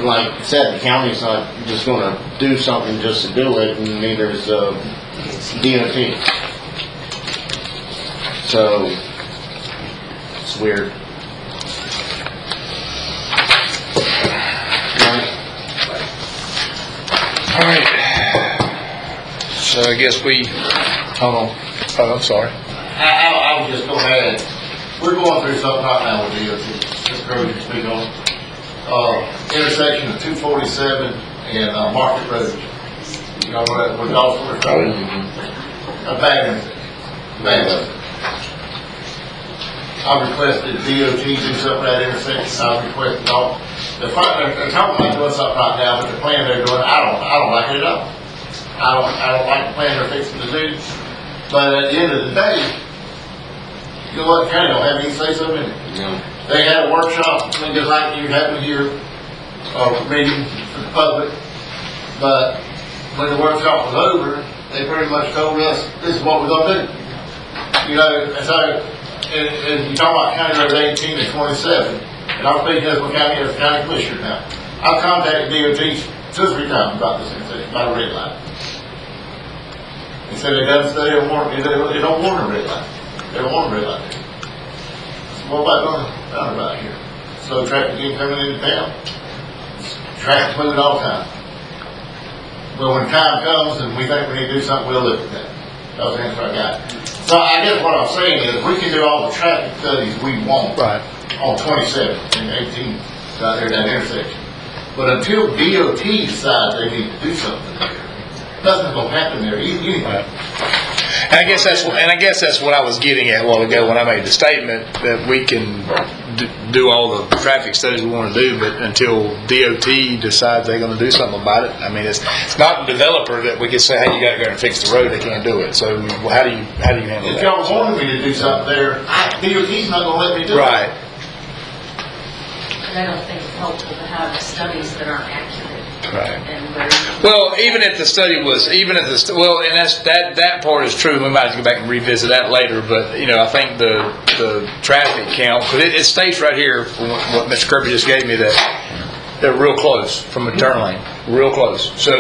Speaker 8: like I said, the county's not just going to do something just to do it, and neither is DOT. So, it's weird.
Speaker 7: All right. So I guess we, hold on. Oh, I'm sorry.
Speaker 17: I was just going to add, we're going through something right now with DOT. Mr. Crowe, you speak on. Intersection of 247 and Market Road. You know, where Dawson was going. A bad intersection. I requested DOT do something at that intersection. I requested all. They're talking about doing something right now, but the plan they're doing, I don't like it at all. I don't like the plan they're fixing to do. But at the end of the day, you know what, the county don't have any say so in it.
Speaker 8: No.
Speaker 17: They had a workshop, I mean, just like you having here, meeting for the public. But when the workshop was over, they pretty much told us, this is what we're gonna do. You know, and so, and you talk about County Road 18 and 27, and I'm speaking as a county commissioner now. I've contacted DOT 2 or 3 times about this intersection, about a red light. They said they don't study or warrant, they don't want a red light. They don't want a red light. So what about going down about here? So traffic ain't coming into town. Traffic moving all the time. But when time comes and we think we need to do something, we'll look at that. That was the answer I got. So I guess what I'm saying is we can do all the traffic studies we want on 27 and 18 out there, that intersection. But until DOT decides they need to do something there, nothing's gonna happen there anyway.
Speaker 7: And I guess that's what I was getting at a while ago when I made the statement that we can do all the traffic studies we want to do, but until DOT decides they're going to do something about it, I mean, it's not the developer that we can say, hey, you got to go and fix the road. They can't do it. So how do you handle that?
Speaker 17: If y'all wanted me to do something there, DOT's not gonna let me do it.
Speaker 7: Right.
Speaker 16: And I don't think it's helpful to have studies that aren't accurate.
Speaker 7: Right.
Speaker 16: And very.
Speaker 7: Well, even if the study was, well, and that part is true. We might have to go back and revisit that later. But you know, I think the traffic count, because it states right here from what Mr. Kirby just gave me that they're real close from a turn lane, real close. So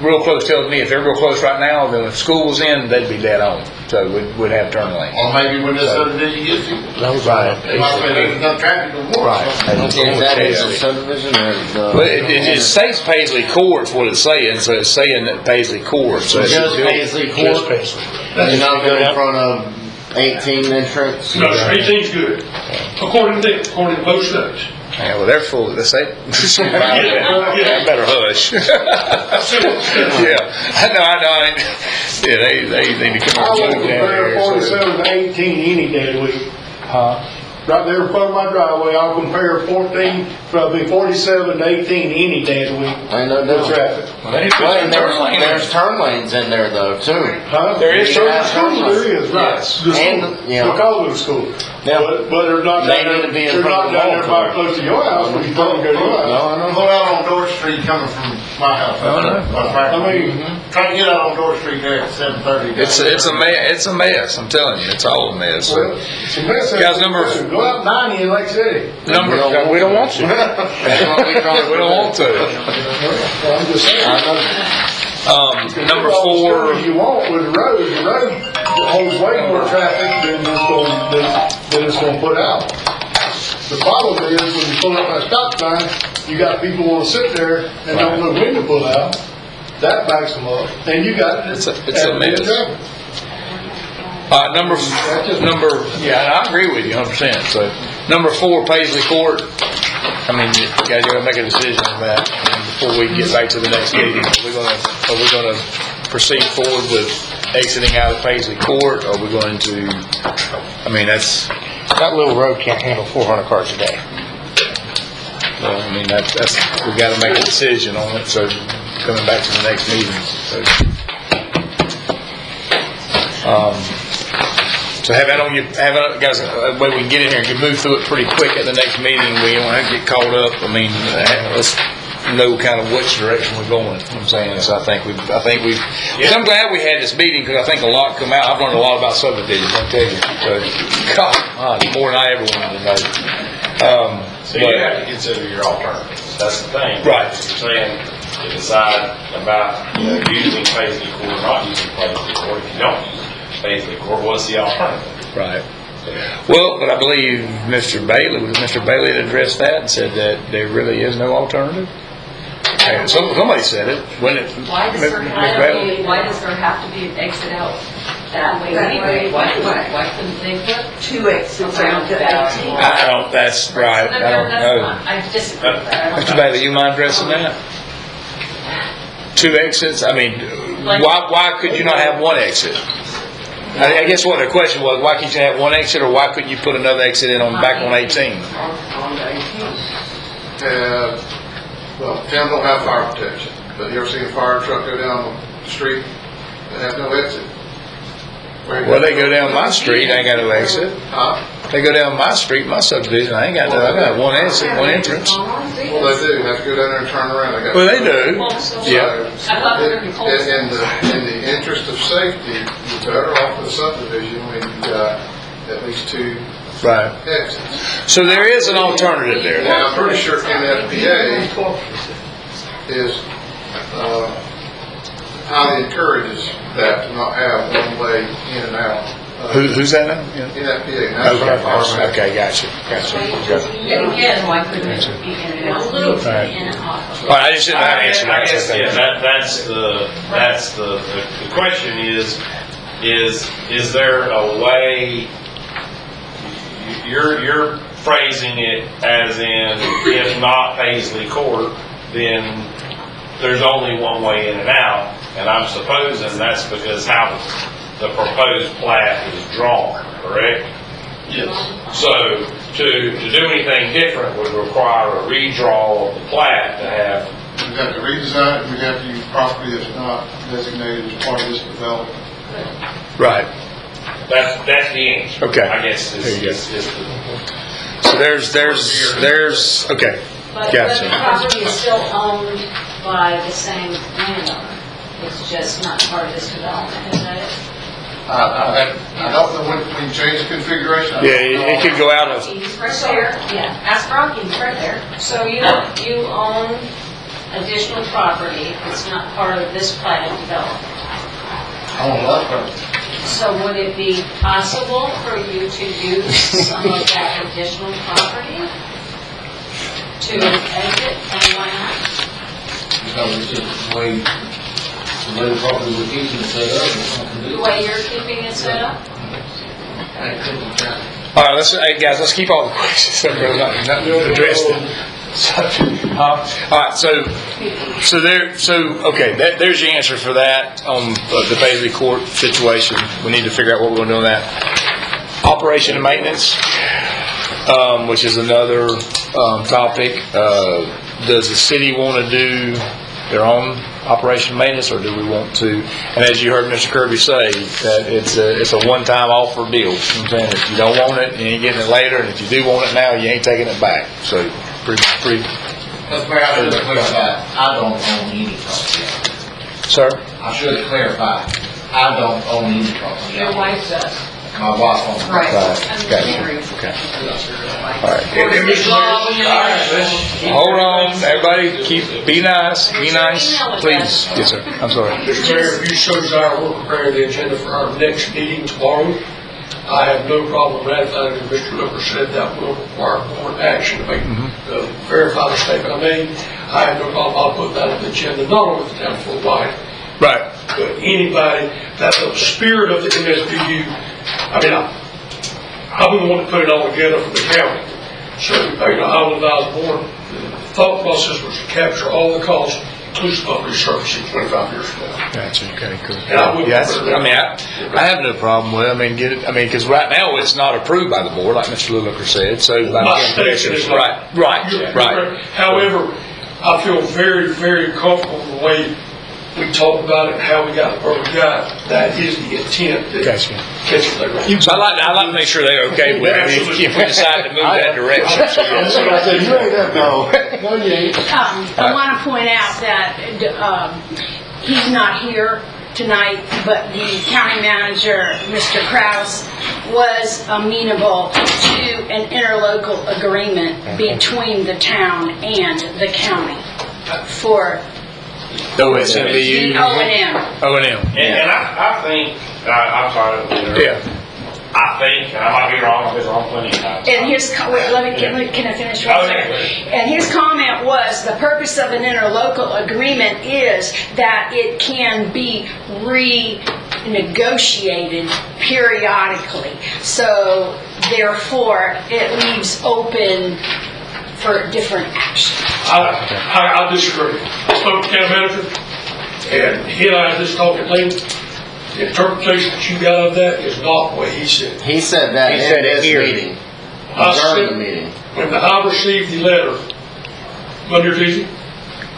Speaker 7: real close tells me if they're real close right now, then if school was in, they'd be dead on. So we'd have turn lane.
Speaker 17: Or maybe when this subdivision gets here.
Speaker 7: That was right.
Speaker 17: They might say there's enough traffic to warrant.
Speaker 7: Right.
Speaker 8: Is that a subdivision or the?
Speaker 7: But it states Paisley Court's what it's saying, so it's saying that Paisley Court. So it's
Speaker 8: Just Paisley Court? You're not going in front of 18 entrance?
Speaker 13: No, 18's good, according to both studies.
Speaker 7: Yeah, well, they're full. They say, I better hush. Yeah, I know. Yeah, they need to come
Speaker 6: I
Speaker 7: up
Speaker 6: would
Speaker 7: and
Speaker 6: compare 47 to 18 any day of the week. Right there in front of my driveway, I'll compare 47 to 18 any day of the week.
Speaker 8: I know
Speaker 6: No
Speaker 8: that.
Speaker 6: traffic.
Speaker 8: Well, and there's turn lanes in there though too.
Speaker 7: There is turn
Speaker 6: There is, right.
Speaker 7: Yes.
Speaker 6: The school,
Speaker 8: And, you know.
Speaker 6: because of the school.
Speaker 8: Yeah.
Speaker 6: But they're not
Speaker 8: They
Speaker 6: down
Speaker 8: need
Speaker 6: there,
Speaker 8: to be in
Speaker 6: they're
Speaker 8: front
Speaker 6: not
Speaker 8: of the
Speaker 6: down there
Speaker 8: wall.
Speaker 6: by close to your house when you don't go to your house.
Speaker 8: No, I know.
Speaker 17: Go out on Dorr Street coming from my house.
Speaker 6: I mean,
Speaker 17: Trying to get out on Dorr Street there at 7:30.
Speaker 7: It's a mess. I'm telling you, it's all a mess.
Speaker 6: well,
Speaker 7: So,
Speaker 6: it's a mess.
Speaker 7: Guys, number-
Speaker 6: Go out 90 in Lake City.
Speaker 7: we don't want to.
Speaker 8: That's what we trying to
Speaker 7: We don't want to.
Speaker 6: Well, I'm just saying.
Speaker 7: Number
Speaker 6: All the
Speaker 7: 4.
Speaker 6: studies you want with the road holds way more traffic than it's going to put out. The problem is when you pull up that stop sign, you got people want to sit there and don't know when to pull out. That backs them up, and you got
Speaker 7: It's a mess. Number, yeah, I agree with you 100%. So, number 4, Paisley Court. I mean, you gotta make a decision on that before we get back to the next meeting. Are we gonna proceed forward with exiting out of Paisley Court? Or are we going to, I mean,
Speaker 9: That little road can't handle 400 cars a day.
Speaker 7: well, I mean, that's, we gotta make a decision on it, so coming back to the next meeting, so. So have that on you, guys, way we can get in here and can move through it pretty quick at the next meeting. We don't have to get caught up. I mean, let's know kind of which direction we're going. You know what I'm saying? So I think we've, so I'm glad we had this meeting because I think a lot come out. I've learned a lot about subdivisions, I'll tell you. So, God, more than I ever wanted to know.
Speaker 4: So you have to consider your alternatives. That's the thing.
Speaker 7: Right.
Speaker 4: If you're saying to decide about, using Paisley Court or not using Paisley Court. If you don't use Paisley Court, what's the alternative?
Speaker 7: Right. Well, but I believe Mr. Bailey had addressed that and said that there really is no alternative. And somebody said it. When it,
Speaker 16: Why does there have to be an exit out that way anyway? Why couldn't they put 2 exits around that?
Speaker 7: I don't, that's right. I don't know.
Speaker 16: I disagree with that.
Speaker 7: Mr. Bailey, you mind addressing that? 2 exits? I mean, why could you not have 1 exit? I guess what the question was, why can't you have 1 exit, or why couldn't you put another exit in back on 18?
Speaker 3: Well, town don't have fire protection, but you ever seen a fire truck go down the street that has no exit?
Speaker 7: Well, they go down my street, I ain't got no exit.
Speaker 3: Huh?
Speaker 7: They go down my street, my subdivision, I got 1 exit, 1 entrance.
Speaker 3: Well, they do, have to go down there and turn around.
Speaker 7: Well, they do. Yeah.
Speaker 3: In the interest of safety, you're better off with a subdivision when you've got at least 2
Speaker 7: right
Speaker 3: exits.
Speaker 7: So there is an alternative there.
Speaker 3: And I'm pretty sure NFPA is highly encourages that to not have one way in and out.
Speaker 7: Who's that now?
Speaker 3: NFPA. National Fire Protection.
Speaker 7: Okay, gotcha.
Speaker 16: And again, why couldn't it be in and out?
Speaker 12: A little bit
Speaker 7: Right.
Speaker 12: in and off.
Speaker 7: All right, I just didn't know how to answer
Speaker 4: I guess,
Speaker 7: that.
Speaker 4: that's the question is there a way, you're phrasing it as in, if not Paisley Court, then there's only one way in and out, and I'm supposing that's because how the proposed plat is drawn, correct?
Speaker 13: Yes.
Speaker 4: So to do anything different would require a redraw of the plat to have.
Speaker 3: We'd have to redesign it, we'd have to use property that's not designated as part of this development.
Speaker 7: Right.
Speaker 4: That's the answer.
Speaker 7: Okay.
Speaker 4: I guess
Speaker 7: There you go.
Speaker 4: is the.
Speaker 7: So there's, okay.
Speaker 12: But
Speaker 7: Gotcha.
Speaker 12: the property is still owned by the same landowner. It's just not part of this development, is that it?
Speaker 3: I don't know when you change the configuration.
Speaker 7: Yeah, it could go out of,
Speaker 12: He's right there, yeah, ask Rocky, he's right there. So you own additional property that's not part of this platted development.
Speaker 17: I want that.
Speaker 12: So would it be possible for you to use some of that additional property to exit, and why not?
Speaker 17: Because it's just the way the property we're keeping it set up, it's something to
Speaker 12: The
Speaker 17: do.
Speaker 12: way you're keeping it set up?
Speaker 7: all right, hey guys, let's keep all the questions, so we're not addressed them. All right, okay, there's your answer for that on the Paisley Court situation. We need to figure out what we're going to do on that. Operation and maintenance, which is another topic. Does the city want to do their own operation and maintenance, or do we want to? And as you heard Mr. Kirby say, that it's a one-time offer deal. You know what I'm saying? If you don't want it, you ain't getting it later, and if you do want it now, you ain't taking it back. So pretty.
Speaker 17: That's where I should clarify, I don't own any property.
Speaker 7: Sir?
Speaker 17: I should clarify, I don't own any property.
Speaker 16: Your wife does.
Speaker 17: My wife owns it.
Speaker 16: Right.
Speaker 7: Okay. All right. Hold on, everybody, be nice, please. Yes, sir. I'm sorry.
Speaker 13: Mr. Mayor, if you so desire, we'll prepare the agenda for our next meeting tomorrow. I have no problem ratifying what Mr. Looper said, that will require board action to make, verify the statement I made. I have no problem, I'll put that on the agenda, not only the town full wide,
Speaker 7: Right.
Speaker 13: but anybody that's the spirit of the MSBU. I mean, I wouldn't want to put it all together for the county, So, I would advise the board, the thought process was to capture all the costs, inclusive of resurfacing 25 years from now.
Speaker 7: Gotcha, okay, cool.
Speaker 13: And I would
Speaker 7: Yes,
Speaker 13: prefer
Speaker 7: I mean,
Speaker 13: that.
Speaker 7: I have no problem with it, because right now it's not approved by the board, like Mr. Lilliker said, so by
Speaker 13: My
Speaker 7: the
Speaker 13: statement
Speaker 7: commissioners,
Speaker 13: is not.
Speaker 7: right,
Speaker 13: You're
Speaker 7: right.
Speaker 13: correct. However, I feel very, very comfortable with the way we talked about it and how we got where we got. That is the intent. that
Speaker 7: Gotcha.
Speaker 13: catches that.
Speaker 7: So I'd like to make sure they're okay with it if we decide to move that direction. So, yes.
Speaker 6: I said, you ain't that, no. No, you ain't.
Speaker 2: I want to point out that he's not here tonight, but the county manager, Mr. Kraus, was amenable to an interlocal agreement between the town and the county for
Speaker 7: OSMBU.
Speaker 2: O&M.
Speaker 7: O&M.
Speaker 4: And I think, I'm sorry.
Speaker 7: Yeah.
Speaker 4: I think, and I might be wrong, because I'm plenty of time.
Speaker 2: And his, can I finish one second? And his comment was, the purpose of an interlocal agreement is that it can be renegotiated periodically. So therefore, it leaves open for different action.
Speaker 13: I disagree. I spoke to the county manager, and he and I had this talk at length. The interpretation that you got of that is not what he said.
Speaker 8: He said that
Speaker 9: He said
Speaker 8: in
Speaker 9: it
Speaker 8: this
Speaker 9: here.
Speaker 8: meeting,
Speaker 13: I
Speaker 8: during
Speaker 13: said-
Speaker 8: the meeting.
Speaker 13: When I received the letter Monday or Tuesday,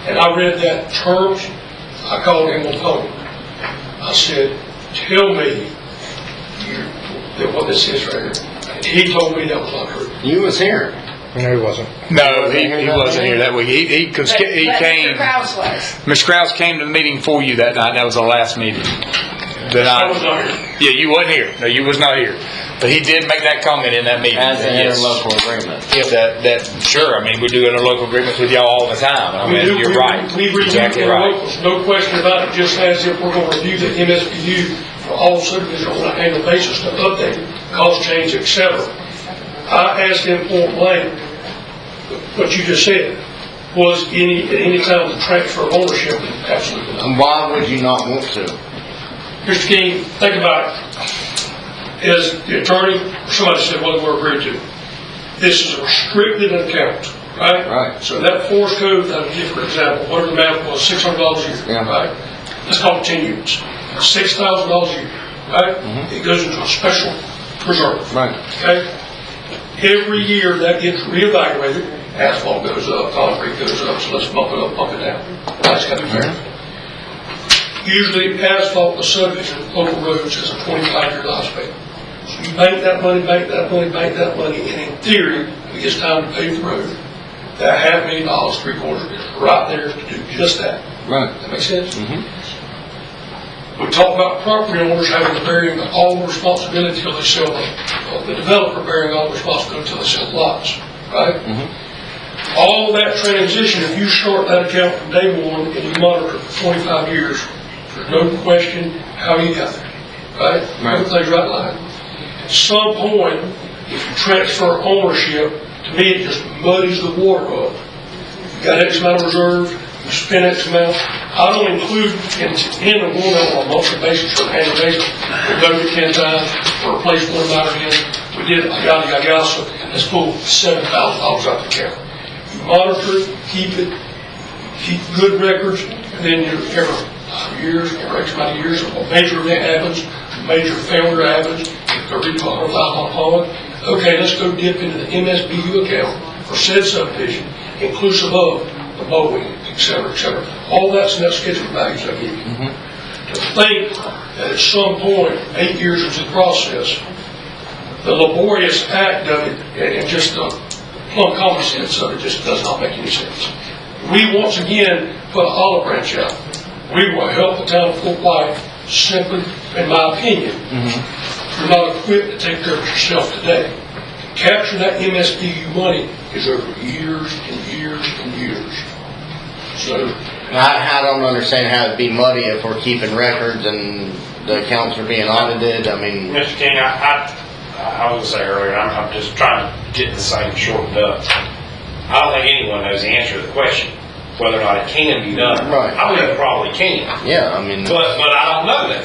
Speaker 13: and I read that terms, I called him on the phone. I said, tell me that what this is right here. And he told me that was not true.
Speaker 8: You was here.
Speaker 9: No, he wasn't.
Speaker 7: No, he wasn't here that week. He
Speaker 2: But
Speaker 7: came,
Speaker 2: Mr. Kraus was.
Speaker 7: Mr. Krause came to the meeting for you that night. That was the last meeting.
Speaker 13: I was not here.
Speaker 7: Yeah, you wasn't here. No, you was not here. But he did make that comment in that meeting.
Speaker 8: As an
Speaker 7: Yes.
Speaker 8: interlocal agreement.
Speaker 7: Sure, I mean, we do interlocal agreements with y'all all the time. I mean, you're right.
Speaker 13: We review
Speaker 7: Exactly right.
Speaker 13: interlocals, no question about it, just as if we're going to review the MSBU for all subdivisions on an annual basis to update it, cost change, et cetera. I asked him point blank, what you just said, was at any time to transfer of ownership? Absolutely not.
Speaker 8: And why would you not want to?
Speaker 13: Mr. King, think about it. As the attorney, somebody said what we're agreed to. This is a restricted account, right?
Speaker 8: Right.
Speaker 13: So that force code, I'll give you for example, whatever the amount was, $600 a year,
Speaker 8: Yeah.
Speaker 13: right? Let's call it 10 units, $6,000 a year, right? It goes into a special reserve.
Speaker 8: Right.
Speaker 13: Okay? Every year that gets reevaluated, asphalt goes up, concrete goes up, so let's bump it up, bump it down. That's gotta be fair. Usually asphalt, the subdivision, local roads has a 25-year lifespan. So you bank that money, bank that money, bank that money, and in theory, when it gets time to pave the road, that $500,000, $750,000 is right there to do just that.
Speaker 8: Right.
Speaker 13: That make sense? We talk about property owners having to bearing all the responsibility until they sell them. The developer bearing all the responsibility until they sell the lots, right? All that transition, if you start that account from day one and you monitor it for 25 years, there's no question how you got there, right? Everything's right in line. At some point, if you transfer ownership, to me, it just muddies the water up. You got X amount of reserve, you spend X amount. I don't include in the one on a monthly basis or an annual basis. We go to 10 times, or replace one matter again. We did it, yada, so let's pull $7,000 out the account. You monitor it, keep keep good records, and then every years, every X amount of years, if a major event happens, a major failure happens, if they're reading $100,000 on pond, okay, let's go dip into the MSBU account for said subdivision, inclusive of the mowing, et cetera, et cetera. All that's in that schedule of values I give you. To think that at some point, 8 years into the process, the laborious act of it and just the plumb common sense of it just does not make any sense. We once again put an olive branch out. We will help the town of Fort White simply, in my opinion, you're not equipped to take care of it yourself today. To capture that MSBU money is over years and years and years. So,
Speaker 8: I don't understand how it'd be muddy if we're keeping records and the accounts are being audited. I mean,
Speaker 4: Mr. King, I was gonna say earlier, I'm just trying to get this thing shortened up. I don't think anyone knows the answer to the question, whether or not it can be done.
Speaker 8: Right.
Speaker 4: I believe it probably can.
Speaker 8: yeah, I mean,
Speaker 4: But I don't know that.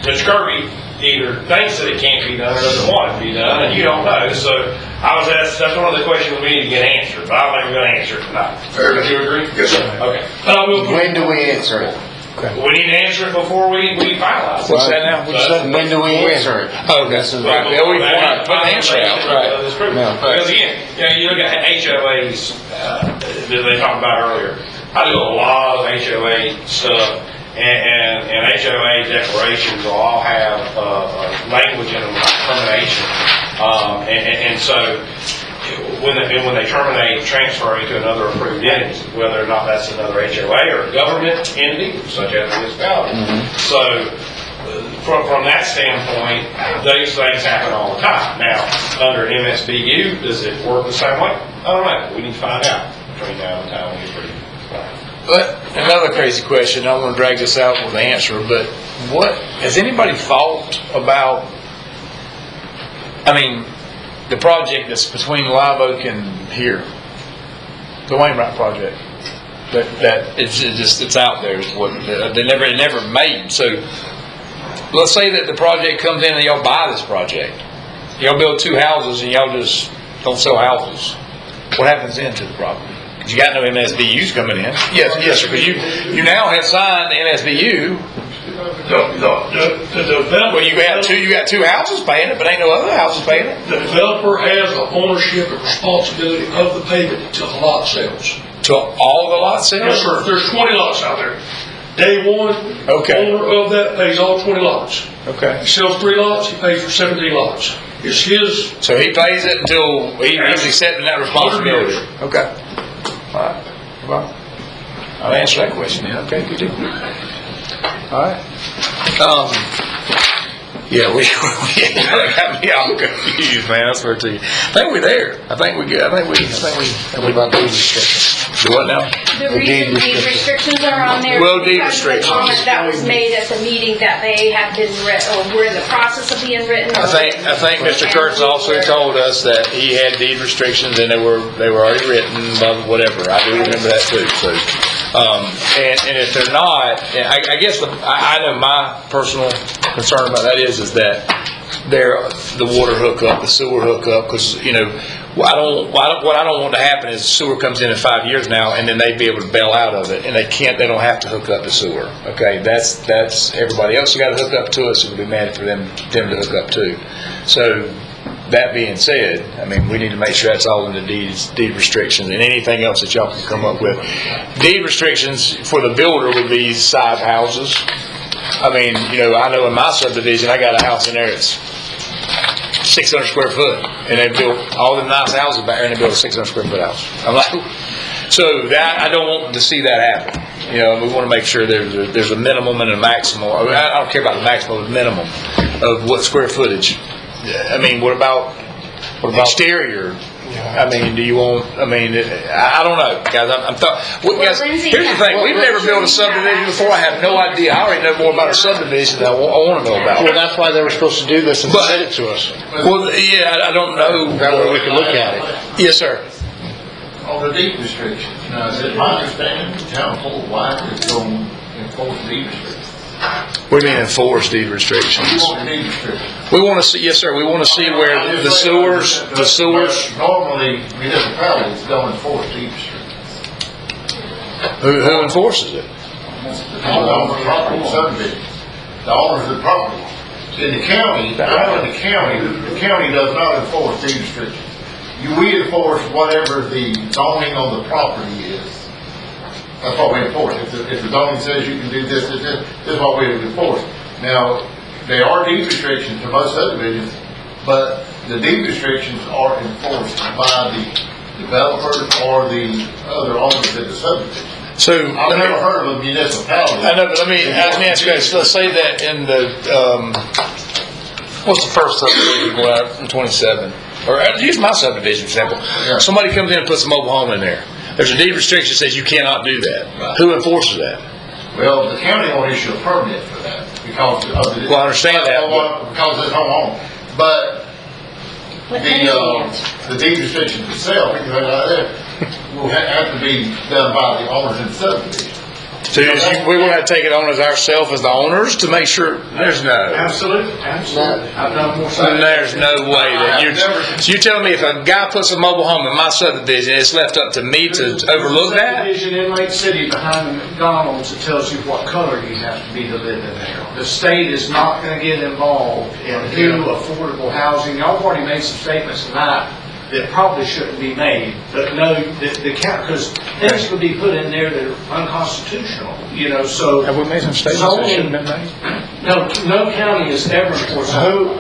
Speaker 4: Mr. Kirby, either thinks that it can't be done or doesn't want it to be done, and you don't know. So I was asked, that's one of the questions we need to get answered, but I don't think we're gonna answer it tonight.
Speaker 13: Fair enough.
Speaker 4: Do you agree?
Speaker 13: Yes, sir.
Speaker 4: Okay. But I will.
Speaker 9: When do we answer it?
Speaker 4: We need to answer it before we finalize.
Speaker 7: What's that now? What'd you say?
Speaker 9: When do we answer it?
Speaker 7: Oh, that's right. Yeah, we want to put an answer out. Right. No,
Speaker 4: Because again, you look at HOAs that they talked about earlier. I do a lot of HOA stuff, and HOA declarations will all have language in them like termination, and so when they terminate transferring to another approved entity, whether or not that's another HOA or a government entity, such as a municipality. So from that standpoint, these things happen all the time. Now, under MSBU, does it work the same way? I don't know. We need to find out between now and the time we agree.
Speaker 7: But another crazy question, I don't want to drag this out with the answer, but what, has anybody thought about, I mean, the project that's between Live Oak and here, the Wainwright project, that it's out there, is what, it never made. So let's say that the project comes in and y'all buy this project. Y'all build 2 houses and y'all just don't sell houses. What happens then to the property? You got no MSBU's coming in. Yes, sir. Because you now have signed the MSBU.
Speaker 13: The developer.
Speaker 7: Well, you got 2 houses paying it, but ain't no other houses paying it.
Speaker 13: The developer has the ownership and responsibility of the payment until the lot sells.
Speaker 7: To all the lot sales?
Speaker 13: Yes, sir. If there's 20 lots out there, day one, owner of that pays all 20 lots.
Speaker 7: Okay.
Speaker 13: He sells 3 lots, he pays for 17 lots. It's his.
Speaker 7: So he pays it until he's accepting that responsibility. Okay. All right. Well, I'll answer that question then. Okay, good deal. All right. Yeah, we got me all confused, man. I swear to you. I think we're there. I think we good. I think we about deed restrictions. Do what now?
Speaker 2: The reason deed restrictions are on there.
Speaker 7: Well, deed
Speaker 2: because of the
Speaker 7: restrictions.
Speaker 2: comment that was made at the meeting that they have been written, or we're in the process of being written.
Speaker 7: I think Mr. Kurtz also told us that he had deed restrictions and they were already written, whatever. I do remember that too. So, and if they're not, I guess I know my personal concern about that is that the water hookup, the sewer hookup, because what I don't want to happen is sewer comes in 5 years now, and then they'd be able to bail out of it, and they don't have to hook up the sewer. Okay, that's everybody else who got to hook up to it, so it'll be mad for them to hook up too. So that being said, I mean, we need to make sure that's all in the deed restrictions and anything else that y'all can come up with. Deed restrictions for the builder would be side houses. I mean, I know in my subdivision, I got a house in there that's 600 square foot, and they built all the nice houses back there, and they built a 600 square foot house. I'm like, so that I don't want to see that happen. We want to make sure there's a minimum and a maximum. I don't care about the maximum, the minimum of what square footage. I mean, what about exterior? I mean, do you want? I mean, I don't know, guys. Guys, here's the thing: we've never built a subdivision before. I have no idea. I already know more about a subdivision than I want to know about.
Speaker 9: Well, that's why they were supposed to do this and submit it to us.
Speaker 7: Well, yeah, I don't know.
Speaker 9: That way we can look at it.
Speaker 7: Yes, sir.
Speaker 17: On the deed restrictions, now, is it my understanding the town of Fort White is going to enforce deed restrictions?
Speaker 7: We mean enforce deed restrictions.
Speaker 17: Deed restrictions.
Speaker 7: We want to see, yes, sir. We want to see where the sewers.
Speaker 17: Normally, municipalities don't enforce deed restrictions.
Speaker 7: Who enforces it?
Speaker 17: The owners of the property subdivision. The owners of the property. In the county, the county does not enforce deed restrictions. We enforce whatever the zoning on the property is. That's what we enforce. If the zoning says you can do this is what we enforce. Now, there are deed restrictions to most subdivisions, but the deed restrictions are enforced by the developers or the other owners of the subdivision.
Speaker 7: So
Speaker 17: I've never heard of a municipality.
Speaker 7: I know, but let me ask you guys. Let's say that in the what's the first subdivision going out from 27? Or use my subdivision, for example. Yeah. Somebody comes in and puts a mobile home in there. There's a deed restriction that says you cannot do that. Right. Who enforces that?
Speaker 17: Well, the county won't issue a permit for that because of the.
Speaker 7: Well, I understand that.
Speaker 17: Because it's home. But the deed restrictions itself, will have to be done by the owners in the subdivision.
Speaker 7: So we will have to take it on as ourselves as the owners to make sure there's no.
Speaker 6: Absolutely, absolutely. I've done more sites.
Speaker 7: There's no way that so you're telling me if a guy puts a mobile home in my subdivision, it's left up to me to overlook that?
Speaker 6: There's a subdivision in Lake City behind McDonald's that tells you what color you have to be to live in there. The state is not gonna get involved in new affordable housing. Y'all have already made some statements tonight that probably shouldn't be made, but no, the count, because things could be put in there that are unconstitutional, so.
Speaker 7: Have we made some statements that shouldn't have been made?
Speaker 6: No county has ever enforced.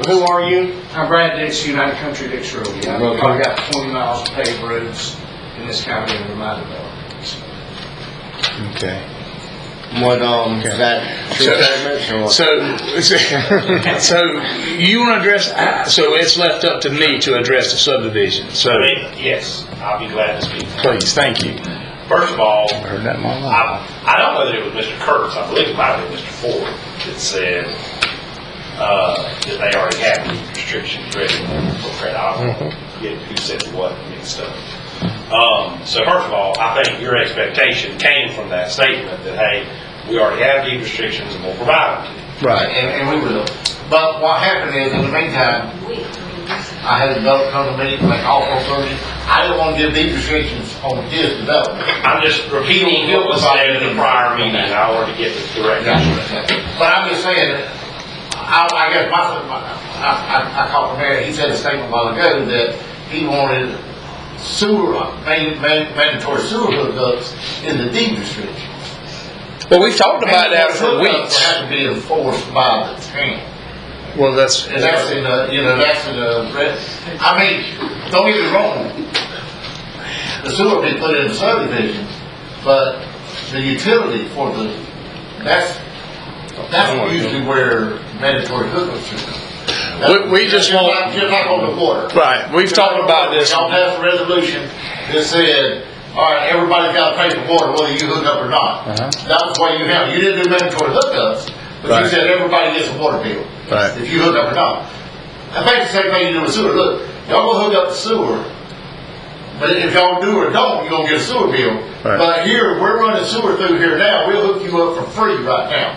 Speaker 9: Who are you?
Speaker 6: I'm Brad Dix, United Country Dix Realty. I've probably got 20 miles of paved roads in this county under my development.
Speaker 7: Okay.
Speaker 9: What, is that true statement or what?
Speaker 7: So you want to address, so it's left up to me to address the subdivision, so.
Speaker 4: Yes, I'll be glad to speak.
Speaker 7: Please, thank you.
Speaker 4: First of all,
Speaker 7: I heard that in my life.
Speaker 4: I don't know that it was Mr. Kurtz, I believe it might have been Mr. Ford that said that they already have these restrictions ready for credit. I don't know who said what mixed up. So first of all, I think your expectation came from that statement that, hey, we already have these restrictions and we'll provide them to you.
Speaker 17: Right, and we will. But what happened is, in the meantime, I had a developer come to me, make offer for me. I didn't want to give these restrictions on his development.
Speaker 4: I'm just repeating what was said in the prior meeting. I already get the direct answer.
Speaker 17: But I'm just saying, I guess I called the mayor, he said a statement a while ago that he wanted sewer, mandatory sewer hookups in the deed restrictions.
Speaker 7: Well, we've talked about that for weeks.
Speaker 17: It has to be enforced by the town.
Speaker 7: Well, that's.
Speaker 17: And that's in the, I mean, don't get me wrong. The sewer will be put in the subdivision, but the utility for that's usually where mandatory hookups should be.
Speaker 7: We just want.
Speaker 17: Just like on the water.
Speaker 7: Right, we've talked about this.
Speaker 17: Y'all passed a resolution that said, all right, everybody's got to pay for water whether you hook up or not. That was why you have. You didn't do mandatory hookups, but you said everybody gets a water bill.
Speaker 7: Right.
Speaker 17: If you hook up or not. I think the same thing you do with sewer. Look, y'all go hook up the sewer, but if y'all do or don't, you're going to get a sewer bill.
Speaker 7: Right.
Speaker 17: But here, we're running sewer through here now. We'll hook you up for free right now.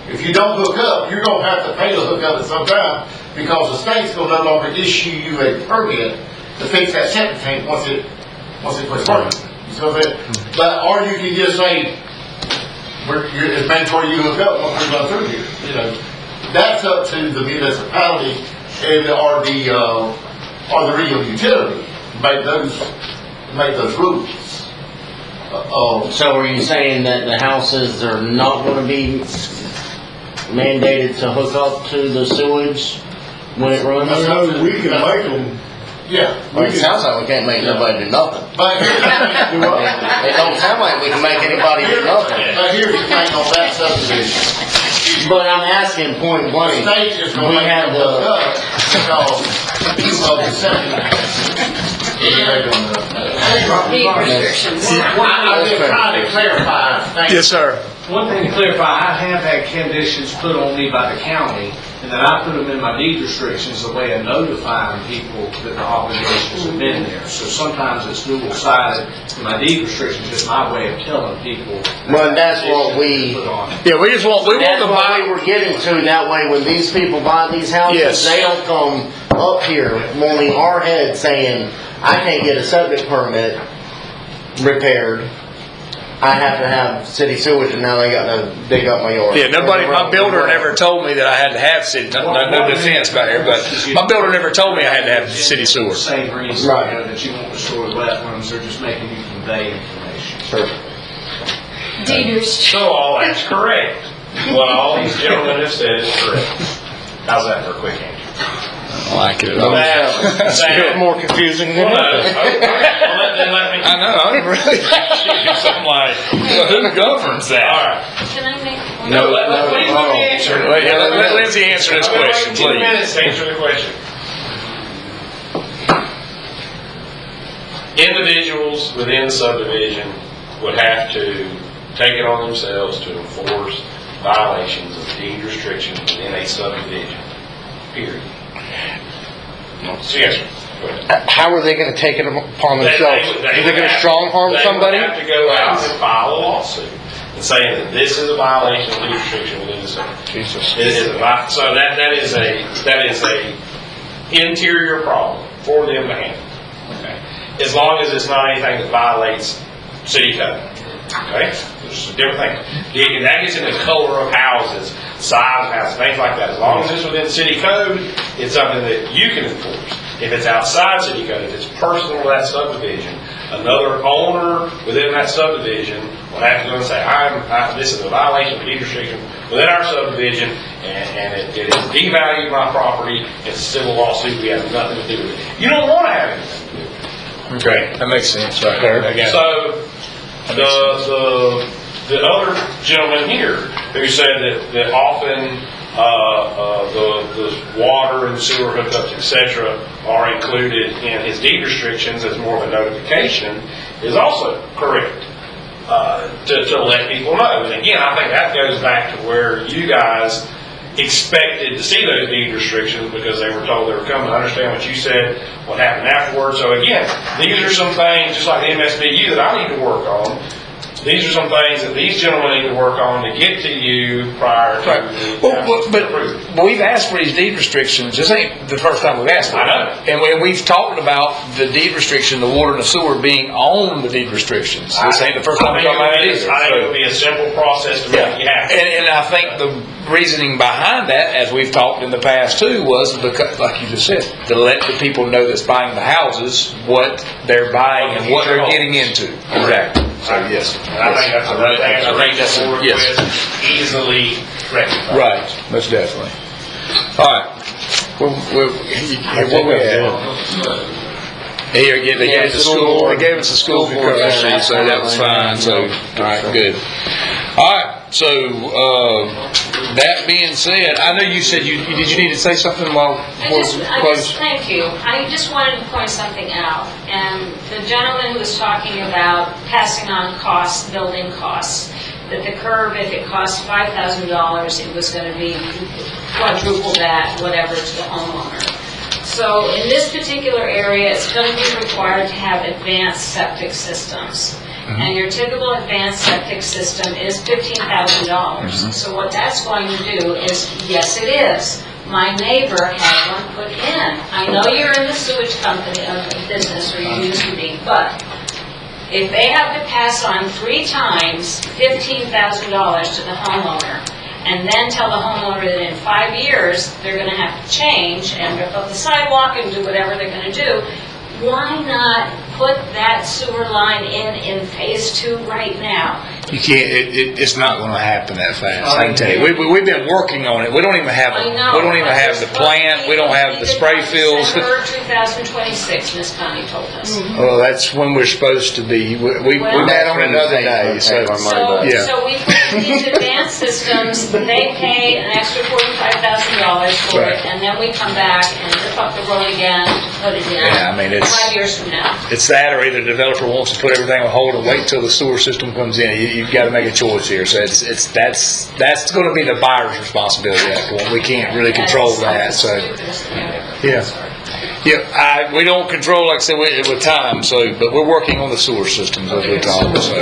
Speaker 17: If you don't hook up, you're going to have to pay to hook up at some time because the state's going to no longer issue you a permit to fix that septic tank once it quits working. So but or you can just say, it's mandatory you hook up once we're going through here. That's up to the municipality and or the real utility to make those rules.
Speaker 9: So are you saying that the houses are not going to be mandated to hook up to the sewage when it runs?
Speaker 6: No, we can make them.
Speaker 17: Yeah.
Speaker 9: Well, it sounds like we can't make nobody do nothing.
Speaker 17: But
Speaker 9: it don't sound like we can make anybody do nothing.
Speaker 17: But here's the thing on that subdivision.
Speaker 9: But I'm asking point blank.
Speaker 17: The state is going to have to hook up because of the septic. I'm just trying to clarify.
Speaker 7: Yes, sir.
Speaker 6: One thing to clarify, I have had conditions put on me by the county, and then I put them in my deed restrictions as a way of notifying people that the obligations have been there. So sometimes it's dual-sided. My deed restrictions is my way of telling people.
Speaker 9: Well, that's what we.
Speaker 7: Yeah, we want
Speaker 9: That's
Speaker 7: to
Speaker 9: what
Speaker 7: buy.
Speaker 9: we were getting to. That way, when these people buy these houses,
Speaker 7: Yes.
Speaker 9: they don't come up here wanting our head saying, "I can't get a septic permit repaired. I have to have city sewage, and now they got to dig up my yard."
Speaker 7: Yeah, my builder never told me that I had to have city, no defense back here, but my builder never told me I had to have city sewer.
Speaker 6: Same reason that you won't destroy wetlands, they're just making you convey information.
Speaker 9: Sure.
Speaker 4: So all that's correct. What all these gentlemen have said is correct. How's that for a quick answer?
Speaker 7: I like it.
Speaker 9: That's more confusing than anything.
Speaker 7: I know, I'm really.
Speaker 4: I'm like,
Speaker 7: Who governs that?
Speaker 4: all right.
Speaker 19: Can I make one?
Speaker 4: No, let me answer.
Speaker 7: Let Lindsay answer this question,
Speaker 4: 2
Speaker 7: please.
Speaker 4: minutes to answer the question. Individuals within the subdivision would have to take it on themselves to enforce violations of deed restrictions within a subdivision. Period. So yes, sir. Go ahead.
Speaker 9: How are they going to take it upon themselves? Are they going to strong harm
Speaker 4: they
Speaker 9: somebody?
Speaker 4: would have to go out and file a lawsuit and saying that this is a violation of deed restriction within the city.
Speaker 7: Jesus.
Speaker 4: It is a, so that is a interior problem for them to handle. Okay? As long as it's not anything that violates city code. Okay? There's a different thing. And that gets into color of houses, size of houses, things like that. As long as it's within city code, it's something that you can enforce. If it's outside city code, if it's personal to that subdivision, another owner within that subdivision will have to go and say, this is a violation of deed restriction within our subdivision, and it has devalued my property. It's a civil lawsuit. We have nothing to do with it. You don't want to have anything to do with it.
Speaker 7: Okay, that makes sense right there. Again.
Speaker 4: So the other gentleman here who said that often the water and sewer hookups, etc., are included in his deed restrictions as more of a notification is also correct. To let people know. And again, I think that goes back to where you guys expected to see those deed restrictions because they were told they were coming. I understand what you said, what happened afterwards. So again, these are some things, just like the MSBU, that I need to work on. These are some things that these gentlemen need to work on to get to you prior to
Speaker 7: but we've asked for these deed restrictions. This ain't the first time we've asked for it.
Speaker 4: I know.
Speaker 7: And we've talked about the deed restriction, the water and the sewer being on the deed restrictions. This ain't the first time we've talked about it either.
Speaker 4: I think it would be a simple process to make it happen.
Speaker 7: And I think the reasoning behind that, as we've talked in the past too, was because, like you just said, to let the people know that's buying the houses what they're buying and what they're getting into. Exactly. So yes,
Speaker 4: and I think that's a easily rectified.
Speaker 7: Right, most definitely. All right. Where we at? Here, they gave us the school. They gave us the school board receipt, so that was fine. So, all right, good. All right. So, that being said, I know you said did you need to say something while
Speaker 12: Thank you. I just wanted to point something out. And the gentleman who was talking about passing on costs, building costs, that the curb, if it cost $5,000, it was going to be quadruple that, whatever, to the homeowner. So in this particular area, it's going to be required to have advanced septic systems. And your typical advanced septic system is $15,000. So what that's going to do is, yes, it is. My neighbor had one put in. I know you're in the sewage company business, or you used to be, but if they have to pass on 3 times $15,000 to the homeowner, and then tell the homeowner that in 5 years they're going to have to change and rip up the sidewalk and do whatever they're going to do, why not put that sewer line in phase 2 right now?
Speaker 7: You can't. It's not going to happen that fast. I can tell you. We've been working on it. We don't even have. We don't even have the plant. We don't have the spray fields.
Speaker 12: December 2026, Miss Connie told us.
Speaker 7: Well, that's when we're supposed to be. We met on another day. So
Speaker 12: we put these advanced systems. They pay an extra $45,000 for it, and then we come back and rip up the road again to put it in.
Speaker 7: Yeah, I mean, it's
Speaker 12: 5 years from now.
Speaker 7: It's that, or either the developer wants to put everything on hold and wait until the sewer system comes in. You've got to make a choice here. So that's going to be the buyer's responsibility at that point. We can't really control that. So we don't control, like I said, with time. So, but we're working on the sewer systems as we talk. So.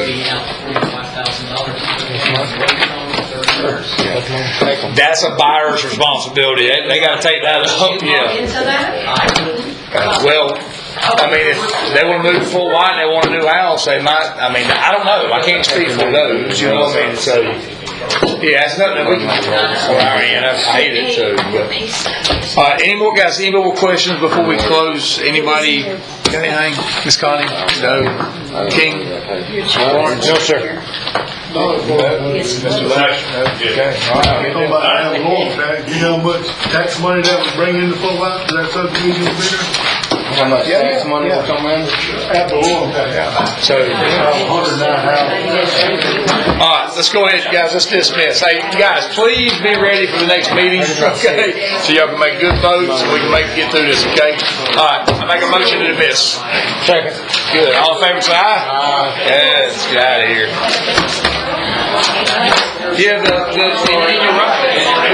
Speaker 7: That's a buyer's responsibility. They got to take that up. Well, I mean, if they want to move to Fort White and they want a new house, they might. I mean, I don't know. I can't speak for those. You know what I mean? So, it's nothing that we can control. I hate it. So, all right. Any more guys? Any more questions before we close? Anybody got anything? Miss Connie? No. King? Lawrence? No, sir.
Speaker 6: Mr. Lash. Okay. All right. You know how much tax money that would bring into Fort White to that subdivision bigger?
Speaker 9: How much tax money will come in?
Speaker 6: At the oil tax.
Speaker 7: So,
Speaker 6: 109 houses.
Speaker 7: all right, let's go ahead, guys. Let's dismiss. Hey, guys, please be ready for the next meeting. Okay, so y'all can make good votes and we can get through this. Okay. All right, I make a motion to dismiss. Second. Good. All in favor, say aye. Aye. Let's get out of here. Yeah, you're right.